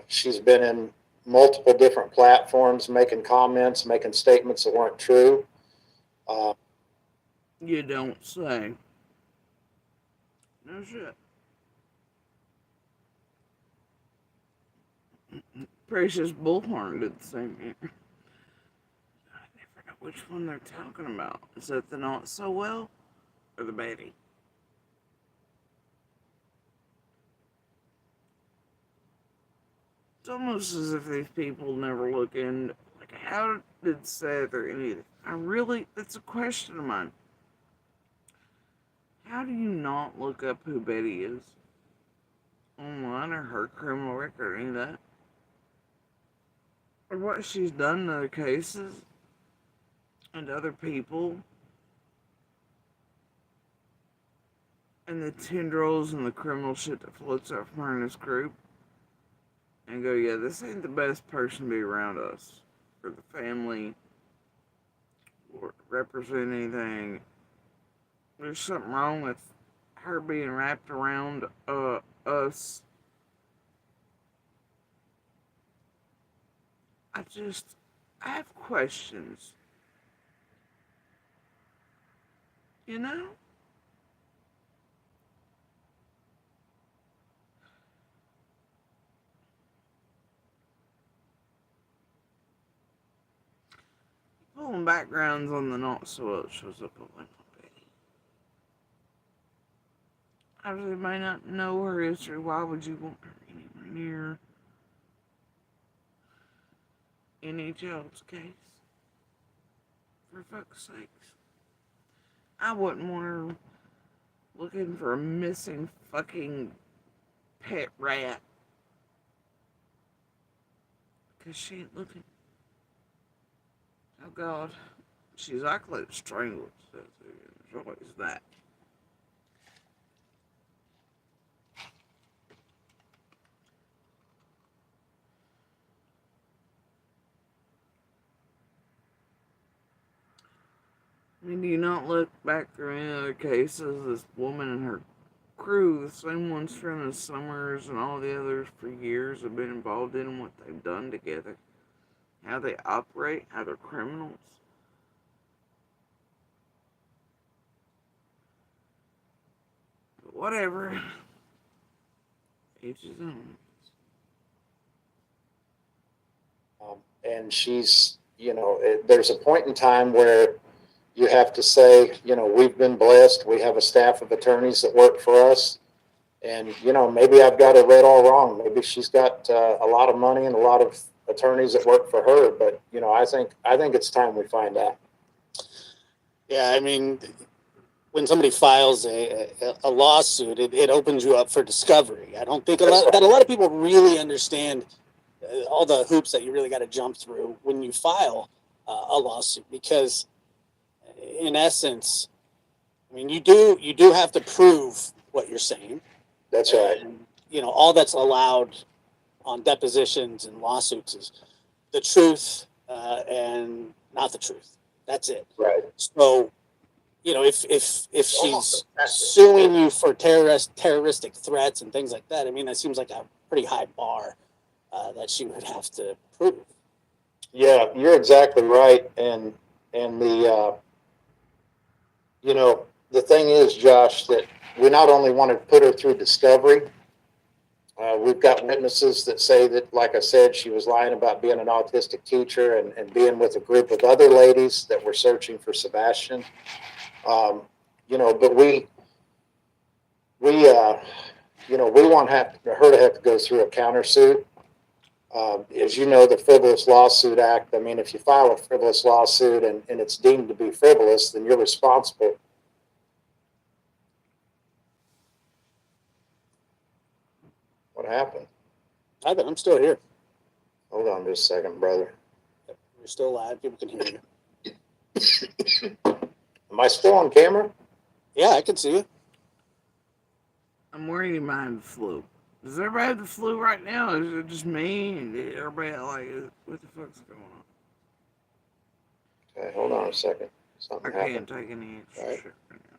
She's been in multiple different platforms, making comments, making statements that weren't true. You don't say. No shit. Precious Bullhorn did the same here. I never know which one they're talking about. Is that the Not So Well or the Betty? It's almost as if these people never look in. Like, how did Seth or any of this? That's a question of mine. How do you not look up who Betty is online or her criminal record or any of that? Or what she's done in other cases and other people and the tendrils and the criminal shit that floats out from her in this group and go, yeah, this ain't the best person to be around us or the family or represent anything. There's something wrong with her being wrapped around us. I have questions. You know? Pulling backgrounds on the not so well shows up on my Betty. Obviously, may not know her history. Why would you want her anywhere near any child's case? For fuck's sakes. I wouldn't want her looking for a missing fucking pet rat. Because she ain't looking. Oh God. She's likely to strangle it. There's always that. I mean, do you not look back through any other cases? This woman and her crew, the same ones from the Summers and all the others for years, have been involved in what they've done together, how they operate, how they're criminals. But whatever. Each his own. And she's, there's a point in time where you have to say, we've been blessed. We have a staff of attorneys that work for us. And, maybe I've got it read all wrong. Maybe she's got a lot of money and a lot of attorneys that work for her. But, I think it's time we find out. Yeah, I mean, when somebody files a lawsuit, it opens you up for discovery. I don't think a lot of people really understand all the hoops that you really got to jump through when you file a lawsuit, because in essence, I mean, you do have to prove what you're saying. That's right. And, all that's allowed on depositions and lawsuits is the truth and not the truth. That's it. Right. So, if she's suing you for terroristic threats and things like that, I mean, that seems like a pretty high bar that she would have to prove. Yeah, you're exactly right. And the the thing is, Josh, that we not only want to put her through discovery. We've got witnesses that say that, like I said, she was lying about being an autistic teacher and being with a group of other ladies that were searching for Sebastian. But we want her to have to go through a countersuit. As you know, the Frivolous Lawsuit Act, I mean, if you file a frivolous lawsuit and it's deemed to be frivolous, then you're responsible. What happened? I'm still here. Hold on just a second, brother. You're still alive. People can hear you. Am I still on camera? Yeah, I can see you. I'm worried he might have the flu. Does everybody have the flu right now? Is it just me? And everybody like, what the fuck's going on? Okay, hold on a second. Something I happened. can't take any extra Right. shit right now.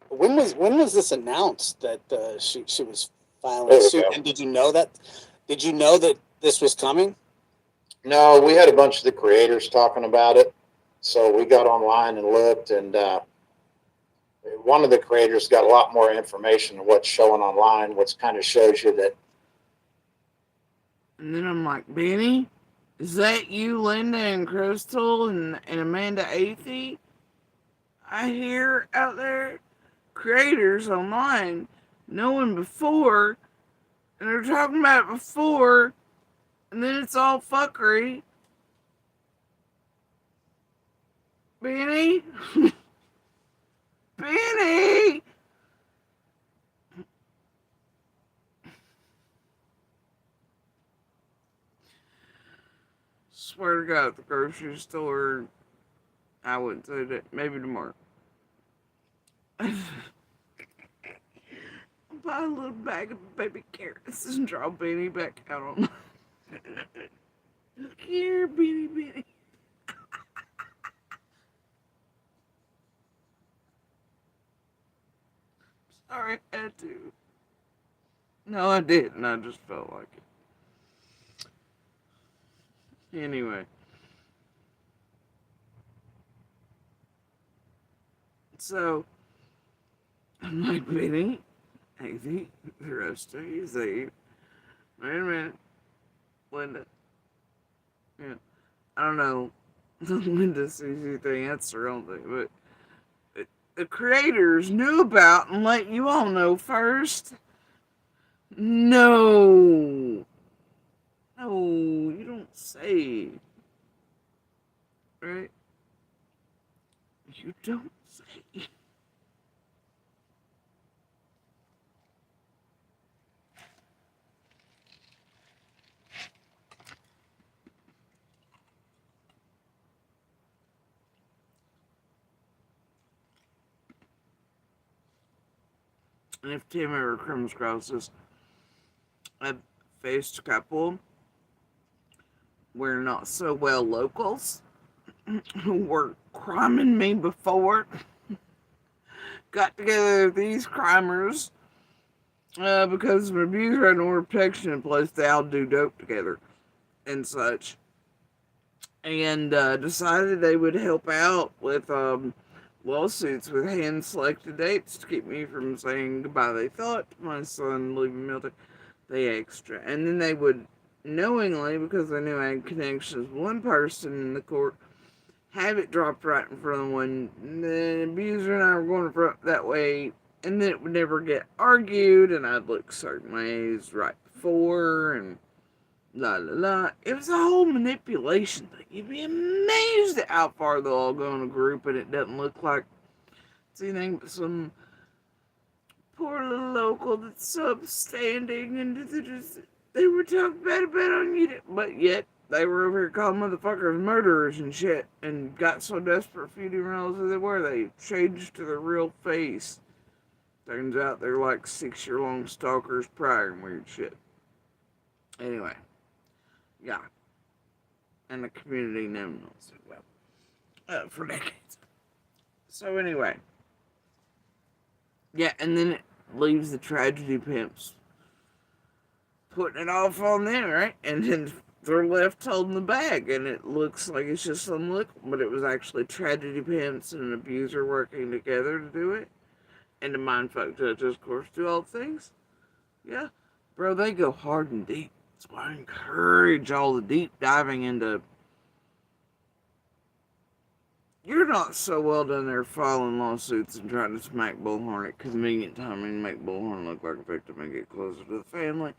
When was this announced that she was filing There we suit? go. And did you know that? Did you know that this was coming? No, we had a bunch of the creators talking about it. So we got online and looked, and one of the creators got a lot more information than what's showing online, which kind of shows you that. And then I'm like, Benny, is that you, Linda, and Crystal, and Amanda Athey? I hear out there. creators online knowing before, and they're talking about it before, and then it's all fuckery. Benny? Benny! Swear to God, at the grocery store, I wouldn't say that. Maybe tomorrow. Buy a little bag of baby carrots and draw Benny back out on. Look here, Benny. Sorry, I had to. No, I didn't. I just felt like it. Anyway. So, I'm like, Benny, Easy, the rest of you, Wait a minute. Linda. Yeah. I don't know. Linda sees you thing, that's the real thing, but the creators knew about and let you all know first. No. No, you don't say. Right? You don't say. And if Tim ever comes across this, I've faced a couple where not so well locals who were criming me before got together these crimers because of an abuser had an order of protection in place. They all do dope together and such, and decided they would help out with lawsuits with hand-selected dates to keep me from saying goodbye. They thought to my son leaving military, they extra, and then they would knowingly, because they knew I had connections with one person in the court, have it dropped right in front of one. And the abuser and I were going front that way, and then it would never get argued, and I'd look certain ways right before, and la la la. It was a whole manipulation thing. You'd be amazed at how far they'll all go in a group, and it doesn't look like it's anything but some poor little local that's upstanding, and they were talking bad about on you, but yet they were over here calling motherfuckers murderers and shit, and got so desperate for you didn't realize who they were. They changed to their real face. Turns out they're like 6-year-long stalkers prior and weird shit. Anyway, yeah, and the community never knows it well for decades. So anyway, yeah, and then it leaves the tragedy pimps putting it off on them, right? And then they're left holding the bag, and it looks like it's just some look, but it was actually tragedy pimps and an abuser working together to do it. And the mindfuck judges, of course, do all things. Yeah, bro, they go hard and deep. That's why I encourage all the deep diving into. You're not so well done there filing lawsuits and trying to smack Bullhorn at convenient timing and make Bullhorn look like a victim and get closer to the family.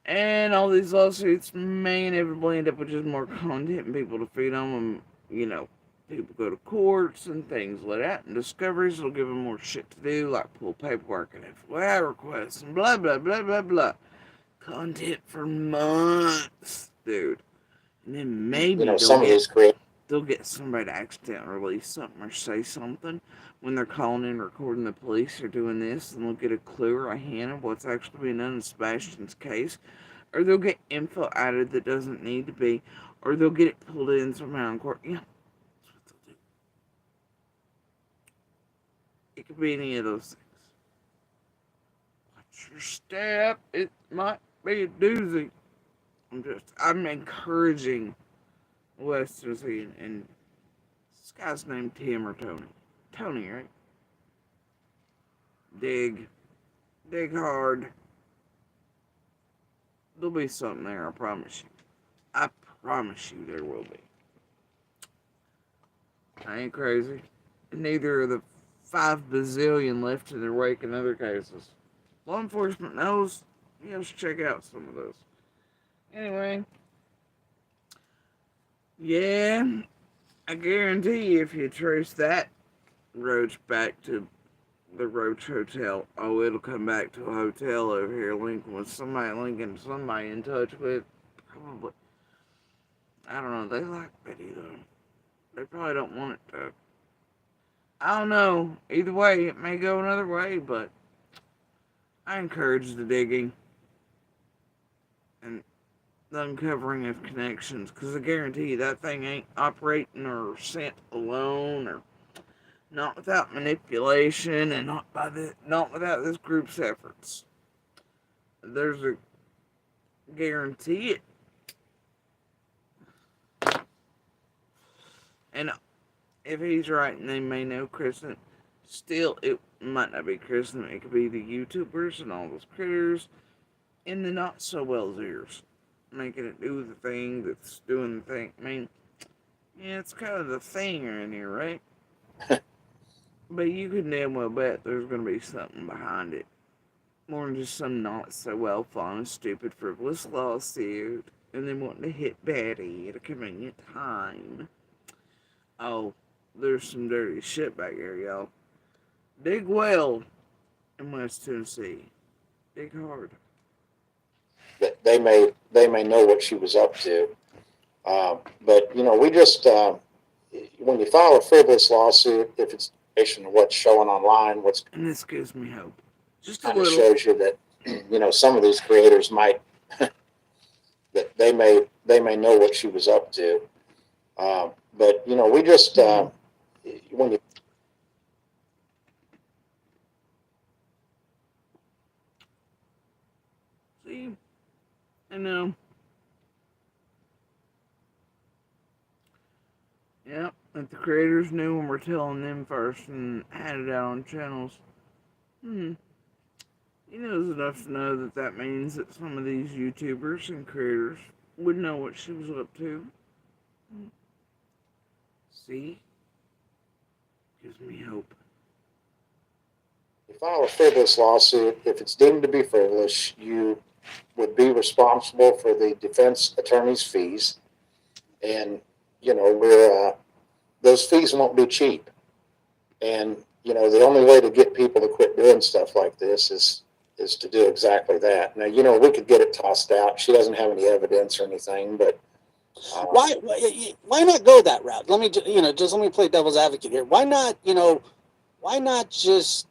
And all these lawsuits may inevitably end up with just more content and people to feed on them. You know, people go to courts and things like that, and discoveries will give them more shit to do, like pull paperwork and FYI requests and blah, blah, blah, blah, blah. Content for months, dude. And then maybe Some of these creators. they'll get somebody to accidentally release something or say something when they're calling in recording the police or doing this, and they'll get a clue or a hint of what's actually being done in Sebastian's case, or they'll get info added that doesn't need to be, or they'll get it pulled in somehow in court. Yeah, that's what they'll do. It could be any of those things. Watch your step. It might be a doozy. I'm encouraging West Tennessee, and this guy's named Tim or Tony. Tony, right? Dig hard. There'll be something there, I promise you. I promise you there will be. I ain't crazy. Neither are the 5 bazillion left in their wake in other cases. Law enforcement knows. You have to check out some of those. Anyway, yeah, I guarantee you if you trace that roach back to the Roach Hotel, oh, it'll come back to a hotel over here linking somebody in touch with. Probably. I don't know. They like Betty, though. They probably don't want it to. I don't know. Either way, it may go another way, but I encourage the digging and the uncovering of connections, because I guarantee you that thing ain't operating or sent alone or not without manipulation and not without this group's efforts. There's a guarantee it. And if he's right and they may know Kristen, still it might not be Kristen, it could be the YouTubers and all those critters in the not so well's ears. Making it do the thing that's doing the thing. I mean, yeah, it's kind of the thing in here, right? But you could damn well bet there's going to be something behind it. More than just some not so well fun, stupid, frivolous lawsuit, and then wanting to hit Betty at a convenient time. Oh, there's some dirty shit back here, y'all. Dig well in West Tennessee. Dig hard. That they may know what she was up to. But we just when you file a frivolous lawsuit, if it's what's showing online, what's And this gives me hope. Just a kind of little. shows you that some of these creators might that they may know what she was up to. But we just when you See, I know. Yep, if the creators knew when we're telling them first and had it out on channels. He knows enough to know that that means that some of these YouTubers and creators would know what she was up to. See? Gives me hope. file a frivolous lawsuit, if it's deemed to be frivolous, you would be responsible for the defense attorney's fees, and those fees won't be cheap. And the only way to get people to quit doing stuff like this is to do exactly that. Now, we could get it tossed out. She doesn't have any evidence or anything, but why not go that route? Let me just let me play devil's advocate here. Why not just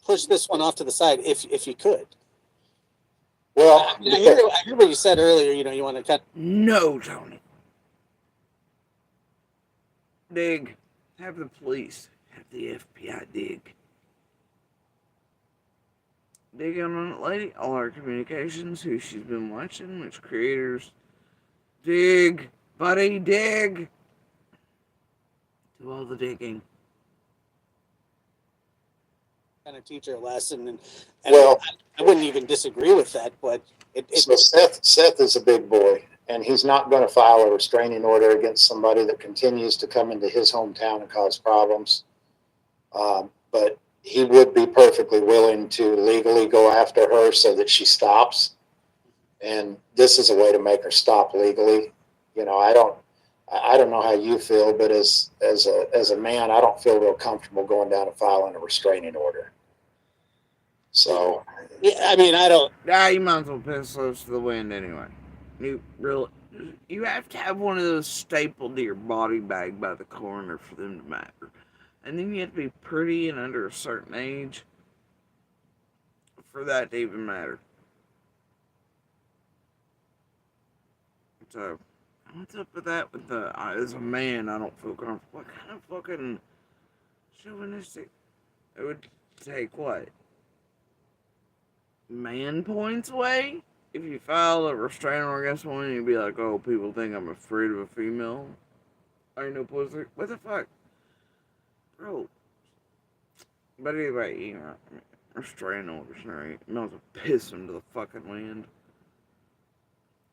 push this one off to the side if you could? well, I hear what you said earlier. You want to cut. No, Tony. Dig. Have the police. Have the FBI dig. Dig on that lady. All our communications, who she's been watching, which creators. Dig. Buddy, dig. Do all the digging. Kind of teach her a lesson, and well, I wouldn't even disagree with that, but so Seth is a big boy, and he's not going to file a restraining order against somebody that continues to come into his hometown and cause problems. But he would be perfectly willing to legally go after her so that she stops. And this is a way to make her stop legally. I don't know how you feel, but as a man, I don't feel real comfortable going down and filing a restraining order. So yeah, I mean, I don't. You might as well piss close to the wind anyway. You have to have one of those stapled to your body bag by the coroner for them to matter. And then you have to be pretty and under a certain age for that to even matter. So, what's up with that? With as a man, I don't feel comfortable. What kind of fucking chauvinistic? It would take what? Man points away? If you file a restraining order against one, you'd be like, oh, people think I'm afraid of a female. I ain't no pussy. What the fuck? Bro. But anyway, restraining orders, right? You might as well piss them to the fucking wind.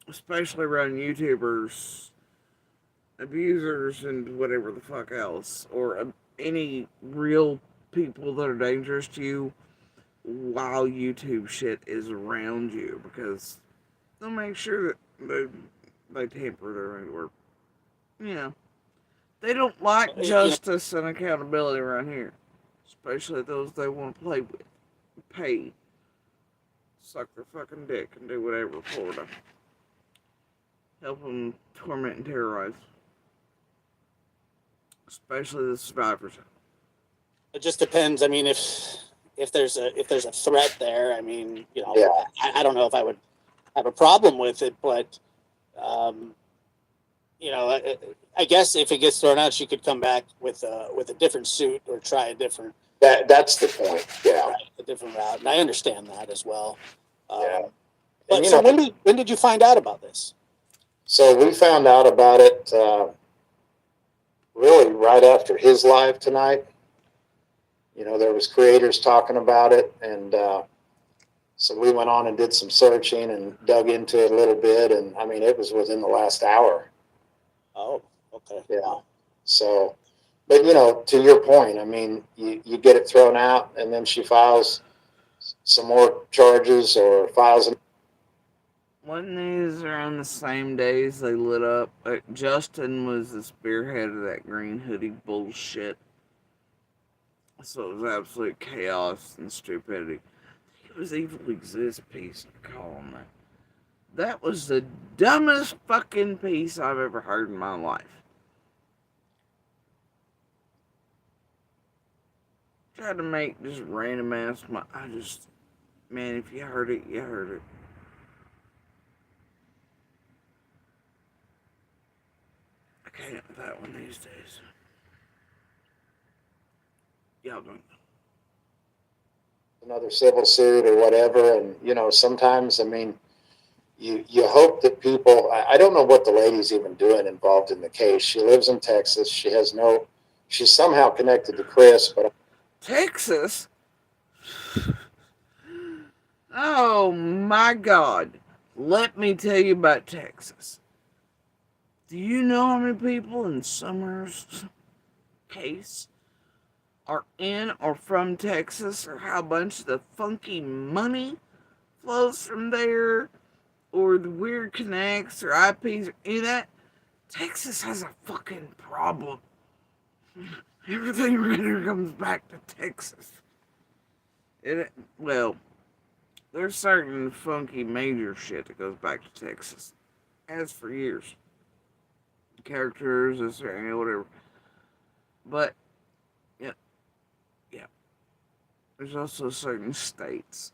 Especially around YouTubers, abusers, and whatever the fuck else. Or any real people that are dangerous to you while YouTube shit is around you, because they'll make sure that they tamper their work. You know, they don't like You know, justice and accountability around here, especially those they want to play with, pay, suck their fucking dick, and do whatever for them. Help them torment and terrorize, especially the survivors. it just depends. I mean, if there's a threat there, I mean, Yeah. I don't know if I would have a problem with it, but um, I guess if it gets thrown out, she could come back with a different suit or try a different That's the point. Yeah. right, a different route, and I understand that as well. Yeah. But And, so when did you find out about this? so we found out about it really right after his live tonight. There was creators talking about it, and so we went on and did some searching and dug into it a little bit, and I mean, it was within the last hour. Oh, okay. Yeah. Wow. So, but to your point, I mean, you get it thrown out, and then she files some more charges or files. Wasn't these around the same days they lit up? Justin was the spearhead of that green hoodie bullshit. So it was absolute chaos and stupidity. It was Evil Exists piece, I call him that. That was the dumbest fucking piece I've ever heard in my life. Tried to make just random ass. Man, if you heard it, you heard it. I can't have that one these days. Y'all don't. Another civil suit or whatever, and sometimes, I mean, you hope that people. I don't know what the lady's even doing involved in the case. She lives in Texas. She's somehow connected to Chris, but Texas? Oh my god. Let me tell you about Texas. Do you know how many people in Summer's case are in or from Texas, or how much of the funky money flows from there, or the weird connects or IPs or any of that? Texas has a fucking problem. Everything right here comes back to Texas. Well, there's certain funky major shit that goes back to Texas. As for years. Characters, this or whatever. But, yeah, yeah. There's also certain states.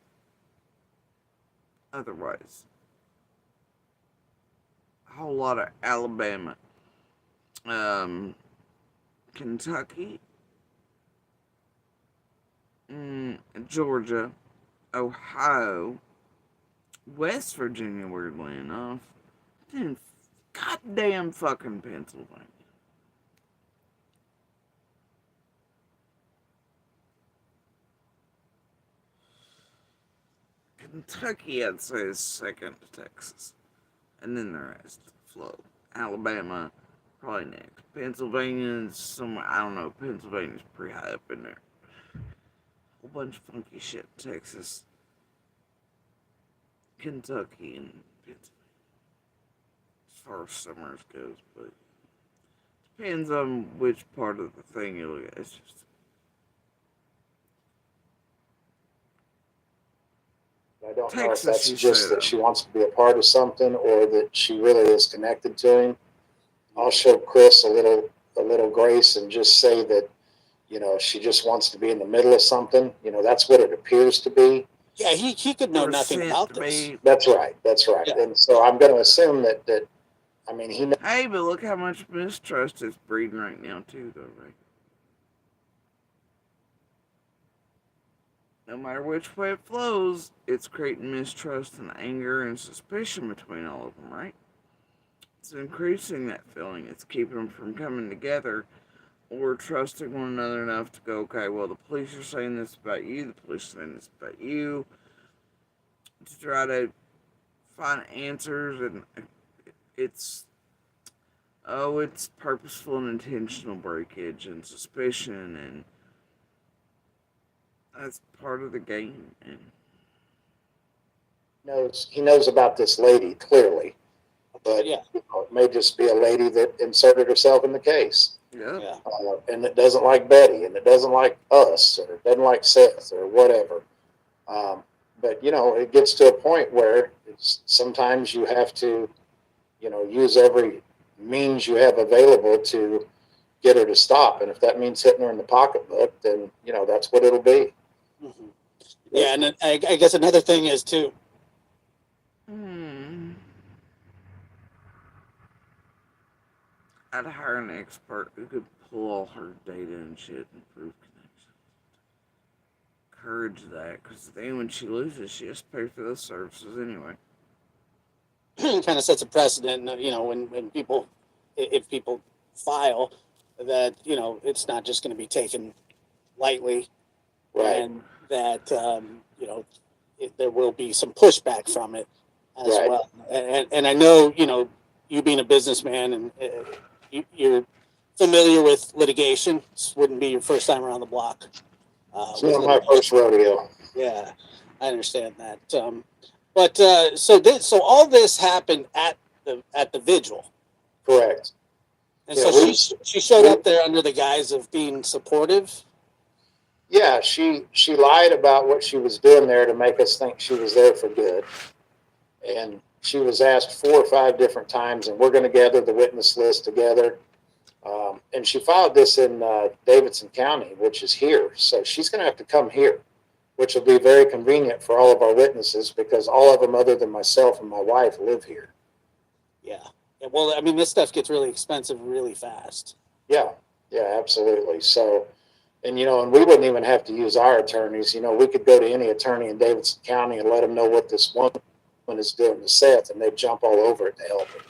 Otherwise. A whole lot of Alabama. Kentucky. Georgia. Ohio. West Virginia, weirdly enough. And goddamn fucking Pennsylvania. Kentucky, I'd say, is second to Texas. And then the rest flow. Alabama, probably next. Pennsylvania's somewhere, I don't know, Pennsylvania's pretty high up in there. Whole bunch of funky shit. Texas, Kentucky, and Pennsylvania. As far as summers goes, but depends on which part of the thing you look at. It's just I don't know if Texas, that's you just say that though. she wants to be a part of something or that she really is connected to him. I'll show Chris a little grace and just say that she just wants to be in the middle of something. That's what it appears to be. Yeah, he could know nothing about this. That's right. That's right. Yeah. And so I'm going to assume that I mean he. Hey, but look how much mistrust is breeding right now, too, though, right? No matter which way it flows, it's creating mistrust and anger and suspicion between all of them, right? It's increasing that feeling. It's keeping them from coming together or trusting one another enough to go, okay, well, the police are saying this about you, the police are saying this about you, to try to find answers. And it's it's purposeful and intentional breakage and suspicion, and That's part of the game, and He knows about this lady clearly, but Yeah, it may just be a lady that inserted herself in the case, yep. yeah, and it doesn't like Betty, and it doesn't like us, or it doesn't like Seth, or whatever. Um, but it gets to a point where sometimes you have to, use every means you have available to get her to stop, and if that means hitting her in the pocketbook, then that's what it'll be. hmm yeah. And then I guess another thing is too. Hmm. I'd hire an expert who could pull all her data and shit and prove connection. Encourage that, because then when she loses, she has to pay for those services anyway. Kind of sets a precedent, when people, if people file, that it's not just going to be taken lightly, Right, and that there will be some pushback from it as right. well. And I know you being a businessman, and you're familiar with litigation. This wouldn't be your first time around the block It's with not my litigation. first rodeo. Yeah, I understand that. But so all this happened at the vigil, Correct. and Yeah, so she showed we up there under the guise of being supportive. yeah, she lied about what she was doing there to make us think she was there for good. And she was asked 4 or 5 different times, and we're going to gather the witness list together. And she filed this in Davidson County, which is here. So she's going to have to come here, which will be very convenient for all of our witnesses because all of them, other than myself and my wife, live here. Yeah. Yeah. Well, I mean, this stuff gets really expensive really fast. Yeah, yeah, absolutely. So, and we wouldn't even have to use our attorneys. We could go to any attorney in Davidson County and let them know what this woman is doing to Seth, and they'd jump all over it to help her.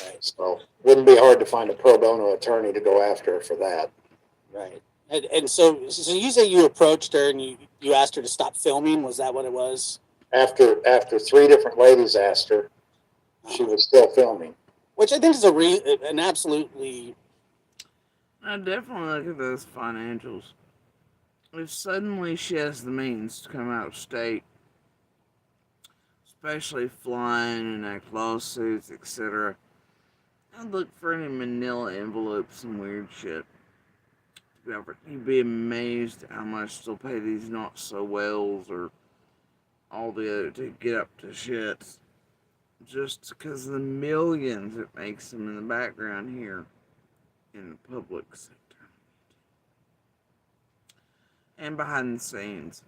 Right. So, wouldn't be hard to find a pro bono attorney to go after her for that. Right. And so you say you approached her and you asked her to stop filming. Was that what it was? After 3 different ladies asked her, she Uh-huh. was still filming. Which I think is an absolutely. I definitely look at those financials. If suddenly she has the means to come out of state, especially flying and act lawsuits, etc., I'd look for any manila envelopes and weird shit. You'd be amazed at how much they'll pay these not so wells or all the other to get up to shit. Just because of the millions it makes them in the background here in the public sector and behind the scenes.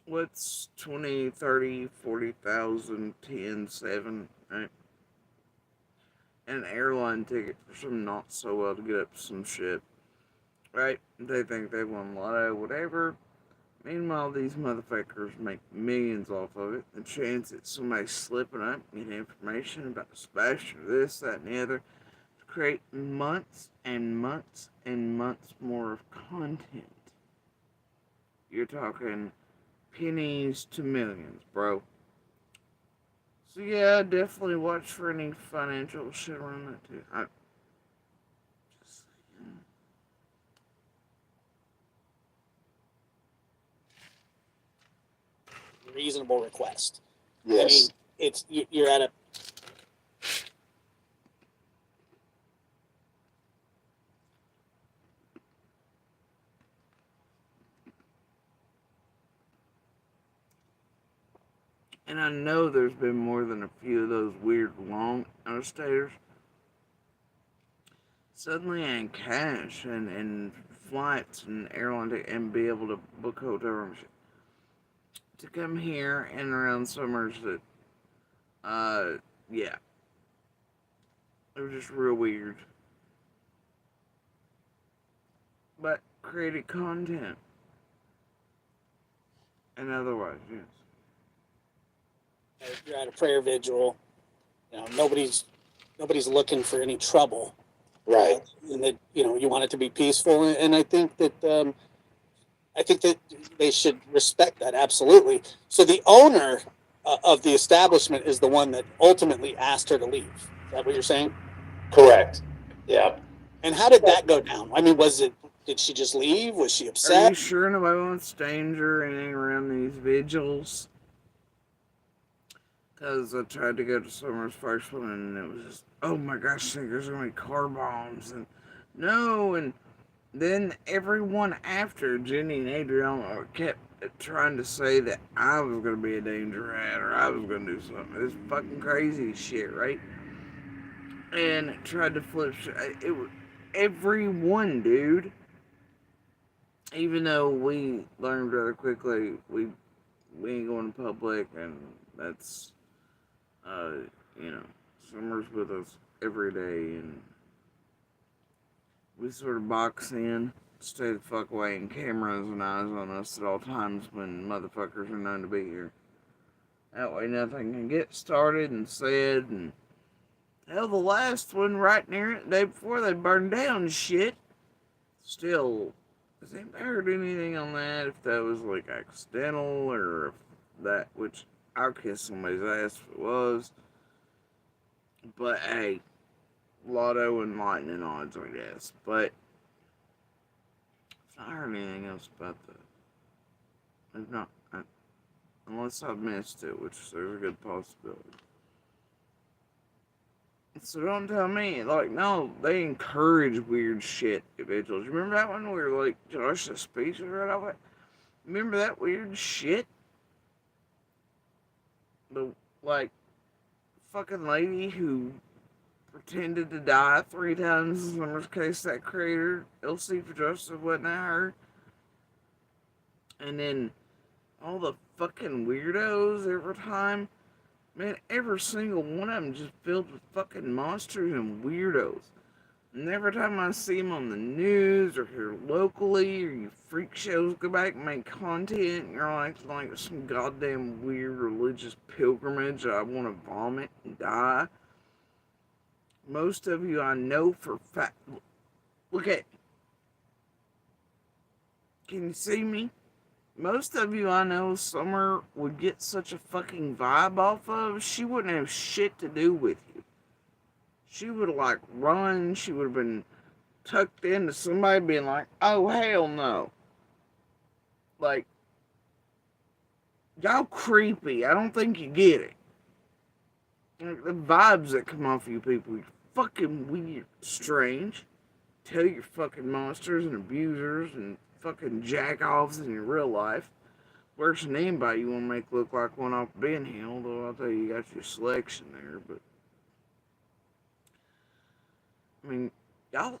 What's 20, 30, 40,000, 10, 7, right? An airline ticket for some not so well to get up to some shit, right? They think they won lotto, whatever. Meanwhile, these motherfuckers make millions off of it. The chance that somebody's slipping up, getting information about the splash or this, that, and the other, to create months and months and months more of content. You're talking pennies to millions, bro. So yeah, definitely watch for any financial shit around that too. I just saying. Reasonable request. I mean, Yes. you're at a. And I know there's been more than a few of those weird long out-of-staters suddenly in cash and flights and airline and be able to book hotel rooms to come here and around summers that yeah, it was just real weird. But created content and otherwise, yes. You're at a prayer vigil. Nobody's looking for any trouble. Right. And that you want it to be peaceful, and I think that they should respect that absolutely. So the owner of the establishment is the one that ultimately asked her to leave. Is that what you're saying? Correct. Yeah. And how did that go down? I mean, was it Did she just leave? Was she Are you upset? sure nobody wants danger and around these vigils? Because I tried to go to Summer's first one and it was just, oh my gosh, I think there's gonna be car bombs. And no, and then everyone after Jenny and Adriana kept trying to say that I was gonna be a danger rat or I was gonna do something. This fucking crazy shit, right? And tried to flip shit. It was everyone, dude. Even though we learned rather quickly, we ain't going to public, and that's uh, you know, Summer's with us every day, and we sort of box in, stay the fuck away, and cameras and eyes on us at all times when motherfuckers are known to be here. That way nothing can get started and said, and hell, the last one right near it, the day before they burned down shit. Still, has anybody heard anything on that? If that was like accidental or if that, which I'll kiss somebody's ass if it was. But hey, lotto and lightning odds, I guess. But I've not heard anything else about that. I've not, unless I've missed it, which there's a good possibility. So don't tell me, like, no, they encourage weird shit at vigils. You remember that one where, like, Josh's speech was right off it? Remember that weird shit? The, like, fucking lady who pretended to die 3 times in Summer's case, that creator, LC for Justice, wasn't that her? And then all the fucking weirdos every time. Man, every single one of them just filled with fucking monsters and weirdos. And every time I see them on the news or here locally, or you freak shows go back and make content, and you're like some goddamn weird religious pilgrimage that I want to vomit and die. Most of you I know for fact. Look at. Can you see me? Most of you I know Summer would get such a fucking vibe off of, she wouldn't have shit to do with you. She would have like run, she would have been tucked into somebody being like, oh hell no. Like, y'all creepy. I don't think you get it. Like, the vibes that come off you people, you're fucking weird, strange. Tell you're fucking monsters and abusers and fucking jack-offs in your real life. Worse than anybody you want to make look like one off Ben Hill, although I'll tell you, you got your selection there, but I mean, y'all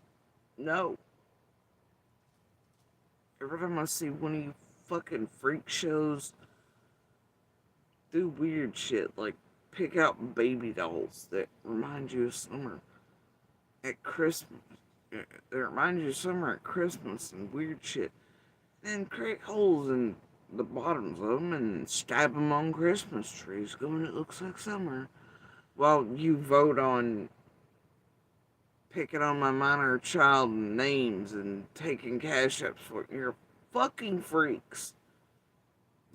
know. Every time I see one of you fucking freak shows do weird shit, like pick out baby dolls that remind you of Summer at Christmas, that remind you of Summer at Christmas and weird shit, then create holes in the bottoms of them and stab them on Christmas trees, going, it looks like summer. While you vote on picking on my minor child names and taking cash ups for it. You're fucking freaks.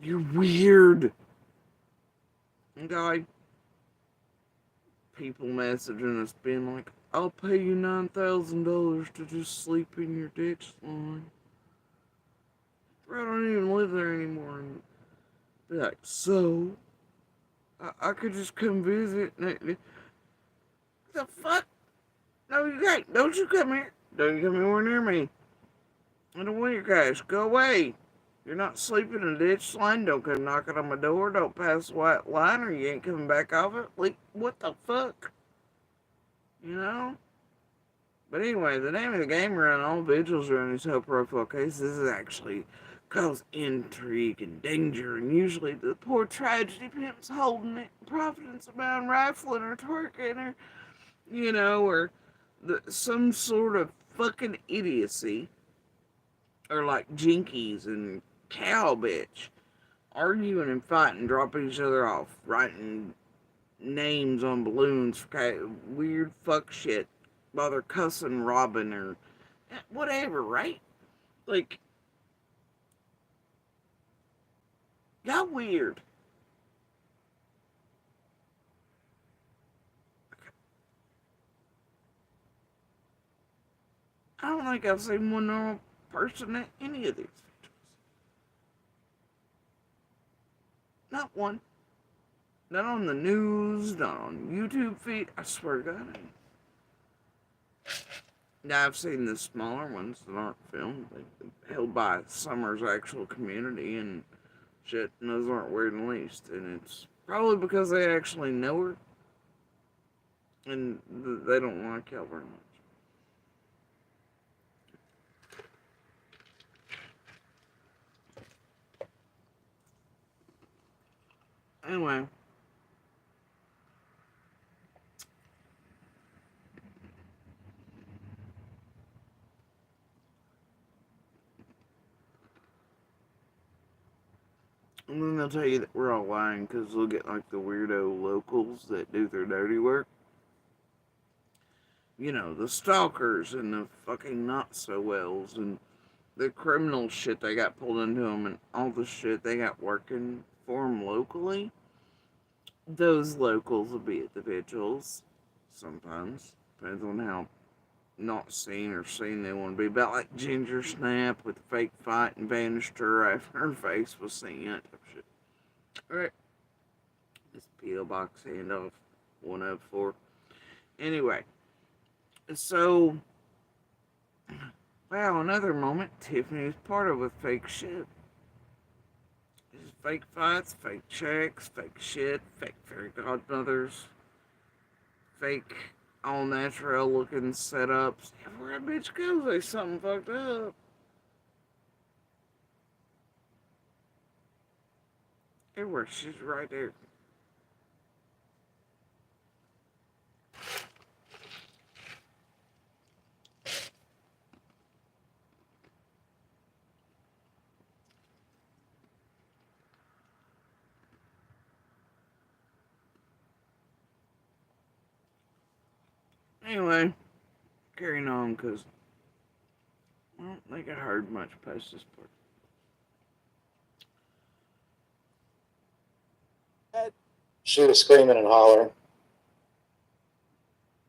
You're weird. Okay? People messaging us being like, I'll pay you $9,000 to just sleep in your ditch line. I don't even live there anymore. And be like, so? I could just come visit. The fuck? No, you can't. Don't you come here. Don't you come anywhere near me. I don't want your cash. Go away. You're not sleeping in a ditch line. Don't come knocking on my door. Don't pass the white line or you ain't coming back off it. Like, what the fuck? You know? But anyway, the name of the game around all vigils around these high profile cases is actually cause intrigue and danger, and usually the poor tragedy pimp's holding it, Providence about rifling or twerking or, you know, or some sort of fucking idiocy, or like jinkies and cow bitch, arguing and fighting, dropping each other off, writing names on balloons for weird fuck shit while they're cussing Robin or whatever, right? Like, got weird. I don't think I've seen one normal person at any of these vigils. Not one. Not on the news, not on YouTube feed. I swear to God. Now, I've seen the smaller ones that aren't filmed, like, held by Summer's actual community and shit, and those aren't weird in the least. And it's probably because they actually know her and they don't like y'all very much. Anyway. And then they'll tell you that we're all lying because they'll get like the weirdo locals that do their dirty work. You know, the stalkers and the fucking not so wells and the criminal shit they got pulled into them and all the shit they got working for them locally. Those locals will be at the vigils sometimes. Depends on how not seen or seen they want to be. About like Ginger Snap with the fake fight and vanished her after her face was seen. That type of shit. Alright. This P.O. Box handoff 104. Anyway. So, wow, another moment Tiffany was part of with fake shit. This is fake fights, fake checks, fake shit, fake fairy godmothers, fake all natural looking setups. Everywhere a bitch goes, there's something fucked up. Everywhere, she's right there. Anyway, carrying on because I don't think I heard much past this part. She was screaming and hollering.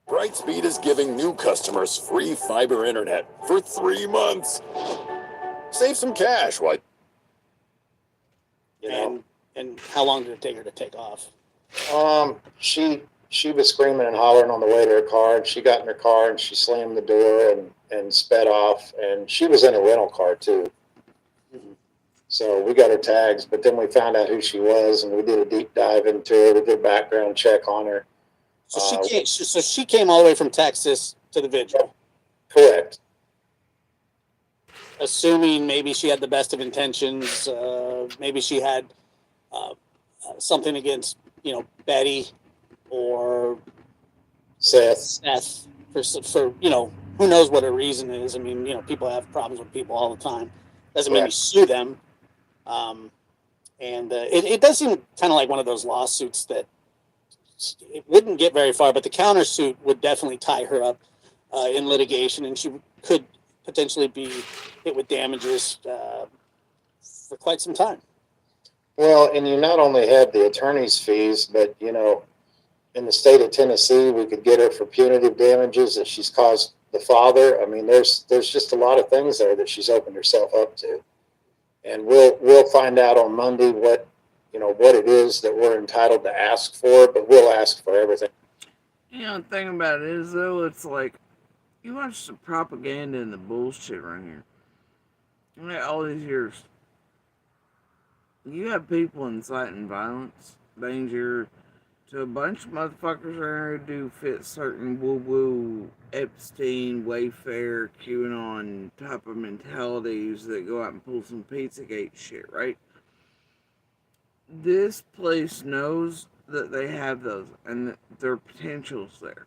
Brightspeed is giving new customers free fiber internet for 3 months. Save some cash, while You know, And how long did it take her to take off? she was screaming and hollering on the way to her car, and she got in her car and she slammed the door and sped off. And she was in a rental car too. Mhm. So we got her tags, but then we found out who she was, and we did a deep dive into her. We did a background check on her. So she came all the way from Texas to the vigil, Correct. assuming maybe she had the best of intentions. Maybe she had something against Betty or Seth. for who knows what her reason is. I mean, people have problems with people all the time. Doesn't mean you Correct. sue them. And it does seem kind of like one of those lawsuits that it wouldn't get very far, but the countersuit would definitely tie her up in litigation, and she could potentially be hit with damages for quite some time. Well, and you not only have the attorney's fees, but in the state of Tennessee, we could get her for punitive damages that she's caused the father. I mean, there's just a lot of things there that she's opened herself up to, and we'll find out on Monday what it is that we're entitled to ask for, but we'll ask for everything. The thing about it is, though, it's like, you watch the propaganda and the bullshit right here. All these years, you have people inciting violence, danger to a bunch of motherfuckers around here who do fit certain woo-woo Epstein, Wayfair, QAnon type of mentalities that go out and pull some Pizzagate shit, right? This place knows that they have those and that their potential's there.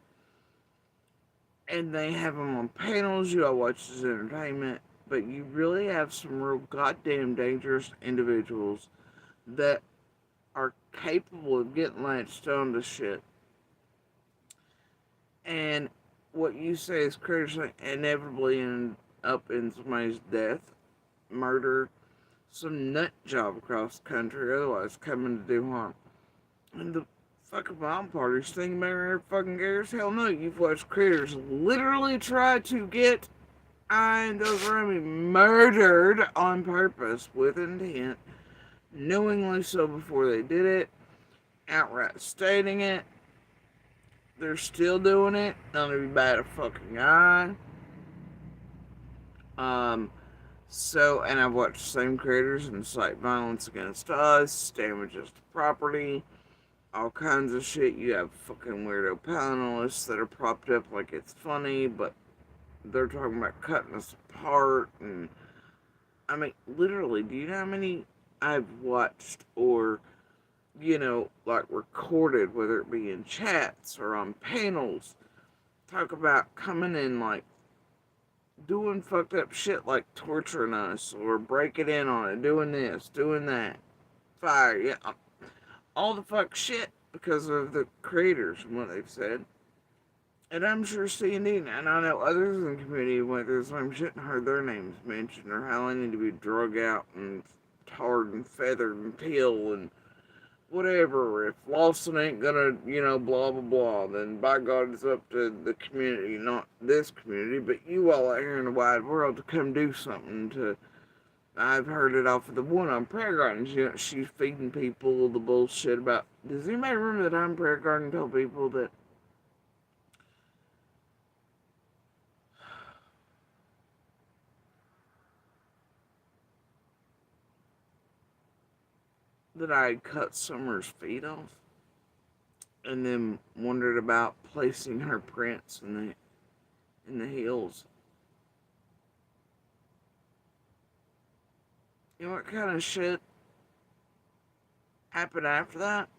And they have them on panels. You all watch as entertainment, but you really have some real goddamn dangerous individuals that are capable of getting latched onto shit. And what you say is critically inevitably end up in somebody's death, murder, some nut job across the country, otherwise coming to do harm. And the fucking bomb parties thinking about every fucking cares? Hell no, you've watched critters literally try to get And those are going to be murdered on purpose with intent, knowingly so before they did it, outright stating it. They're still doing it. None of you bat a fucking eye. Um, and I've watched the same creators incite violence against us, damages to property, all kinds of shit. You have fucking weirdo panelists that are propped up like it's funny, but they're talking about cutting us apart. And I mean, literally, do you know how many I've watched or, like recorded, whether it be in chats or on panels, talk about coming in like doing fucked up shit like torturing us or breaking in on it, doing this, doing that, fire, yeah, all the fuck shit because of the creators and what they've said. And I'm sure C&D, and I know others in the community went through the same shit and heard their names mentioned or how they need to be drug out and tarred and feathered and peeled and whatever. If Lawson ain't gonna, blah blah blah, then by God it's up to the community, not this community, but you all out here in the wide world to come do something to. I've heard it off of the one on Prayer Garden. She's feeding people the bullshit about. Does anybody remember that on Prayer Garden told people that I had cut Summer's feet off, and then wondered about placing her prints in the heels? You know what kind of shit happened after that?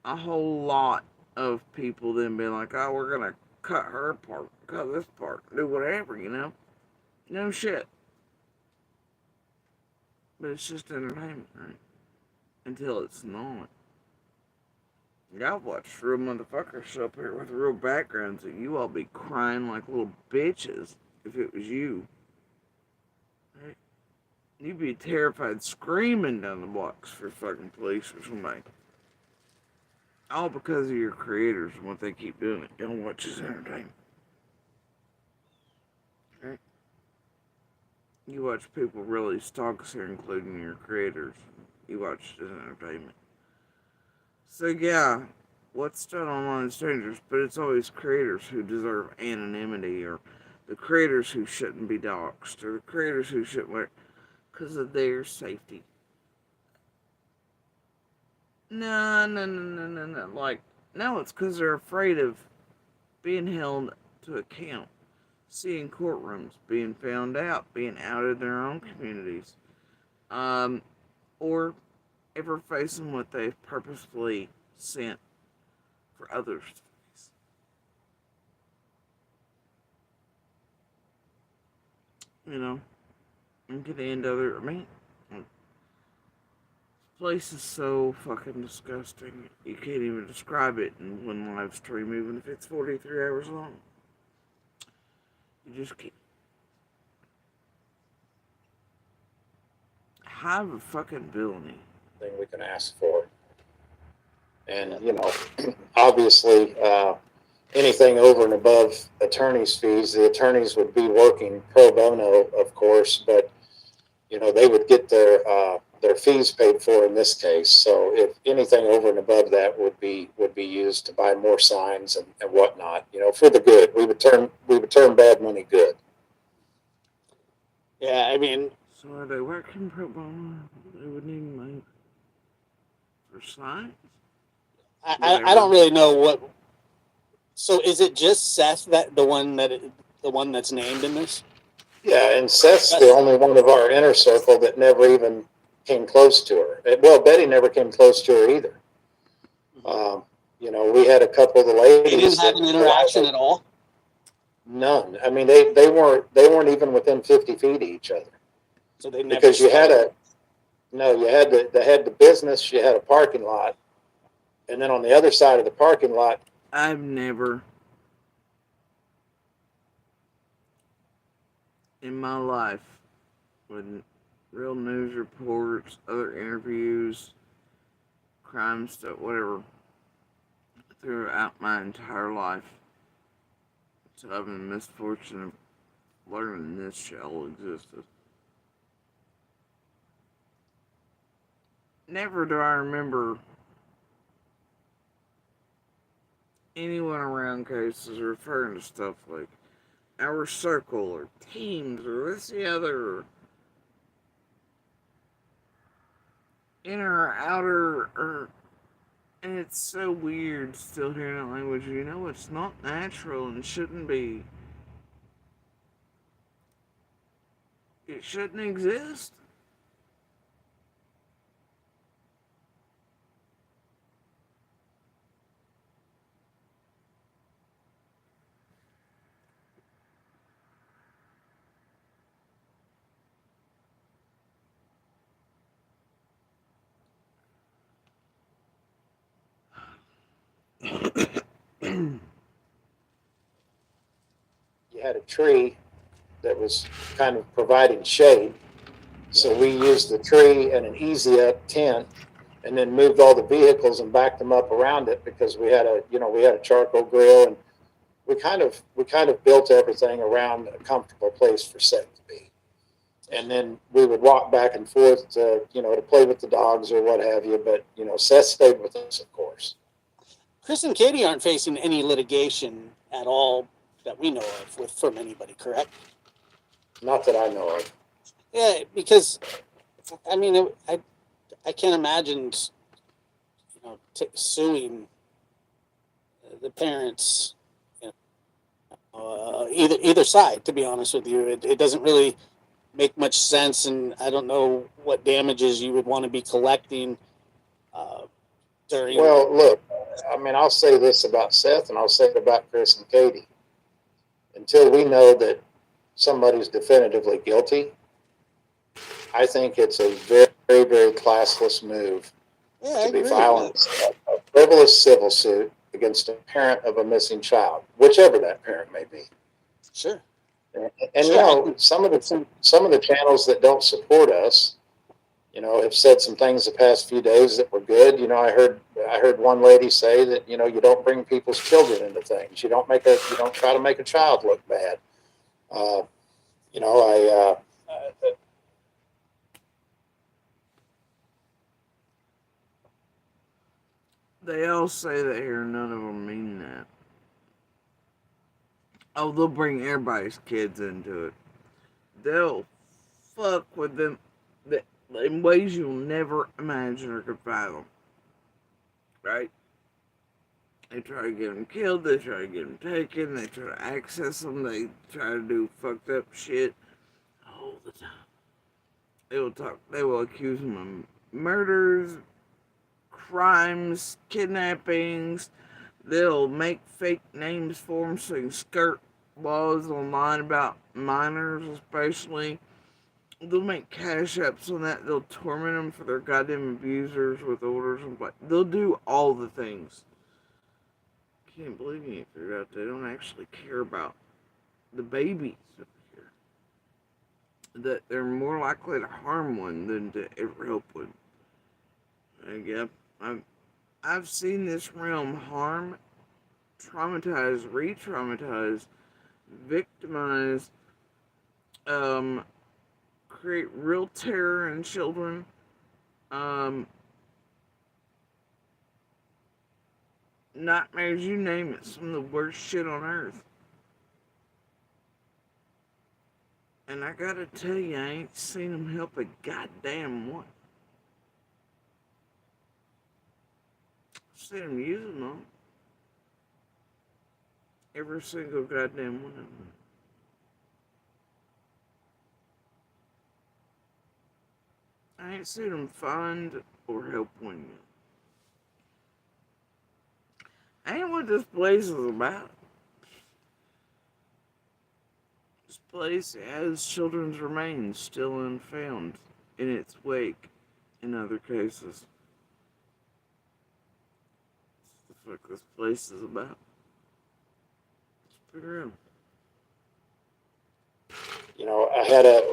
A whole lot of people then being like, oh, we're gonna cut her apart, cut this part, do whatever. No shit. But it's just entertainment, right? Until it's not. I've watched real motherfuckers show up here with real backgrounds that you all be crying like little bitches if it was you. Right? You'd be terrified screaming down the blocks for fucking police or somebody. All because of your creators and what they keep doing. Y'all watch as entertainment. Right? You watch people really stalk us here, including your creators. You watch it as entertainment. So yeah, what's done online is dangerous, but it's always creators who deserve anonymity, or the creators who shouldn't be doxxed, or the creators who shouldn't wear because of their safety. No, no, no, no, no, no. Like, no, it's because they're afraid of being held to account, seeing courtrooms, being found out, being out in their own communities, or ever facing what they've purposefully sent for others to face. And could end other. I mean, this place is so fucking disgusting. You can't even describe it in one live stream, even if it's 43 hours long. You just can't. Have a fucking villainy. Thing we can ask for. And, obviously, anything over and above attorney's fees, the attorneys would be working pro bono, of course, but, they would get their fees paid for in this case. So if anything over and above that would be used to buy more signs and whatnot, for the good. We would turn bad money good. Yeah, I mean, So are they working pro bono? They would need money for signs? I don't really know what. So is it just Seth the one that's named in this? Yeah, and Seth's the only one of our inner circle that never even came close to her. Well, Betty never came close to her either. We had a couple of the ladies. They didn't have an interaction at all. None. I mean, they weren't even within 50 feet of each other. So they never. Because they had the business. You had a parking lot, and then on the other side of the parking lot. I've never in my life, with real news reports, other interviews, crime stuff, whatever, throughout my entire life. So I've been misfortune of learning this show existed. Never do I remember anyone around cases referring to stuff like our circle or teams or this the other or inner or outer or and it's so weird still hearing that language. You know it's not natural and shouldn't be. It shouldn't exist. You had a tree that was kind of providing shade. So we used the tree and an easy up tent and then moved all the vehicles and backed them up around it because we had a charcoal grill and we kind of built everything around a comfortable place for Seth to be. And then we would walk back and forth to play with the dogs or what have you. But, Seth stayed with us, of course. Chris and Katie aren't facing any litigation at all that we know of from anybody, correct? Not that I know of. Yeah, because I mean, I can't imagine, suing the parents, either side. To be honest with you, it doesn't really make much sense, and I don't know what damages you would want to be collecting during. Well, look, I mean, I'll say this about Seth and I'll say it about Chris and Katie. Until we know that somebody's definitively guilty, I think it's a very, very, very classless move Yeah, to be filing a frivolous civil suit against a parent of a missing child, whichever that parent may be. Sure. And Sure. some of the channels that don't support us, have said some things the past few days that were good. I heard one lady say that you don't bring people's children into things. You don't try to make a child look bad. Uh, you know, I They all say that here, none of them mean that. Oh, they'll bring everybody's kids into it. They'll fuck with them in ways you'll never imagine or could fathom. Right? They try to get them killed, they try to get them taken, they try to access them, they try to do fucked up shit all the time. They will accuse them of murders, crimes, kidnappings. They'll make fake names for them so they can skirt laws online about minors, especially. They'll make cash apps on that. They'll torment them for their goddamn abusers with orders and what. They'll do all the things. Can't believe you figured out they don't actually care about the babies up here. That they're more likely to harm one than to ever help one. Yep, I've seen this realm harm, traumatize, re-traumatize, victimize, create real terror in children, nightmares, you name it, some of the worst shit on earth. And I gotta tell you, I ain't seen them help a goddamn one. I've seen them using them. Every single goddamn one of them. I ain't seen them find or help one yet. Ain't what this place is about. This place has children's remains still unfound in its wake in other cases. That's the fuck this place is about. Let's figure out.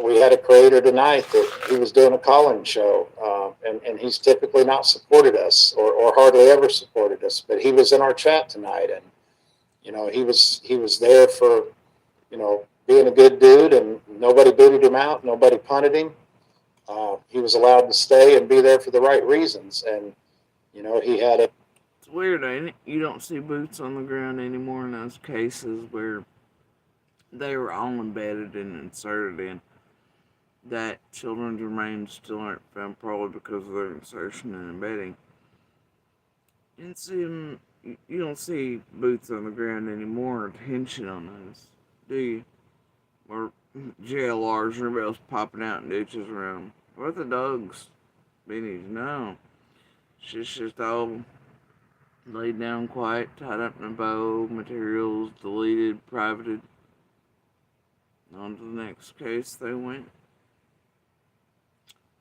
We had a creator tonight that he was doing a call-in show, and he's typically not supported us or hardly ever supported us, but he was in our chat tonight, and he was there for being a good dude, and nobody booted him out, nobody punted him. He was allowed to stay and be there for the right reasons. And, he had a. It's weird, ain't it? You don't see boots on the ground anymore in those cases where they were all embedded and inserted in. That children's remains still aren't found, probably because of their insertion and embedding. You don't see boots on the ground anymore, or attention on those, do you? Or JLRs or anybody else popping out in ditches around. What the dogs? Beanies? No. Shit's just all laid down quiet, tied up in a bow, materials deleted, privated. On to the next case they went.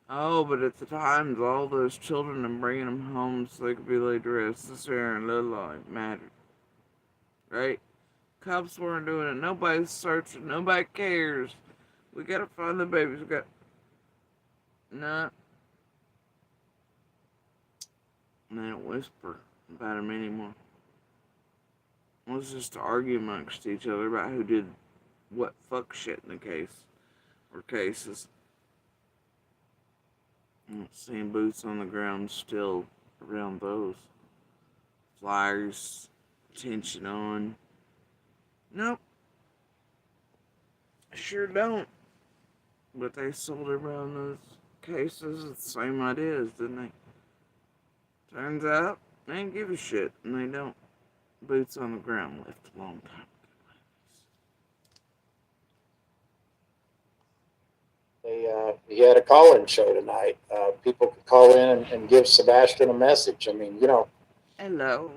Oh, but at the times, all those children and bringing them home so they could be laid to rest, this air and little life mattered. Right? Cops weren't doing it. Nobody's searching. Nobody cares. We gotta find the babies. We got. Nah. They don't whisper about them anymore. It was just to argue amongst each other about who did what fuck shit in the case or cases. Seeing boots on the ground still around those. Flyers, attention on. Nope, sure don't. But they sold around those cases the same ideas, didn't they? Turns out, they ain't give a shit, and they don't. Boots on the ground left a long time. He had a call-in show tonight. People could call in and give Sebastian a message. I mean, Hello.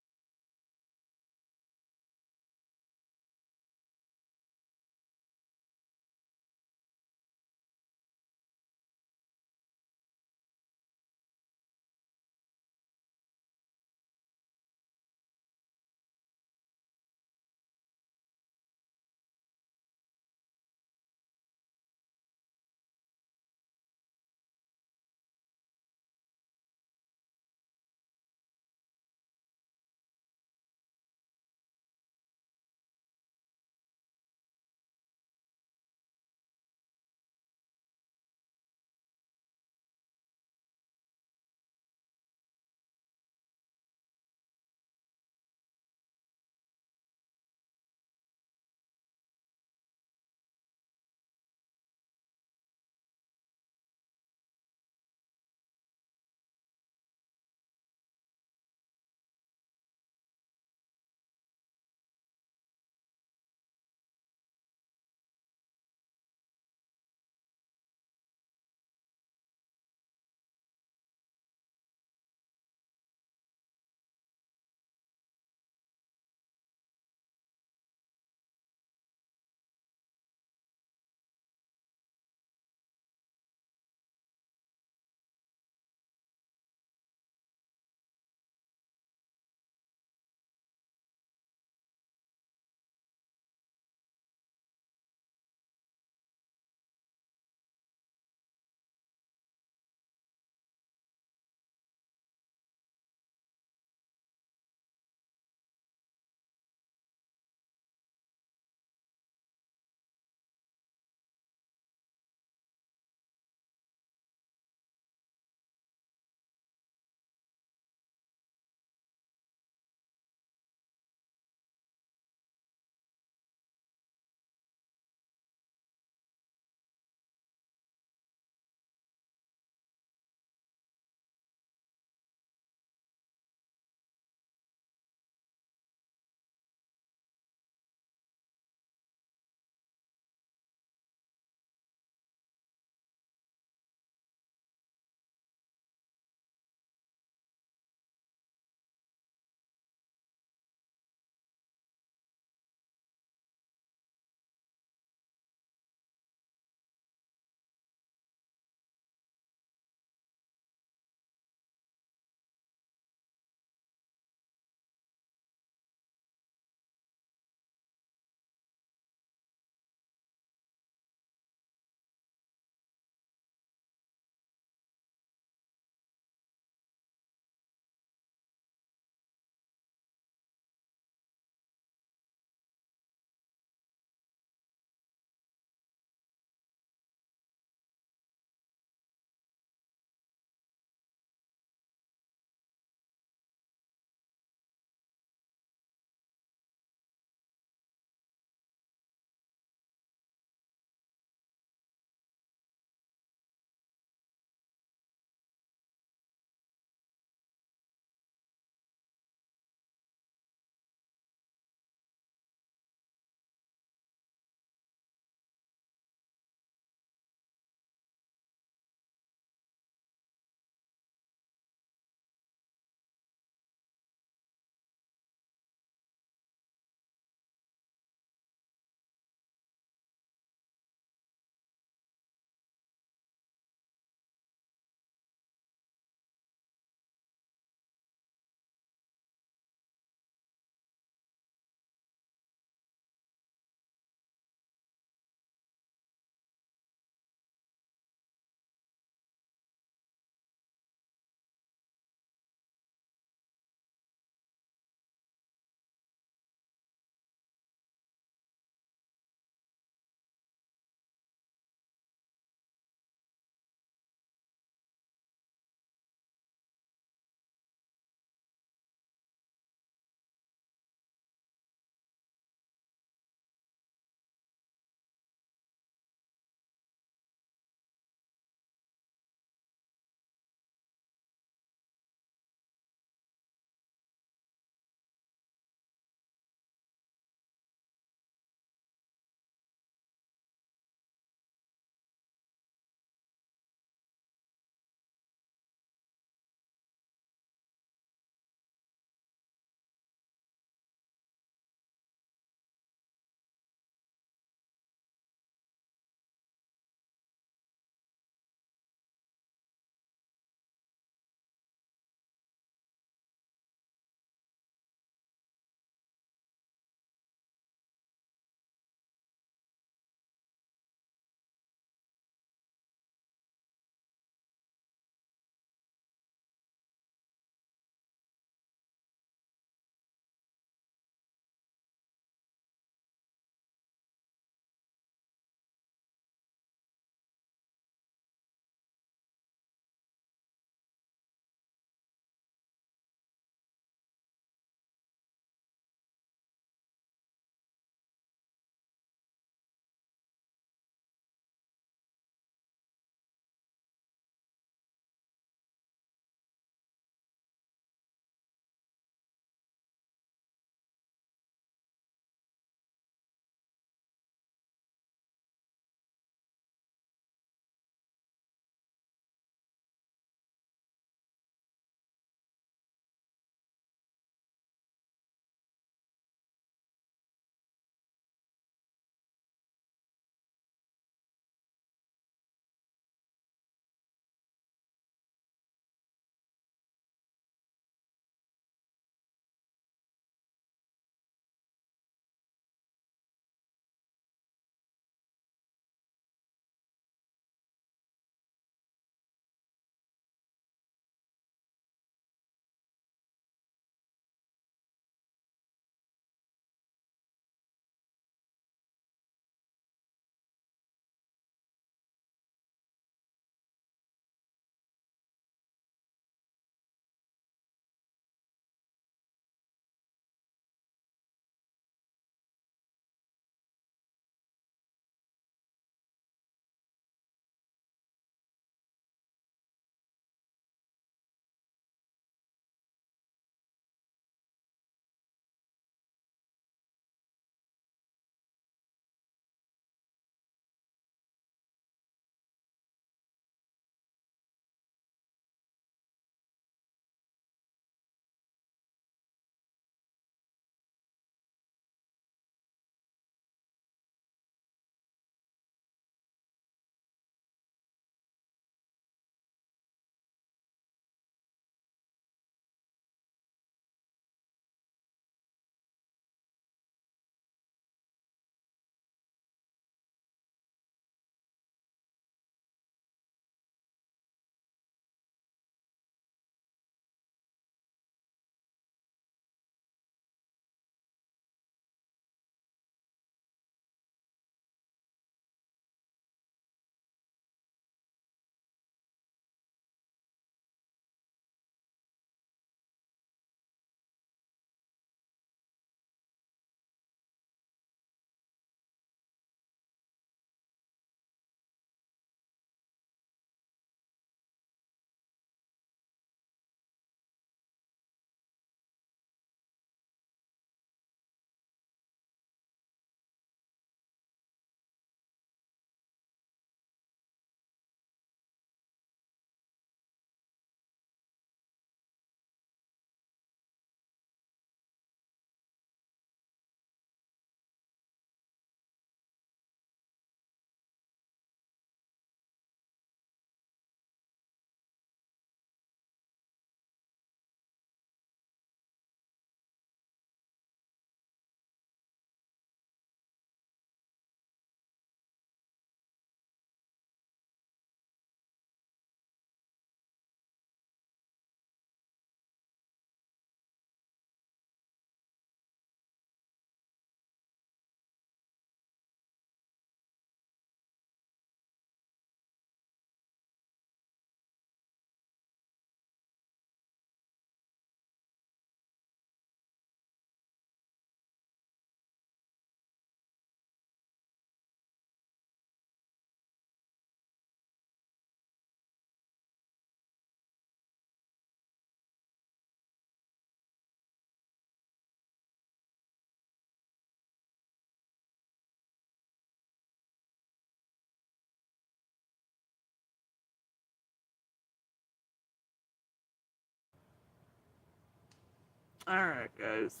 Alright, guys.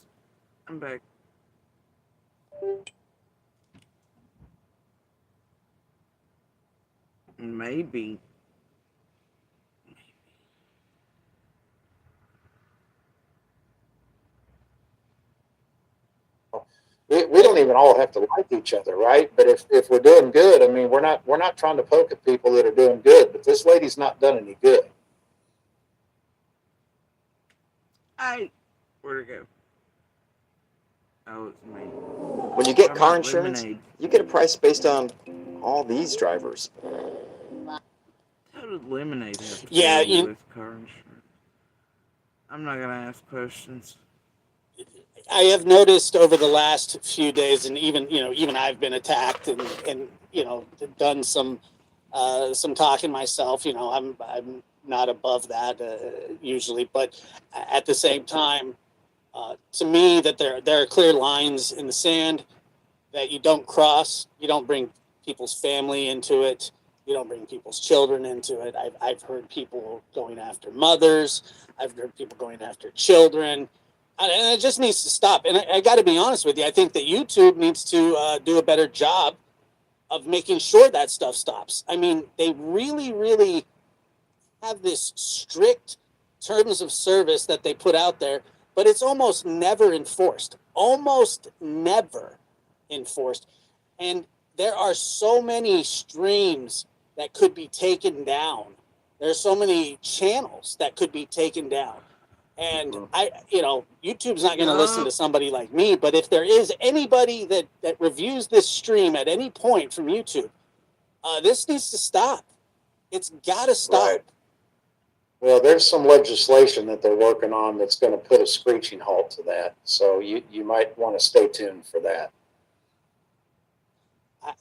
I'm back. Maybe. We don't even all have to like each other, right? But if we're doing good, I mean, we're not trying to poke at people that are doing good. But this lady's not done any good. Where'd it go? Oh, it's me. When you get Talking car about insurance, lemonade. you get a price based on all these drivers. How did lemonade have to Yeah, do with car insurance? I'm not gonna ask questions. I have noticed over the last few days, and even I've been attacked and done some talking myself. I'm not above that usually, but at the same time, to me, that there are clear lines in the sand that you don't cross. You don't bring people's family into it. You don't bring people's children into it. I've heard people going after mothers. I've heard people going after children. And it just needs to stop. And I got to be honest with you. I think that YouTube needs to do a better job of making sure that stuff stops. I mean, they really, really have this strict terms of service that they put out there, but it's almost never enforced. Almost never enforced. And there are so many streams that could be taken down. There's so many channels that could be taken down. And YouTube's not going to listen to Yup. somebody like me, but if there is anybody that reviews this stream at any point from YouTube, this needs to stop. It's got to stop. Right. Well, there's some legislation that they're working on that's going to put a screeching halt to that. So you might want to stay tuned for that.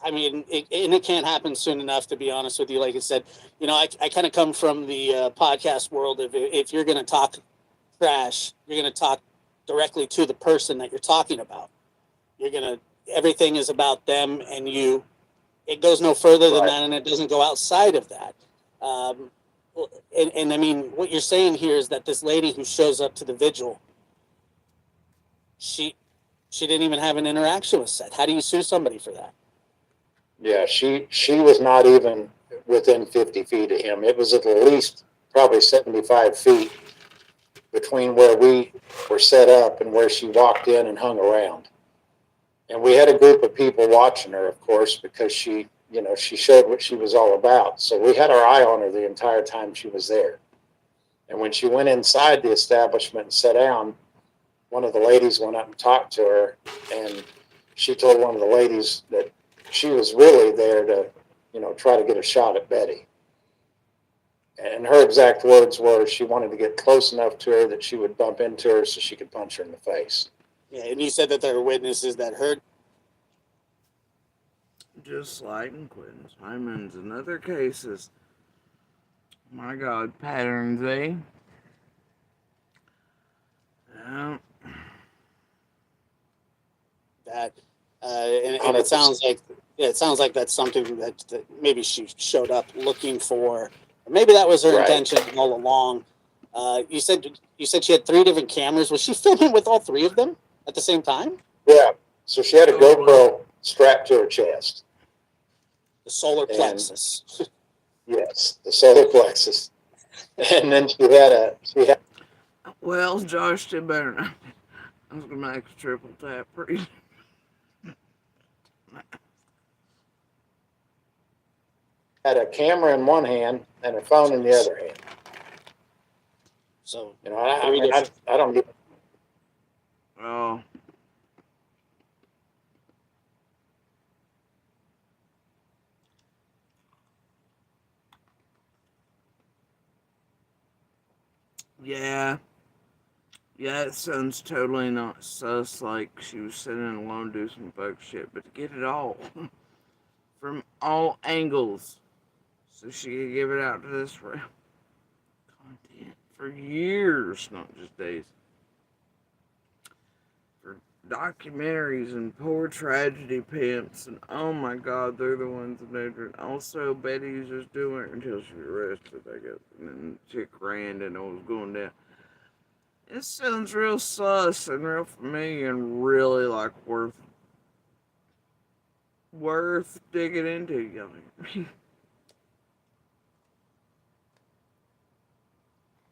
I mean, it can't happen soon enough, to be honest with you. Like I said, I kind of come from the podcast world. If you're going to talk trash, you're going to talk directly to the person that you're talking about. Everything is about them and you. It goes no further than Right. that, and it doesn't go outside of that. Um, and I mean, what you're saying here is that this lady who shows up to the vigil, she didn't even have an interaction with Seth. How do you sue somebody for that? Yeah, she was not even within 50 feet of him. It was at least probably 75 feet between where we were set up and where she walked in and hung around. And we had a group of people watching her, of course, because she showed what she was all about. So we had our eye on her the entire time she was there. And when she went inside the establishment and sat down, one of the ladies went up and talked to her, and she told one of the ladies that she was really there to, try to get a shot at Betty. And her exact words were she wanted to get close enough to her that she would bump into her so she could punch her in the face. Yeah, and you said that there were witnesses that heard. Just like in Quentin Simons and other cases. My God, patterns, eh? Yeah. That, and it sounds like that's something that maybe she showed up looking for. Or maybe that was her Right. intention all along. You said she had 3 different cameras. Was she filming with all 3 of them at the same time? Yeah. So she had a GoPro strapped to her chest. The solar plexus. Yes, the solar plexus. And then she had Well, Josh did better than I did. I was gonna make a triple tap for you. a camera in one hand and a phone in the other hand. So I don't get. Oh. Yeah. Yeah, it sounds totally not sus like she was sitting alone doing some fuck shit, but to get it all from all angles so she could give it out to this content for years, not just days. For documentaries and poor tragedy pimps, and oh my God, they're the ones that know it. Also, Betty was just doing it until she was arrested, I guess, and then chick ran and it was going down. It sounds real sus and real familiar and really like worth digging into, Yummy.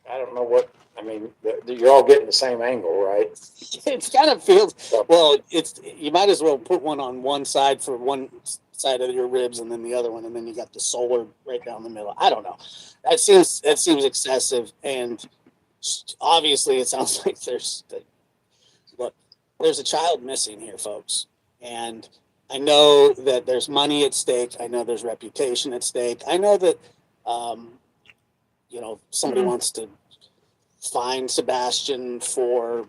I don't know what, I mean, you're all getting the same angle, right? It's kind of feels So, well. It's you might as well put one on one side for one side of your ribs, and then the other one, and then you got the solar right down the middle. I don't know. That seems excessive, and obviously, it sounds like look, there's a child missing here, folks, and I know that there's money at stake. I know there's reputation at stake. I know that um, somebody wants to fine Sebastian for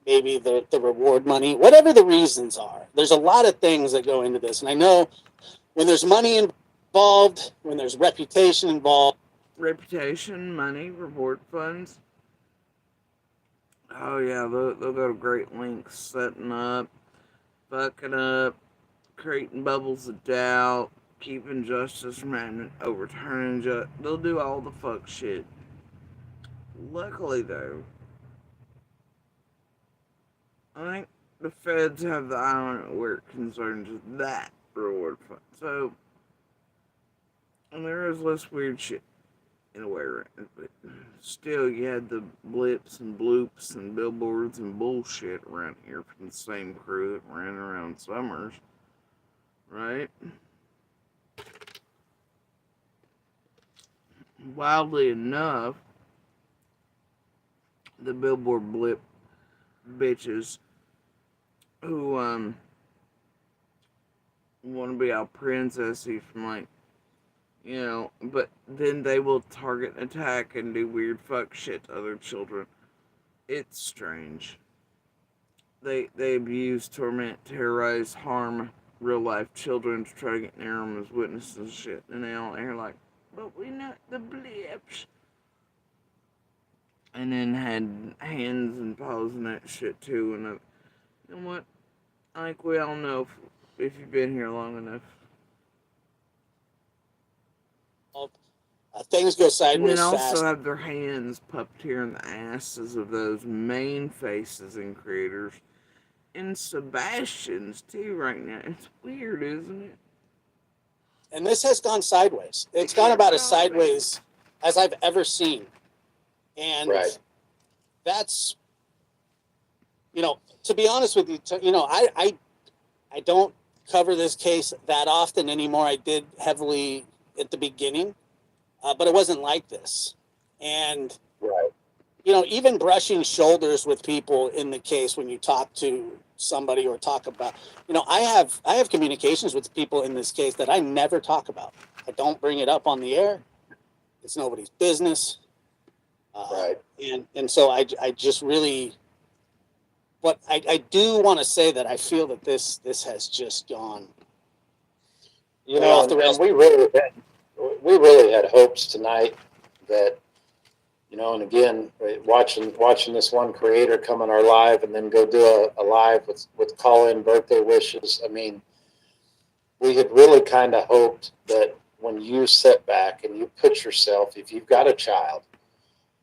maybe the reward money, whatever the reasons are. There's a lot of things that go into this. And I know when there's money involved, when there's reputation involved. Reputation, money, reward funds. Oh yeah, they'll go to great lengths setting up, fucking up, creating bubbles of doubt, keeping justice from overturning justice. They'll do all the fuck shit. Luckily though, I think the feds have the eye on it where it concerns that reward fund. So, and there is less weird shit in a way, right? But still, you had the blips and bloops and billboards and bullshit around here from the same crew that ran around Summers, right? Wildly enough, the billboard blip bitches who want to be all princessy from like but then they will target, attack, and do weird fuck shit to other children. It's strange. They abuse, torment, terrorize, harm real life children to try to get near them as witnesses and shit. And they all are like, but we know the blips. And then had hands and paws and that shit too. And you know what? I think we all know if you've been here long enough. Things go And then sideways also fast. have their hands puppeteering the asses of those main faces and creators. And Sebastian's too right now. It's weird, isn't it? And this has gone sideways. It's gone about as sideways as I've ever seen. And right. that's, to be honest with you, I don't cover this case that often anymore. I did heavily at the beginning, but it wasn't like this. And, Right. Even brushing shoulders with people in the case when you talk to somebody or talk about, I have communications with people in this case that I never talk about. I don't bring it up on the air. It's nobody's business. Right. And so I just really, but I do want to say that I feel that this has just gone way off the rails. And we really had hopes tonight that, and again, watching this one creator come on our live and then go do a live with call-in birthday wishes. I mean, we had really kind of hoped that when you sit back and you put yourself, if you've got a child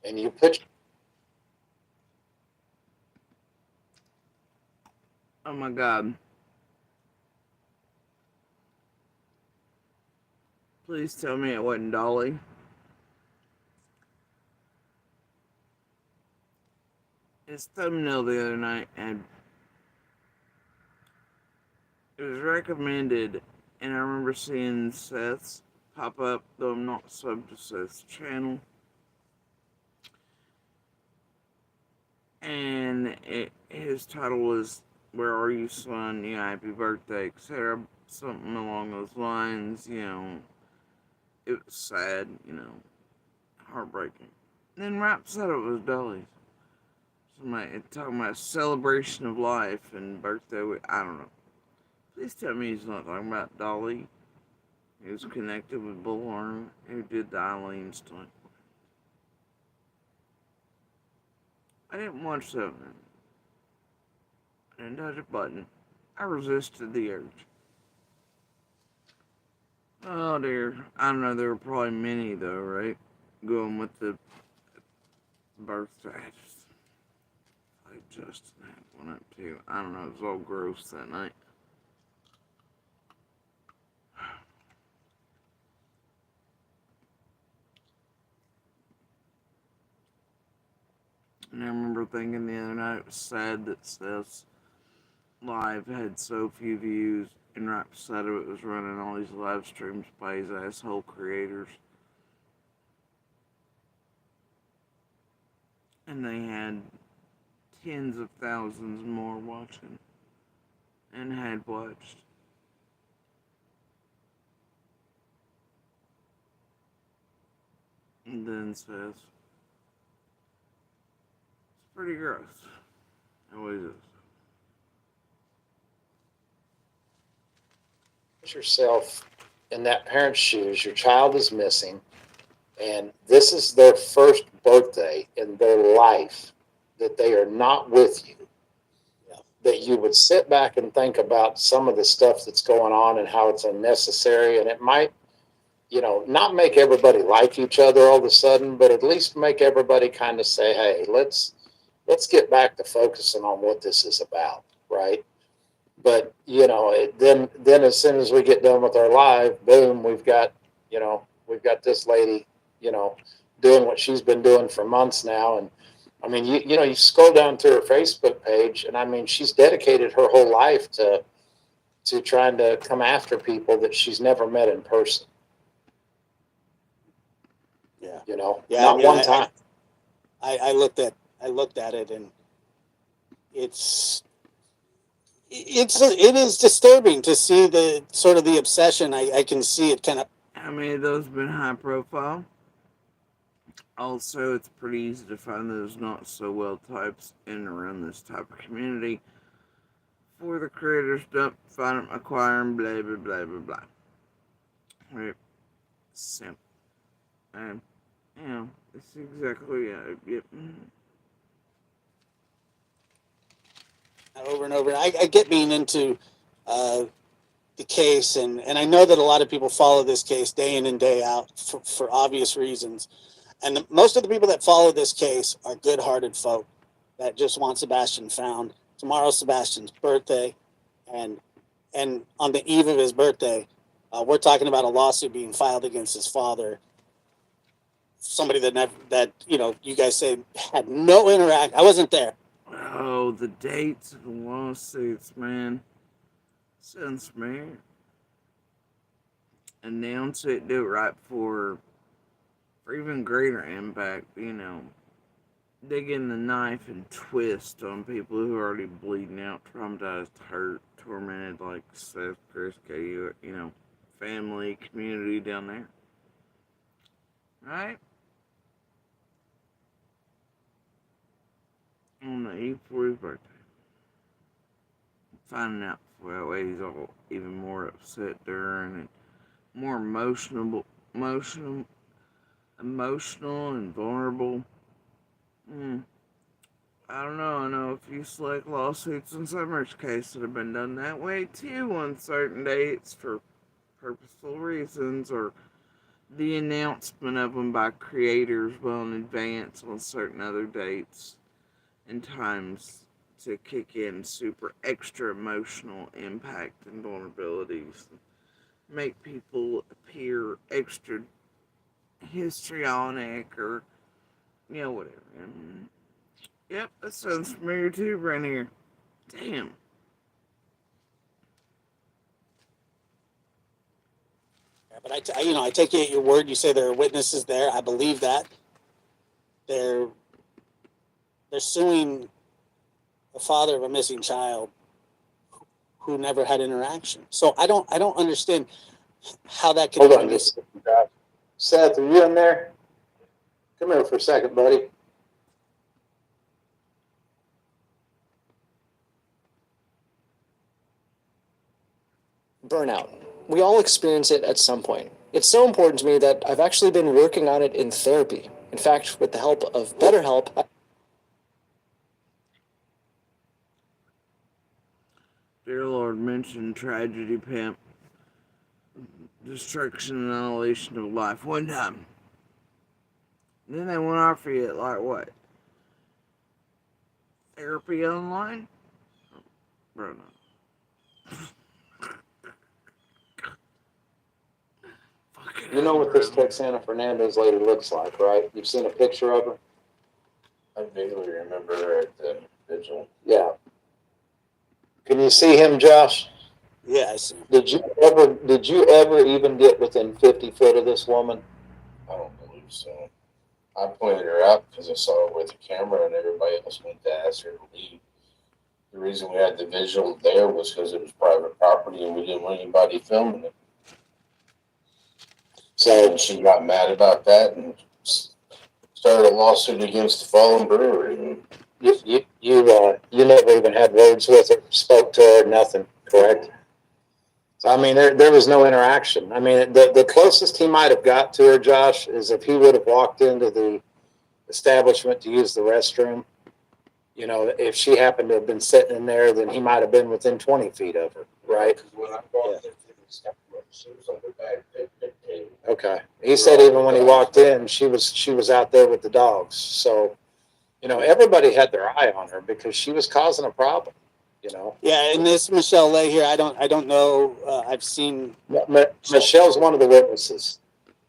and you put. Oh my god. Please tell me it wasn't Dolly. His thumbnail the other night had. It was recommended, and I remember seeing Seth's pop up, though I'm not subbed to Seth's channel. And his title was "Where Are You, Son? Yeah, Happy Birthday," etc. Something along those lines. It was sad. Heartbreaking. And then right beside it was Dolly's. Somebody talking about celebration of life and birthday. I don't know. Please tell me he's not talking about Dolly, who's connected with Bullhorn, who did the Eileen stunt. I didn't watch that one. I didn't touch a button. I resisted the urge. Oh dear. I don't know, there were probably many though, right? Going with the birthdays. like Justin had one up too. I don't know, it was all gross that night. And I remember thinking the other night it was sad that Seth's live had so few views, and right beside of it was running all these live streams by his asshole creators. And they had tens of thousands more watching and had watched. And then says, it's pretty gross. It always is. Put yourself in that parent's shoes. Your child is missing, and this is their first birthday in their life that they are not with you. That you would sit back and think about some of the stuff that's going on and how it's unnecessary, and it might, not make everybody like each other all of a sudden, but at least make everybody kind of say, hey, let's get back to focusing on what this is about, right? But then as soon as we get done with our live, boom, we've got this lady, doing what she's been doing for months now. And I mean, you scroll down to her Facebook page, and I mean, she's dedicated her whole life to trying to come after people that she's never met in person. Yeah. Yeah, not one time. I looked at it, and it is disturbing to see the sort of the obsession. I can see it kind of. How many of those have been high profile? Also, it's pretty easy to find those not so well types in and around this type of community. For the creators, dump, find them, acquire them, blah blah blah blah blah. Right? Simple. And, it's exactly, yep. Over and over. I get being into the case, and I know that a lot of people follow this case day in and day out for obvious reasons. And most of the people that follow this case are good-hearted folk that just want Sebastian found. Tomorrow's Sebastian's birthday, and on the eve of his birthday, we're talking about a lawsuit being filed against his father. Somebody that you guys say had no interact. I wasn't there. Oh, the dates of the lawsuits, man. Sounds familiar. Announce it, do it right for even greater impact, dig in the knife and twist on people who are already bleeding out, traumatized, hurt, tormented, like Seth, Chris, KU, family, community down there. Right? On the eve for his birthday. Finding out before that way he's all even more upset during and more emotional and vulnerable. I don't know. I know a few select lawsuits in Summer's case that have been done that way too on certain dates for purposeful reasons, or the announcement of them by creators well in advance on certain other dates and times to kick in super extra emotional impact and vulnerabilities. Make people appear extra histrionic or, whatever. Yep, that sounds familiar too, right here. Damn. But I take you at your word. You say there are witnesses there. I believe that. They're suing the father of a missing child who never had interaction. So I don't understand how that can. Hold on just a second, Josh. Seth, are you in there? Come here for a second, buddy. Burnout. We all experience it at some point. It's so important to me that I've actually been working on it in therapy. In fact, with the help of BetterHelp, Dear Lord, mention tragedy, pimp, destruction and annihilation of life one time. Then they won't offer you it like what? therapy online. Bro, no. Fucking You know what this algorithm. Texana Fernandez lady looks like, right? You've seen a picture of her? I vaguely remember her at the vigil. Yeah. Can you see him, Josh? Yeah, I see. Did you ever even get within 50 foot of this woman? I don't believe so. I pointed her out because I saw her with the camera and everybody else went to ask her to leave. The reason we had the visual there was because it was private property and we didn't want anybody filming it. So And she got mad about that and started a lawsuit against the Fallen Brewery. And you never even had words with her, spoke to her, nothing, correct? So I mean, there was no interaction. I mean, the closest he might have got to her, Josh, is if he would have walked into the establishment to use the restroom. You know, if she happened to have been sitting in there, then he might have been within 20 feet of her, right? when I bought it, she was on the back table. Okay. He said even when he walked in, she was out there with the dogs. So, you know, everybody had their eye on her because she was causing a problem. You know, Yeah, and this Michelle Lay here, I don't know. I've seen. Michelle's one of the witnesses.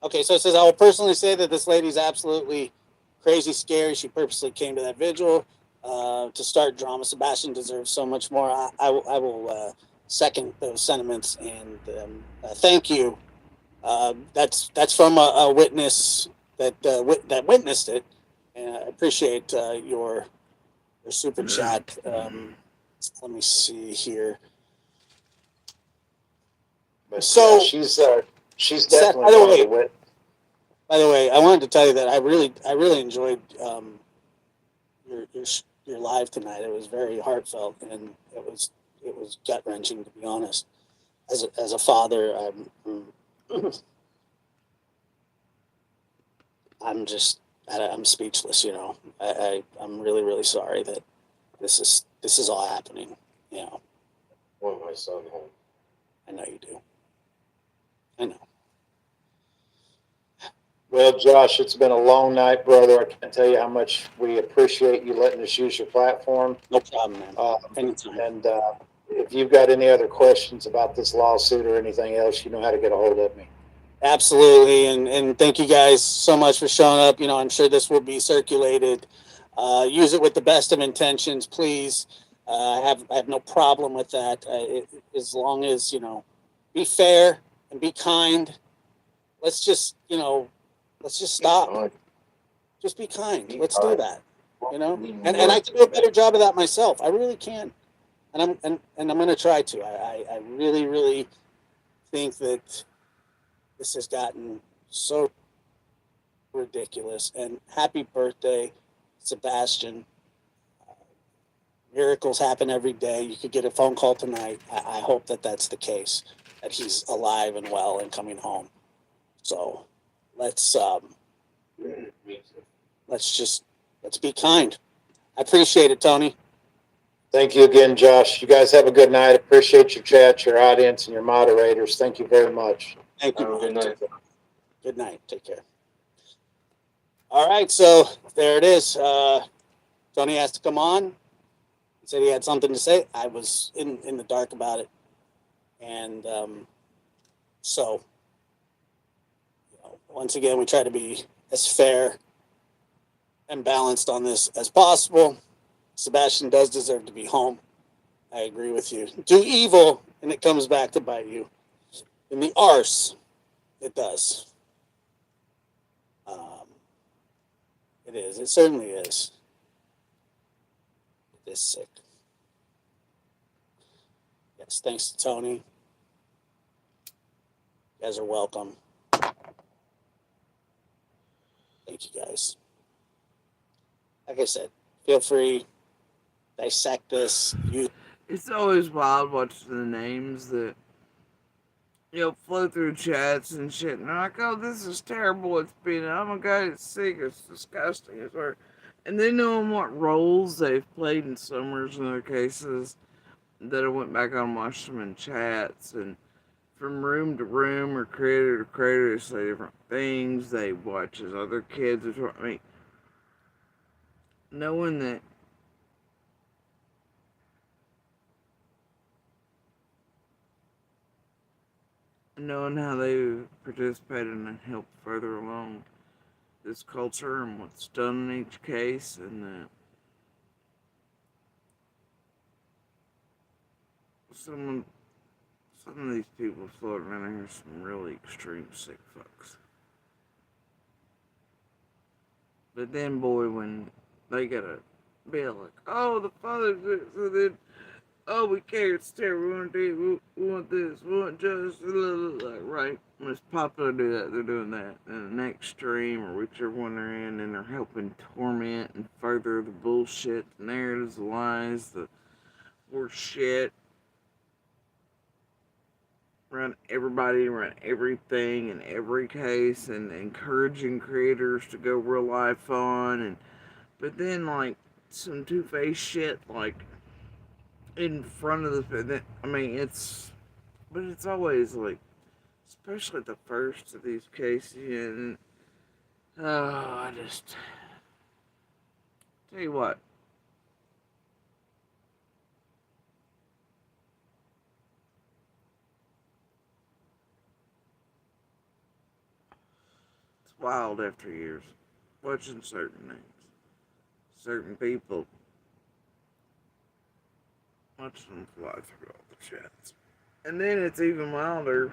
Okay, so it says, I will personally say that this lady's absolutely crazy scary. She purposely came to that vigil to start drama. Sebastian deserves so much more. I will second those sentiments and thank you. That's from a witness that witnessed it, and I appreciate your super chat. Let me see here. But So, she's Seth, definitely one of the witnesses. by the way, I wanted to tell you that I really enjoyed your your your live tonight. It was very heartfelt and it was gut wrenching, to be honest. As a father, I'm just I'm speechless. You know, I'm really sorry that this is all happening. You know, I want my son home. I know you do. I know. Well, Josh, it's been a long night, brother. I can't tell you how much we appreciate you letting us use your platform. No problem, man. Uh, Anytime. and if you've got any other questions about this lawsuit or anything else, you know how to get a hold of me. Absolutely, and thank you guys so much for showing up. You know, I'm sure this will be circulated. Use it with the best of intentions, please. I have no problem with that. As long as you know, be fair and be kind. Let's just let's just stop. Just be kind. Let's do that. You know, and I can do a better job of that myself. I really can, and I'm going to try to. I really think that this has gotten so ridiculous. And happy birthday, Sebastian. Miracles happen every day. You could get a phone call tonight. I hope that that's the case, that he's alive and well and coming home. So let's let's be kind. I appreciate it, Tony. Thank you again, Josh. You guys have a good night. Appreciate your chat, your audience, and your moderators. Thank you very much. Thank you. Have a good night. Good night. Take care. All right, so there it is. Tony has to come on. He said he had something to say. I was in the dark about it, and so once again, we try to be as fair and balanced on this as possible. Sebastian does deserve to be home. I agree with you. Do evil, and it comes back to bite you. In the arse, it does. It is. It certainly is. It is sick. Yes, thanks to Tony. You guys are welcome. Thank you guys. Like I said, feel free, dissect this. It's always wild watching the names that flow through chats and shit, and they're like, "Oh, this is terrible. It's been, oh my god, it's sick. It's disgusting. It's hard." And they know what roles they've played in Summers in their cases. That I went back and watched them in chats, and from room to room or creator to creator, they say different things. They watch as other kids. I mean, knowing that knowing how they participated and helped further along this culture and what's done in each case, and some some of these people floating around here are some really extreme sick fucks. But then, boy, when they gotta be like, oh, the father's this, so then, oh, we care, it's terrible, we want this, we want this, we want justice, like, right? When it's popular to do that, they're doing that. And the next stream, or whichever one they're in, and they're helping torment and further the bullshit, the narratives, the lies, the horse shit, around everybody, around everything, in every case, and encouraging creators to go real life on, and but then like some two-faced shit like in front of the. I mean, but it's always like, especially the first of these cases, and I just tell you what. It's wild after years watching certain names, certain people, watching them fly through all the chats. And then it's even wilder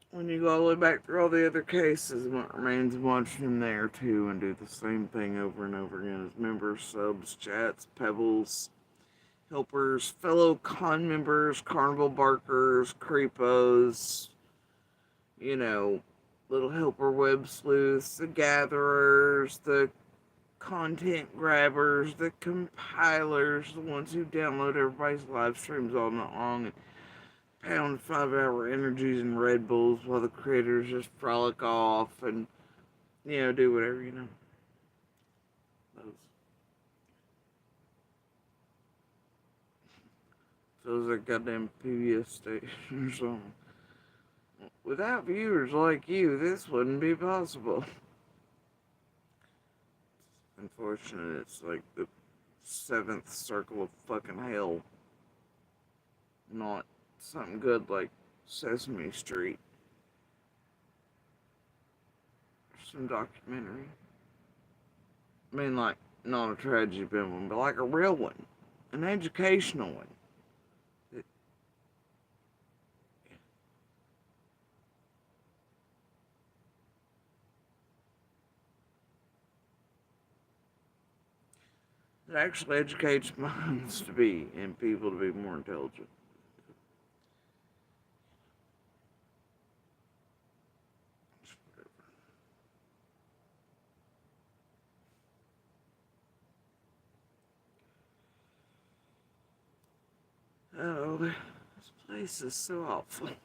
when you go all the way back through all the other cases and what remains watching him there too and do the same thing over and over again as members, subs, chats, pebbles, helpers, fellow con members, carnival barkers, creepos, you know, little helper web sleuths, the gatherers, the content grabbers, the compilers, the ones who download everybody's live streams all night long and pound 5-hour energies and Red Bulls while the creators just frolic off and, do whatever, Those feels like goddamn PBS station or something. Without viewers like you, this wouldn't be possible. Unfortunately, it's like the seventh circle of fucking hell. Not something good like Sesame Street. Or some documentary. I mean, like, not a tragedy one, but like a real one. An educational one. It, it actually educates minds to be, and people to be more intelligent. Oh, this place is so awful. I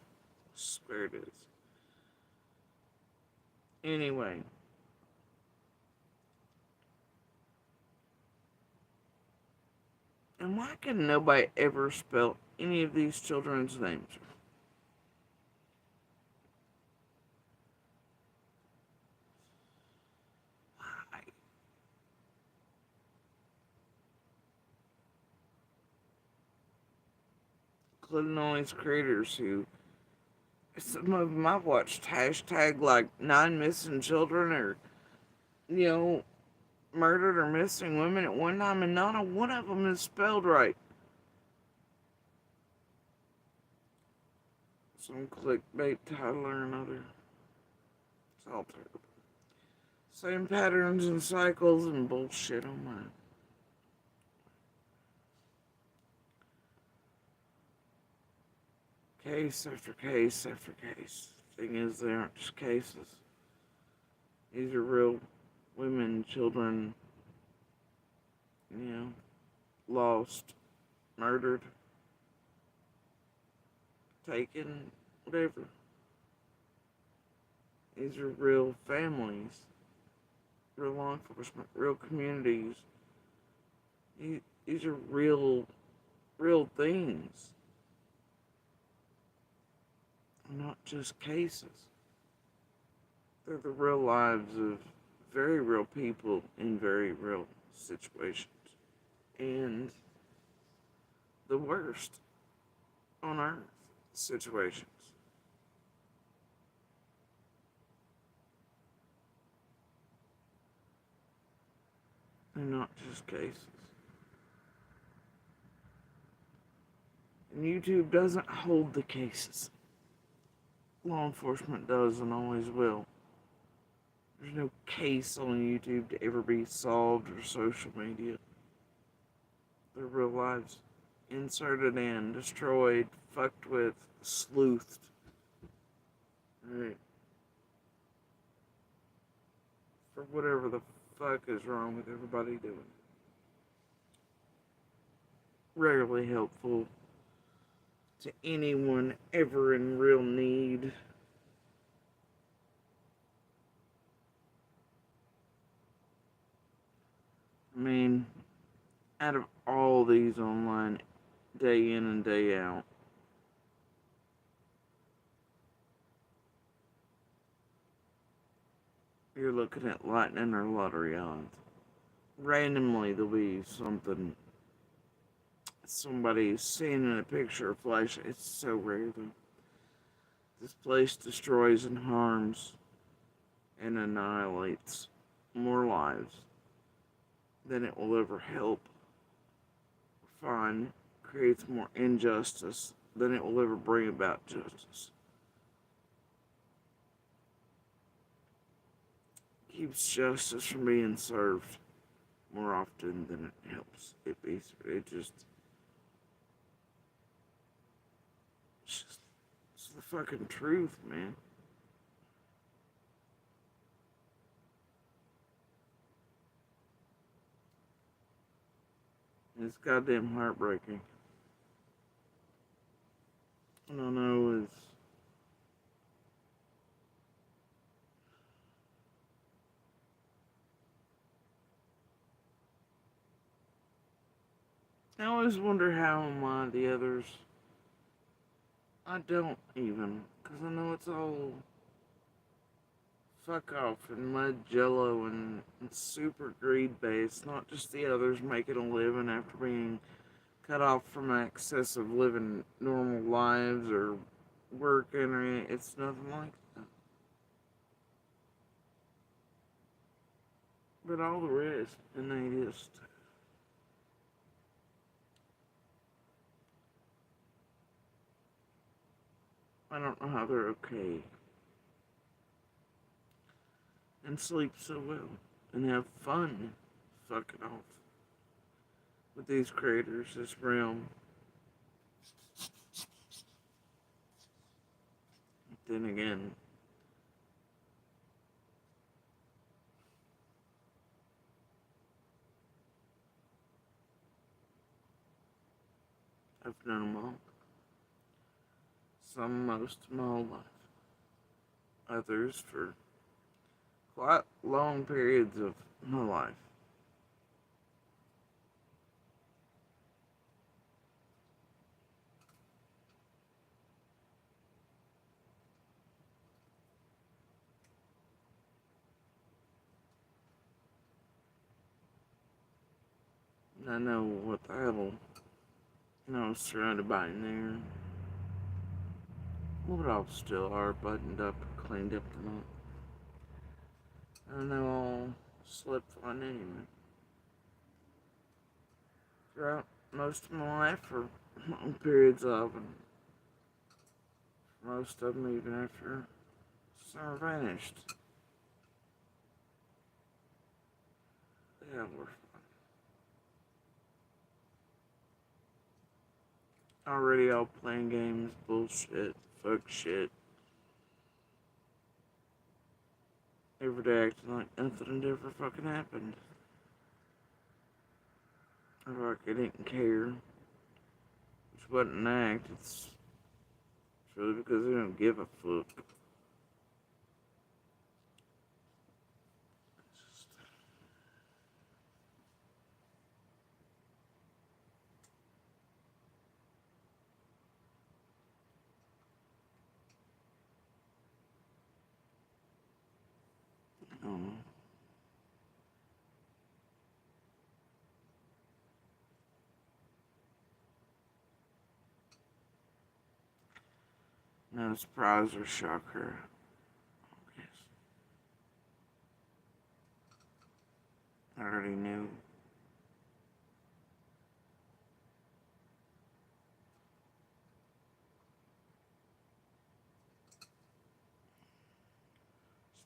swear it is. Anyway, and why can nobody ever spell any of these children's names? Why? Including all these creators who, some of them I've watched hashtag like 9 missing children or, you know, murdered or missing women at one time, and not a one of them is spelled right. Some clickbait title or another. It's all terrible. Same patterns and cycles and bullshit on mine. Case after case after case. Thing is, they aren't just cases. These are real women, children, lost, murdered, taken, whatever. These are real families, real law enforcement, real communities. These are real things, not just cases. They're the real lives of very real people in very real situations. And the worst on earth. situations. And not just cases. And YouTube doesn't hold the cases. Law enforcement does and always will. There's no case on YouTube to ever be solved or social media. They're real lives. Inserted in, destroyed, fucked with, sleuthed. Right. For whatever the fuck is wrong with everybody doing it. Rarely helpful to anyone ever in real need. I mean, out of all these online, day in and day out, you're looking at lightning or lottery odds. Randomly, there'll be somebody's seen in a picture or flash. It's so rare though. This place destroys and harms and annihilates more lives than it will ever help or find. Creates more injustice than it will ever bring about justice. Keeps justice from being served more often than it helps. It's the fucking truth, man. It's goddamn heartbreaking. I don't know, I always wonder how am I the others. I don't even, because I know it's all fuck off and mud jello and super greed based, not just the others making a living after being cut off from access of living normal lives or working or anything. It's nothing like that. But all the rest, and they just. I don't know how they're okay. And sleep so well. And have fun fucking off. With these creators, this realm. Then again, I've known them all. Some most of my whole life. Others for quite long periods of my life. And I know what the hell, surrounded by in there. But all still are buttoned up, cleaned up tonight. And they all slept fine anyway. Throughout most of my life, for long periods of, and most of them even after summer vanished. Yeah, we're fine. Already all playing games, bullshit, fuck shit. Every day acting like nothing had ever fucking happened. Or like I didn't care. Which wasn't an act, it's really because they don't give a fuck. I don't know. No surprise or shocker. Yes. I already knew.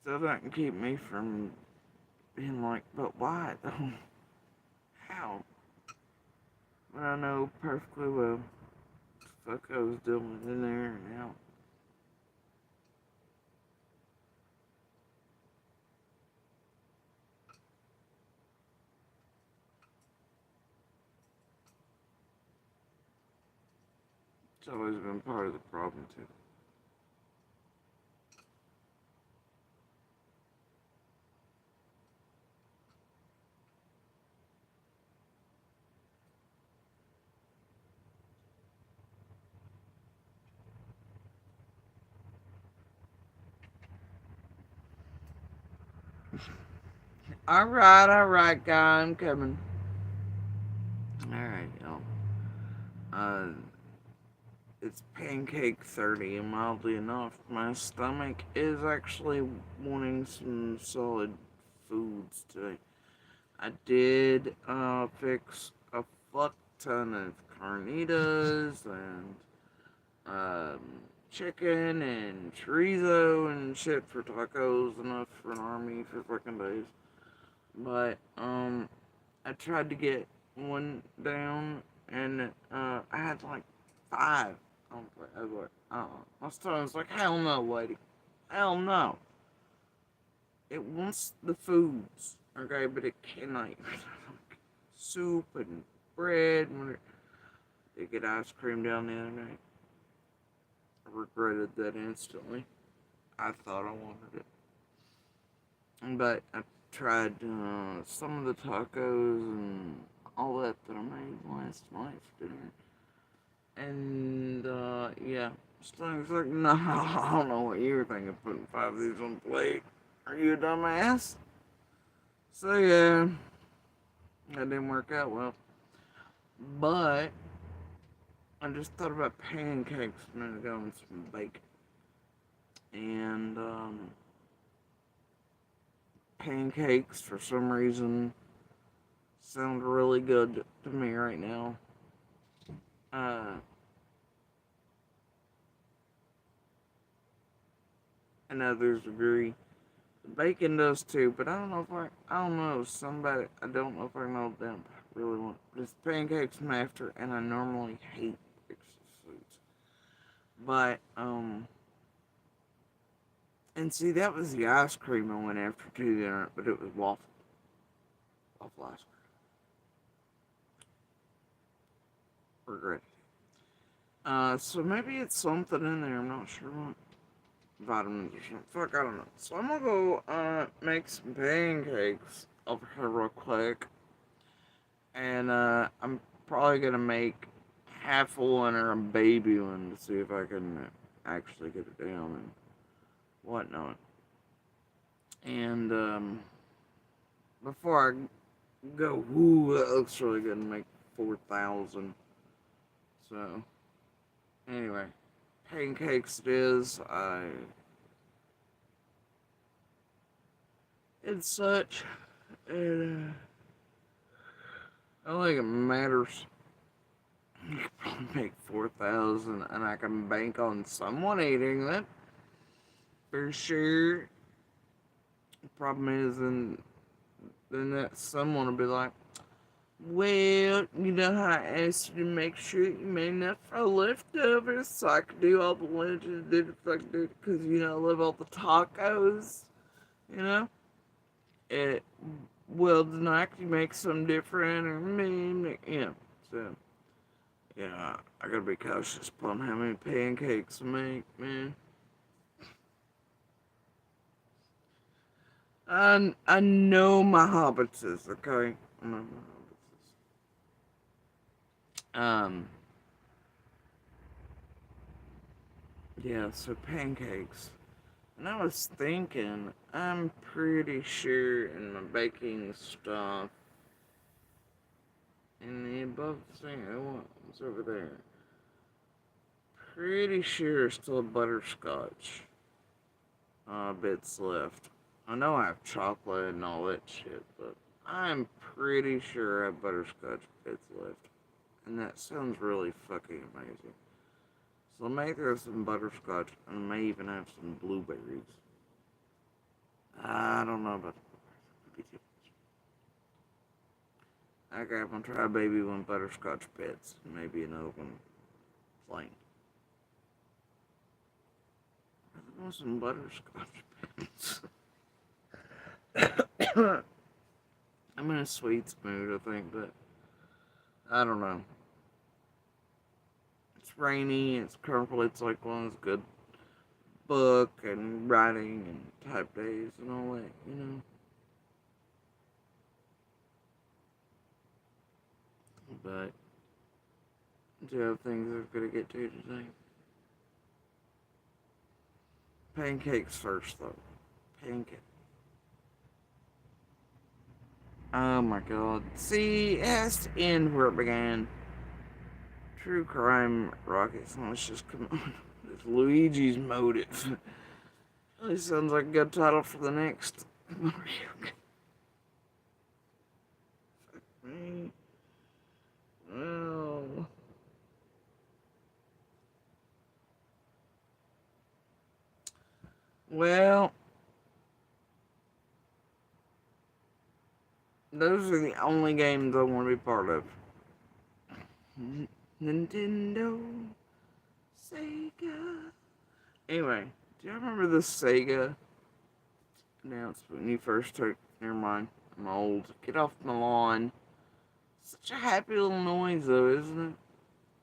Still doesn't keep me from being like, but why though? How? But I know perfectly well what the fuck I was doing in there and out. It's always been part of the problem too. Alright, guy, I'm coming. Alright, y'all. Uh, it's pancake 30, and mildly enough, my stomach is actually wanting some solid foods today. I did fix a fuck ton of carnitas and um, chicken and chorizo and shit for tacos, enough for an army for fucking days. But I tried to get one down, and I had like five. I was like, my stomach's like, hell no, lady, hell no. It wants the foods, okay, but it cannot eat soup and bread. They get ice cream down the other night. I regretted that instantly. I thought I wanted it. But I tried some of the tacos and all that I made last night for dinner. And, yeah. Stomach's like, no, I don't know what you were thinking, putting 5 of these on the plate. Are you a dumbass? So, yeah. That didn't work out well. But, I just thought about pancakes a minute ago and some bacon. And, pancakes, for some reason, sound really good to me right now. And others agree. The bacon does too, but I don't know if I don't know, somebody, I don't know if I know them really want, but it's pancakes I'm after, and I normally hate breakfast foods. But, and see, that was the ice cream I went after too dinner, but it was waffle ice cream. Regret it. So maybe it's something in there, I'm not sure what. Vitamins or something. Fuck, I don't know. So I'm gonna go make some pancakes over here real quick. And I'm probably gonna make half one or a baby one to see if I can actually get it down and whatnot. And before I go, ooh, that looks really good, and make 4,000. So anyway, pancakes it is. It's such, and I don't think it matters. You could probably make 4,000, and I can bank on someone eating it for sure. The problem is, then that someone will be like, well, you know how I asked you to make sure you made enough for leftovers so I could do all the lunches, because, you know, I love all the tacos, you know? It, well, then I can make some different, or me, you know, so. Yeah, I gotta be cautious upon how many pancakes I make, man. I know my hobbitses, okay? I know my hobbitses. Yeah, so pancakes. And I was thinking, I'm pretty sure in my baking stuff, in the above thing, what's over there? pretty sure there's still butterscotch bits left. I know I have chocolate and all that shit, but I'm pretty sure I have butterscotch bits left. And that sounds really fucking amazing. So I may throw some butterscotch and I may even have some blueberries. I don't know about the okay, I'm gonna try baby one butterscotch bits and maybe another one plain. I want some butterscotch bits. I'm in a sweets mood, I think, but I don't know. It's rainy, it's crumpled, it's like one of those good book and writing and type days and all that, you know. But do you have things we're gonna get to today? Pancakes first, though. Pancakes. Oh my god. See, it has to end where it began. True crime rockets. Let's just come on. It's Luigi's motive. Really sounds like a good title for the next Mario game. Fuck me. Well. Well. Those are the only games I want to be part of. Nintendo, Sega. Anyway, do you remember the Sega announcement when you first took? Never mind, I'm old. Get off my lawn. Such a happy little noise, though, isn't it?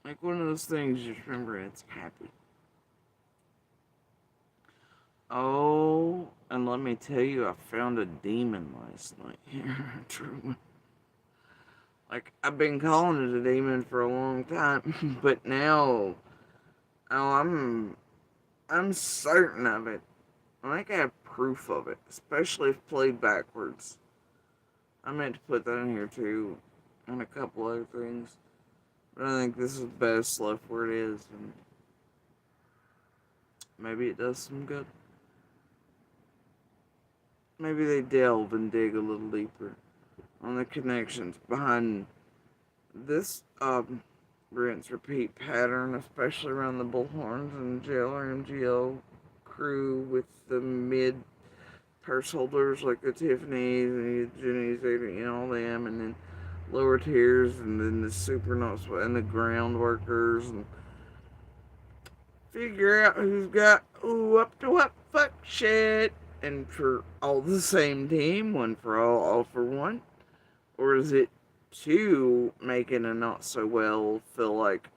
Like one of those things you just remember it's happy. Oh, and let me tell you, I found a demon last night here. True. Like, I've been calling it a demon for a long time, but now, oh, I'm certain of it. I think I have proof of it, especially if played backwards. I meant to put that in here too, and a couple other things. But I think this is best left where it is, and maybe it does some good. Maybe they delve and dig a little deeper on the connections behind this rinse repeat pattern, especially around the bullhorns and JLR MGL crew with the mid purse holders like the Tiffany's and the Jenny's, you know, all them, and then lower tiers, and then the super not and the ground workers, and figure out who's got up to what fuck shit, and for all the same team, one for all for one, or is it two making a not so well feel like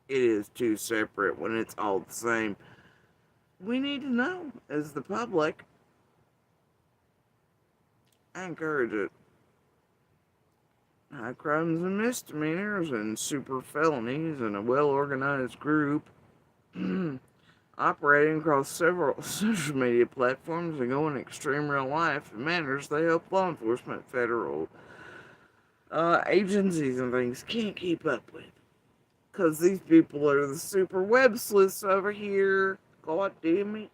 it is two separate when it's all the same? We need to know as the public. I encourage it. High crimes and misdemeanors and super felonies and a well-organized group operating across several social media platforms and going extreme real life manners they help law enforcement, federal agencies and things can't keep up with. Because these people are the super web sleuths over here. God damn it.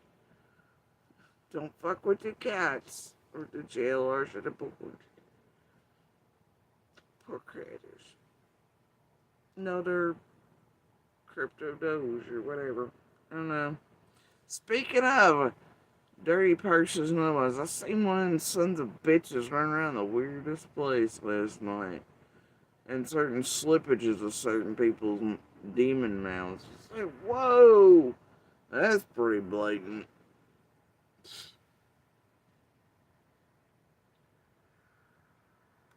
Don't fuck with the cats. Or the jailers or the board. Poor creators. No, they're crypto doge or whatever. I don't know. Speaking of dirty purses and otherwise, I seen one of them sons of bitches running around the weirdest place last night. And certain slippages of certain people's demon mouths. It's like, whoa! That's pretty blatant.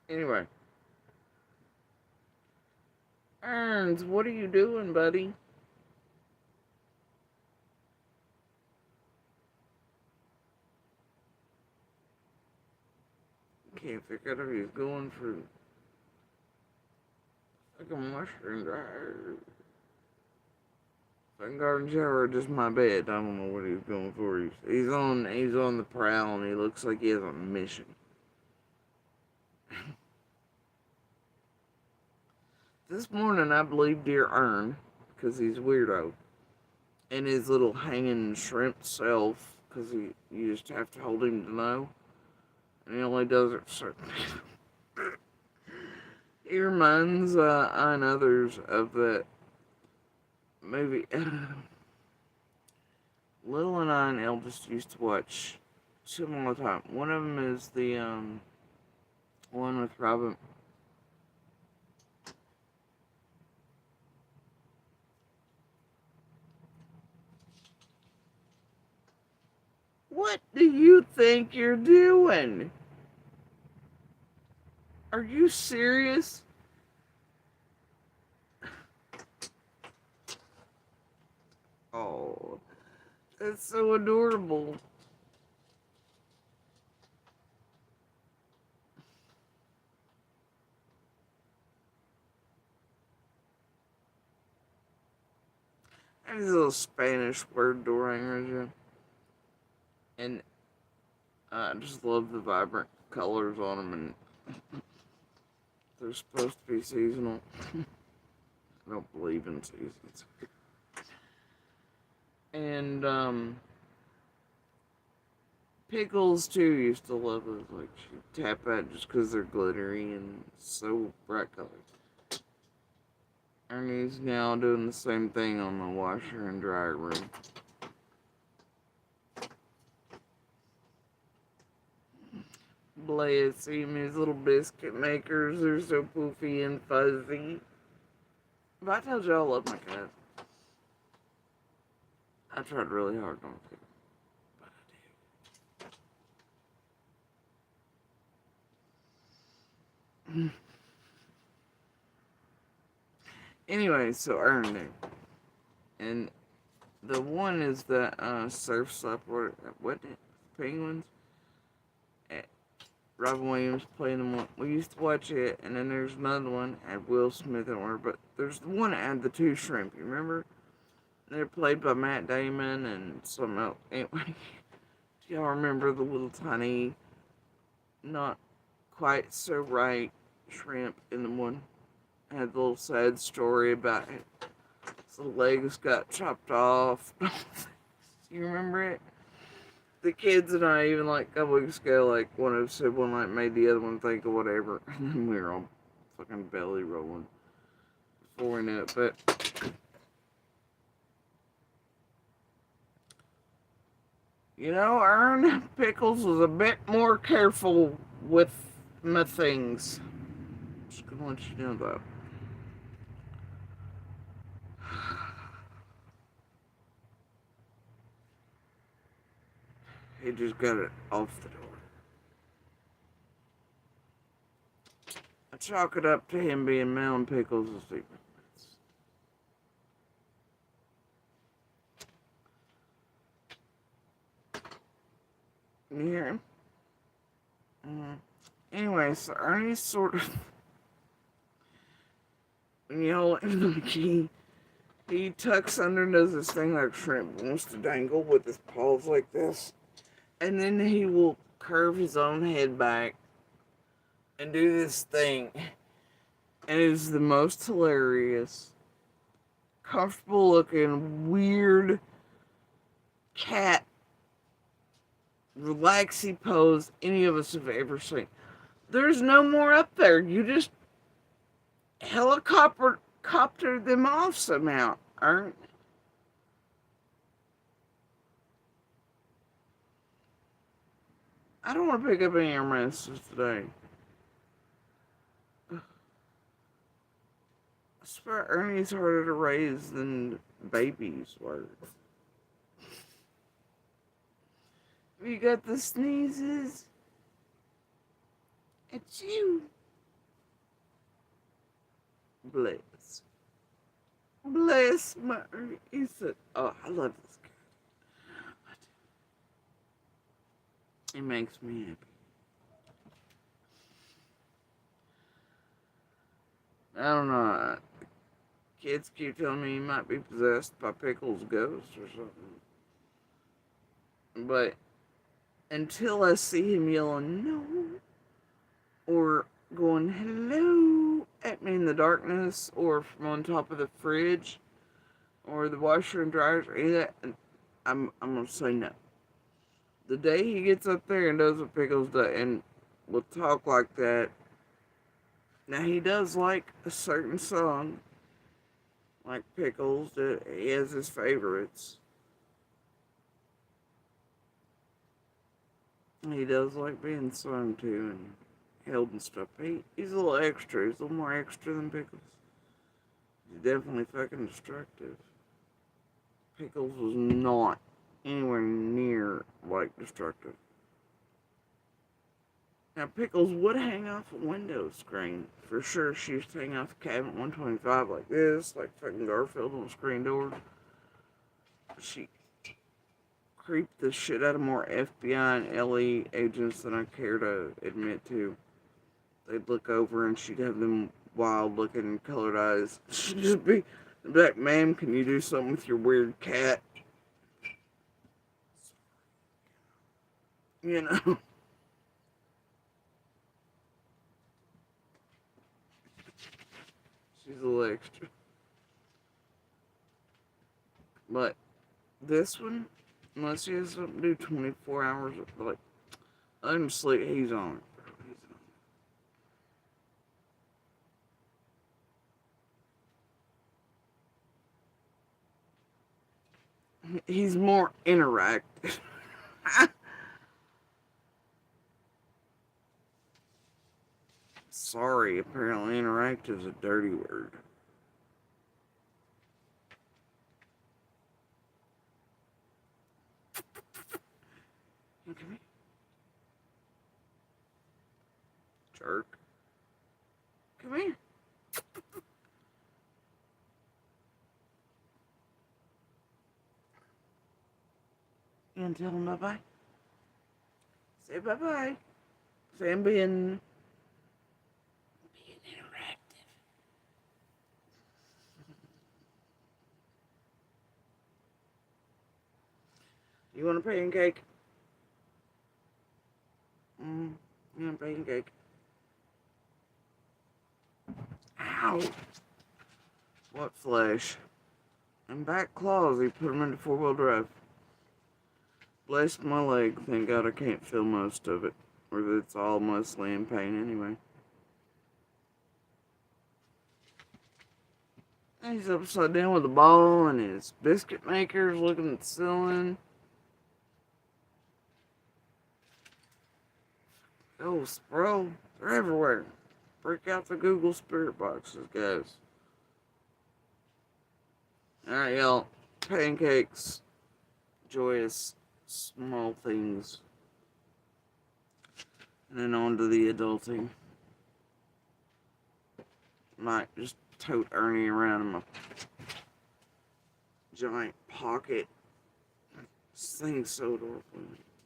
Anyway. Ernst, what are you doing, buddy? Can't figure out if he's going for like a mushroom or a garden shower or just my bed. I don't know what he's going for. He's on the prowl and he looks like he has a mission. This morning I believe dear Ern, because he's a weirdo, and his little hanging shrimp self, because you just have to hold him to know, and he only does it for certain people. He reminds I and others of that movie. Little and I and eldest used to watch some all the time. One of them is the one with Robin. What do you think you're doing? Are you serious? Oh, that's so adorable. And his little Spanish word door hangers, and I just love the vibrant colors on them, and they're supposed to be seasonal. I don't believe in seasons. And pickles too used to love those. Like she tap out just because they're glittery and so bright colored. Ernie's now doing the same thing on the washer and dryer room. Bless him, his little biscuit makers are so poofy and fuzzy. If I told you I love my cat, I tried really hard not to, but I do. Anyway, so Ernie, and the one is the surf's up, or what? Penguins. Robin Williams playing them one. We used to watch it, and then there's another one had Will Smith in it, but there's the one that had the two shrimp. You remember? They're played by Matt Damon and some else. Anyway, do y'all remember the little tiny, not quite so right shrimp in the one? Had the little sad story about it. His legs got chopped off. You remember it? The kids and I, even like a couple weeks ago, like one of us said one like made the other one think of whatever, and then we were all fucking belly rolling before we knew it. But you know, Ern Pickles was a bit more careful with my things. Just gonna let you know that. He just got it off the door. I chalk it up to him being Mel Pickles' secret. You hear him? Mm-hmm. Anyway, so Ernie's sort of, you know, like he tucks under and does this thing like shrimp wants to dangle with his paws like this. And then he will curve his own head back and do this thing. And it is the most hilarious, comfortable looking, weird cat relaxy pose any of us have ever seen. There's no more up there. You just helicopter them off somehow, aren't? I don't want to pick up any air messages today. I swear Ernie's harder to raise than babies were. You got the sneezes? It's you. Bless. Bless my Ernie. He said, oh, I love this guy. It makes me happy. I don't know. Kids keep telling me he might be possessed by Pickles' ghost or something. But until I see him yelling no or going hello at me in the darkness or from on top of the fridge or the washer and dryers or any of that, I'm gonna say no. The day he gets up there and does what Pickles does and will talk like that. Now he does like a certain song, like Pickles, that he has his favorites. He does like being sung to and held and stuff. He's a little extra. He's a little more extra than Pickles. He's definitely fucking destructive. Pickles was not anywhere near like destructive. Now Pickles would hang off a window screen. For sure she used to hang off a cabinet 125 like this, like fucking Garfield on the screen door. She creeped the shit out of more FBI and LE agents than I care to admit to. They'd look over and she'd have them wild looking colored eyes. She'd just be like, ma'am, can you do something with your weird cat? You know? She's a little extra. But this one, unless he has something to do 24 hours, like, let him sleep, he's on it. He's more interactive. Sorry, apparently interactive is a dirty word. Come here. Jerk. Come here. You gonna tell him bye-bye? Say bye-bye. Say I'm being interactive. You want a pancake? You want a pancake? Ow! What flesh? And back claws, he put them into four-wheel drive. Bless my leg, thank God I can't feel most of it. Or it's all mostly in pain anyway. And he's upside down with a ball and his biscuit maker's looking at the ceiling. Oh, bro, they're everywhere. Break out the Google Spirit boxes, guys. Alright, y'all. Pancakes. Joyous small things. And then on to the adulting. Might just tote Ernie around in my giant pocket. This thing's so adorable.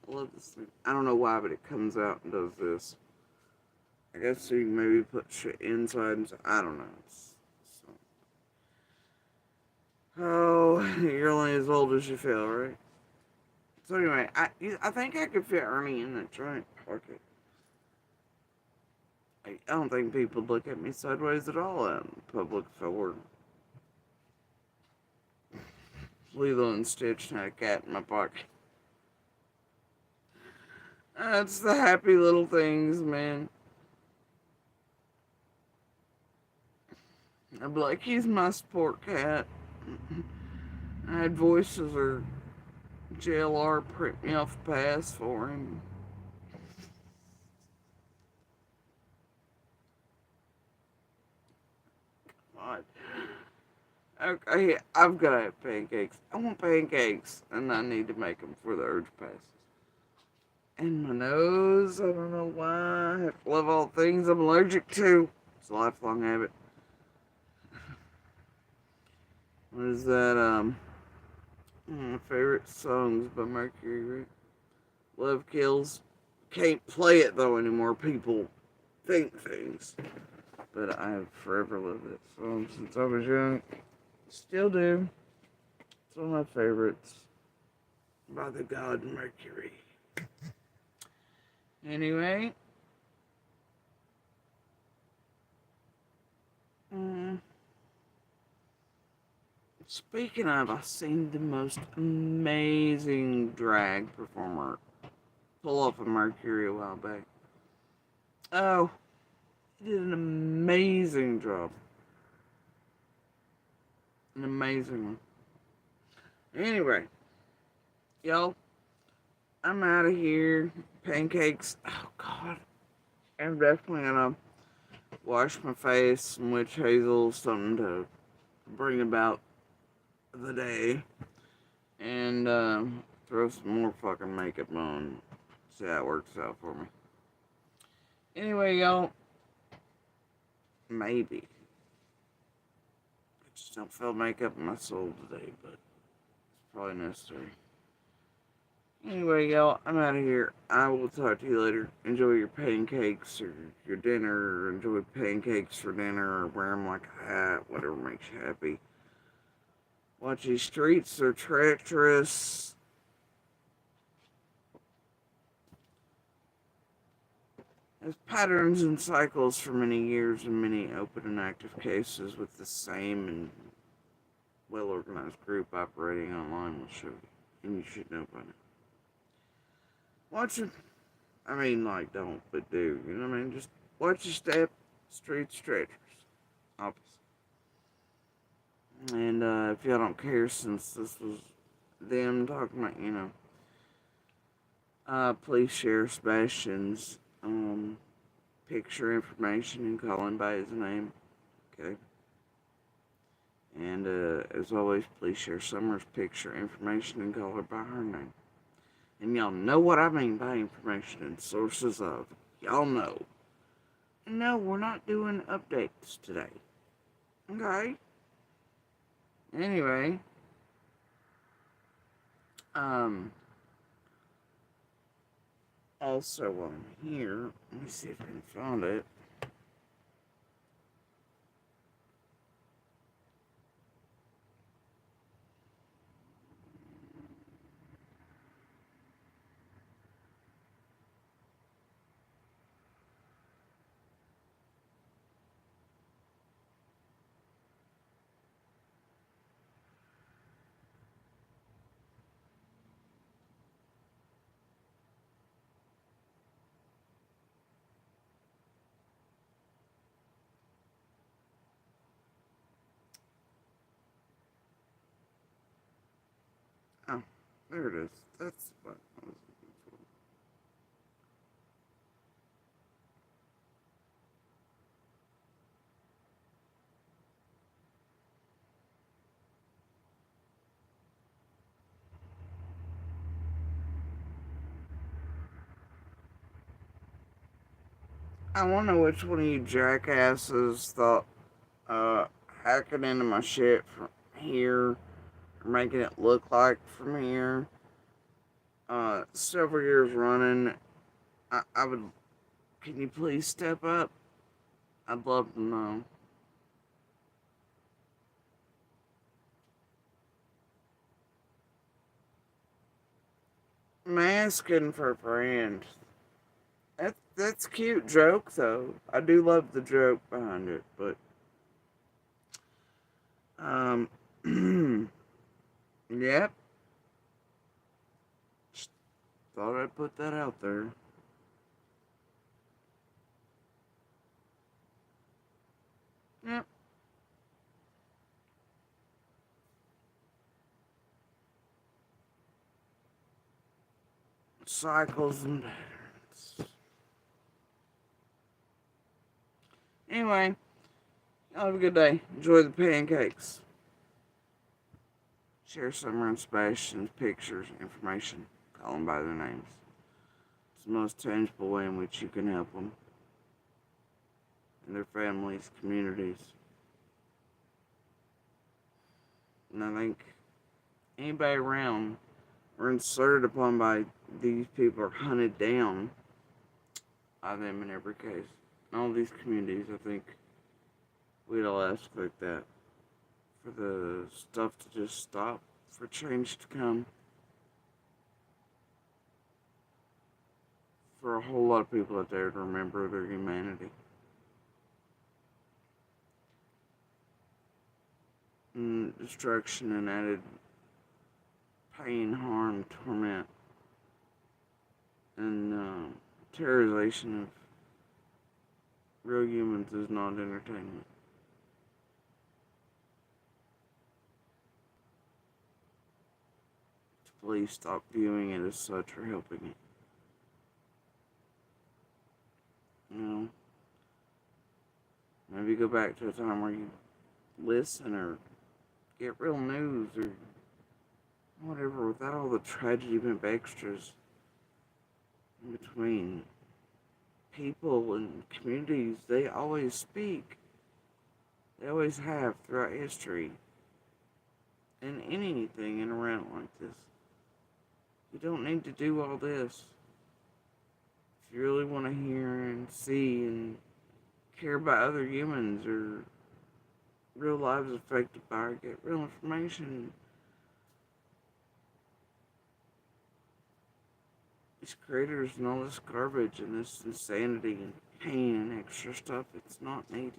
I love this thing. I don't know why, but it comes out and does this. I guess so you can maybe put shit inside and I don't know. Oh, you're only as old as you feel, right? So anyway, I think I could fit Ernie in that giant pocket. I don't think people look at me sideways at all out in public forward. Lilo and Stitch and a cat in my pocket. That's the happy little things, man. I'd be like, he's my sport cat. I had voices or JLR print me off a pass for him. God. Okay, I've got to have pancakes. I want pancakes, and I need to make them for the urge passes. And my nose, I don't know why. I have to love all things I'm allergic to. It's a lifelong habit. What is that, my favorite songs by Mercury, right? Love Kills. Can't play it though anymore. People think things. But I have forever loved that song since I was young. Still do. It's one of my favorites. By the god Mercury. Anyway. Speaking of, I seen the most amazing drag performer pull off a Mercury a while back. Oh, he did an amazing job. An amazing one. Anyway, y'all, I'm out of here. Pancakes. Oh, God. I'm definitely gonna wash my face, some witch hazel, something to bring about the day, and throw some more fucking makeup on. See how it works out for me. Anyway, y'all, maybe. I just don't feel makeup in my soul today, but it's probably necessary. Anyway, y'all, I'm out of here. I will talk to you later. Enjoy your pancakes or your dinner, or enjoy pancakes for dinner, or wear them like a hat, whatever makes you happy. Watch these streets, they're treacherous. There's patterns and cycles for many years and many open and active cases with the same and well organized group operating online will show you. And you should know by now. Watch it. I mean, like, don't, but do. You know what I mean? Just watch your step. Streets treacherous. Obvious. And if y'all don't care, since this was them talking about, please share Sebastian's picture information and call him by his name. Okay. And as always, please share Summer's picture information and call her by her name. And y'all know what I mean by information and sources of. Y'all know. No, we're not doing updates today. Okay? Anyway, also while I'm here, let me see if I can find it. Oh, there it is. That's what I was looking for. I wonder which one of you jackasses thought hacking into my shit from here, or making it look like from here, several years running. I would. Can you please step up? I'd love to know. I'm asking for a friend. That's a cute joke though. I do love the joke behind it, but um, yep. Just thought I'd put that out there. Yep. Cycles and patterns. Anyway, y'all have a good day. Enjoy the pancakes. Share Summer and Sebastian's pictures, information. Call them by their names. It's the most tangible way in which you can help them and their families, communities. And I think anybody around or inserted upon by these people are hunted down by them in every case. In all these communities, I think we'd all ask like that for the stuff to just stop, for change to come. For a whole lot of people out there to remember their humanity. permanent destruction and added pain, harm, torment, and terrorization of real humans is not entertainment. Please stop viewing it as such or helping it. You know, maybe go back to a time where you listen or get real news or whatever without all the tragedy and extras in between. People and communities, they always speak. They always have throughout history. And in anything in around like this. You don't need to do all this. If you really want to hear and see and care about other humans or real lives affected by it, get real information. These creators and all this garbage and this insanity and pain and extra stuff, it's not needed.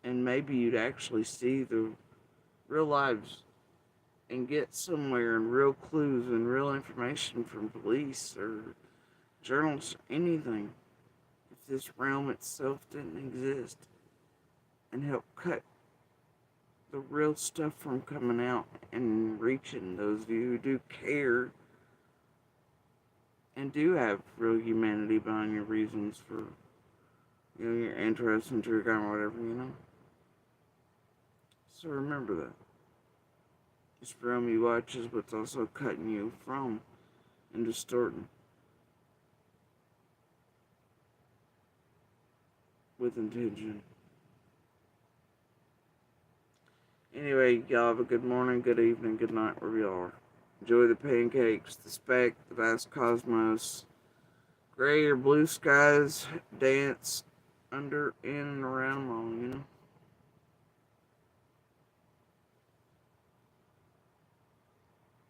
And maybe you'd actually see the real lives and get somewhere and real clues and real information from police or journals, anything, if this realm itself didn't exist, and help cut the real stuff from coming out and reaching those of you who do care and do have real humanity behind your reasons for, your interest in true crime or whatever. So remember that. This realm you watch is what's also cutting you from and distorting. With intention. Anyway, y'all have a good morning, good evening, good night, wherever y'all are. Enjoy the pancakes, the speck, the vast cosmos, gray or blue skies, dance under, in, and around, along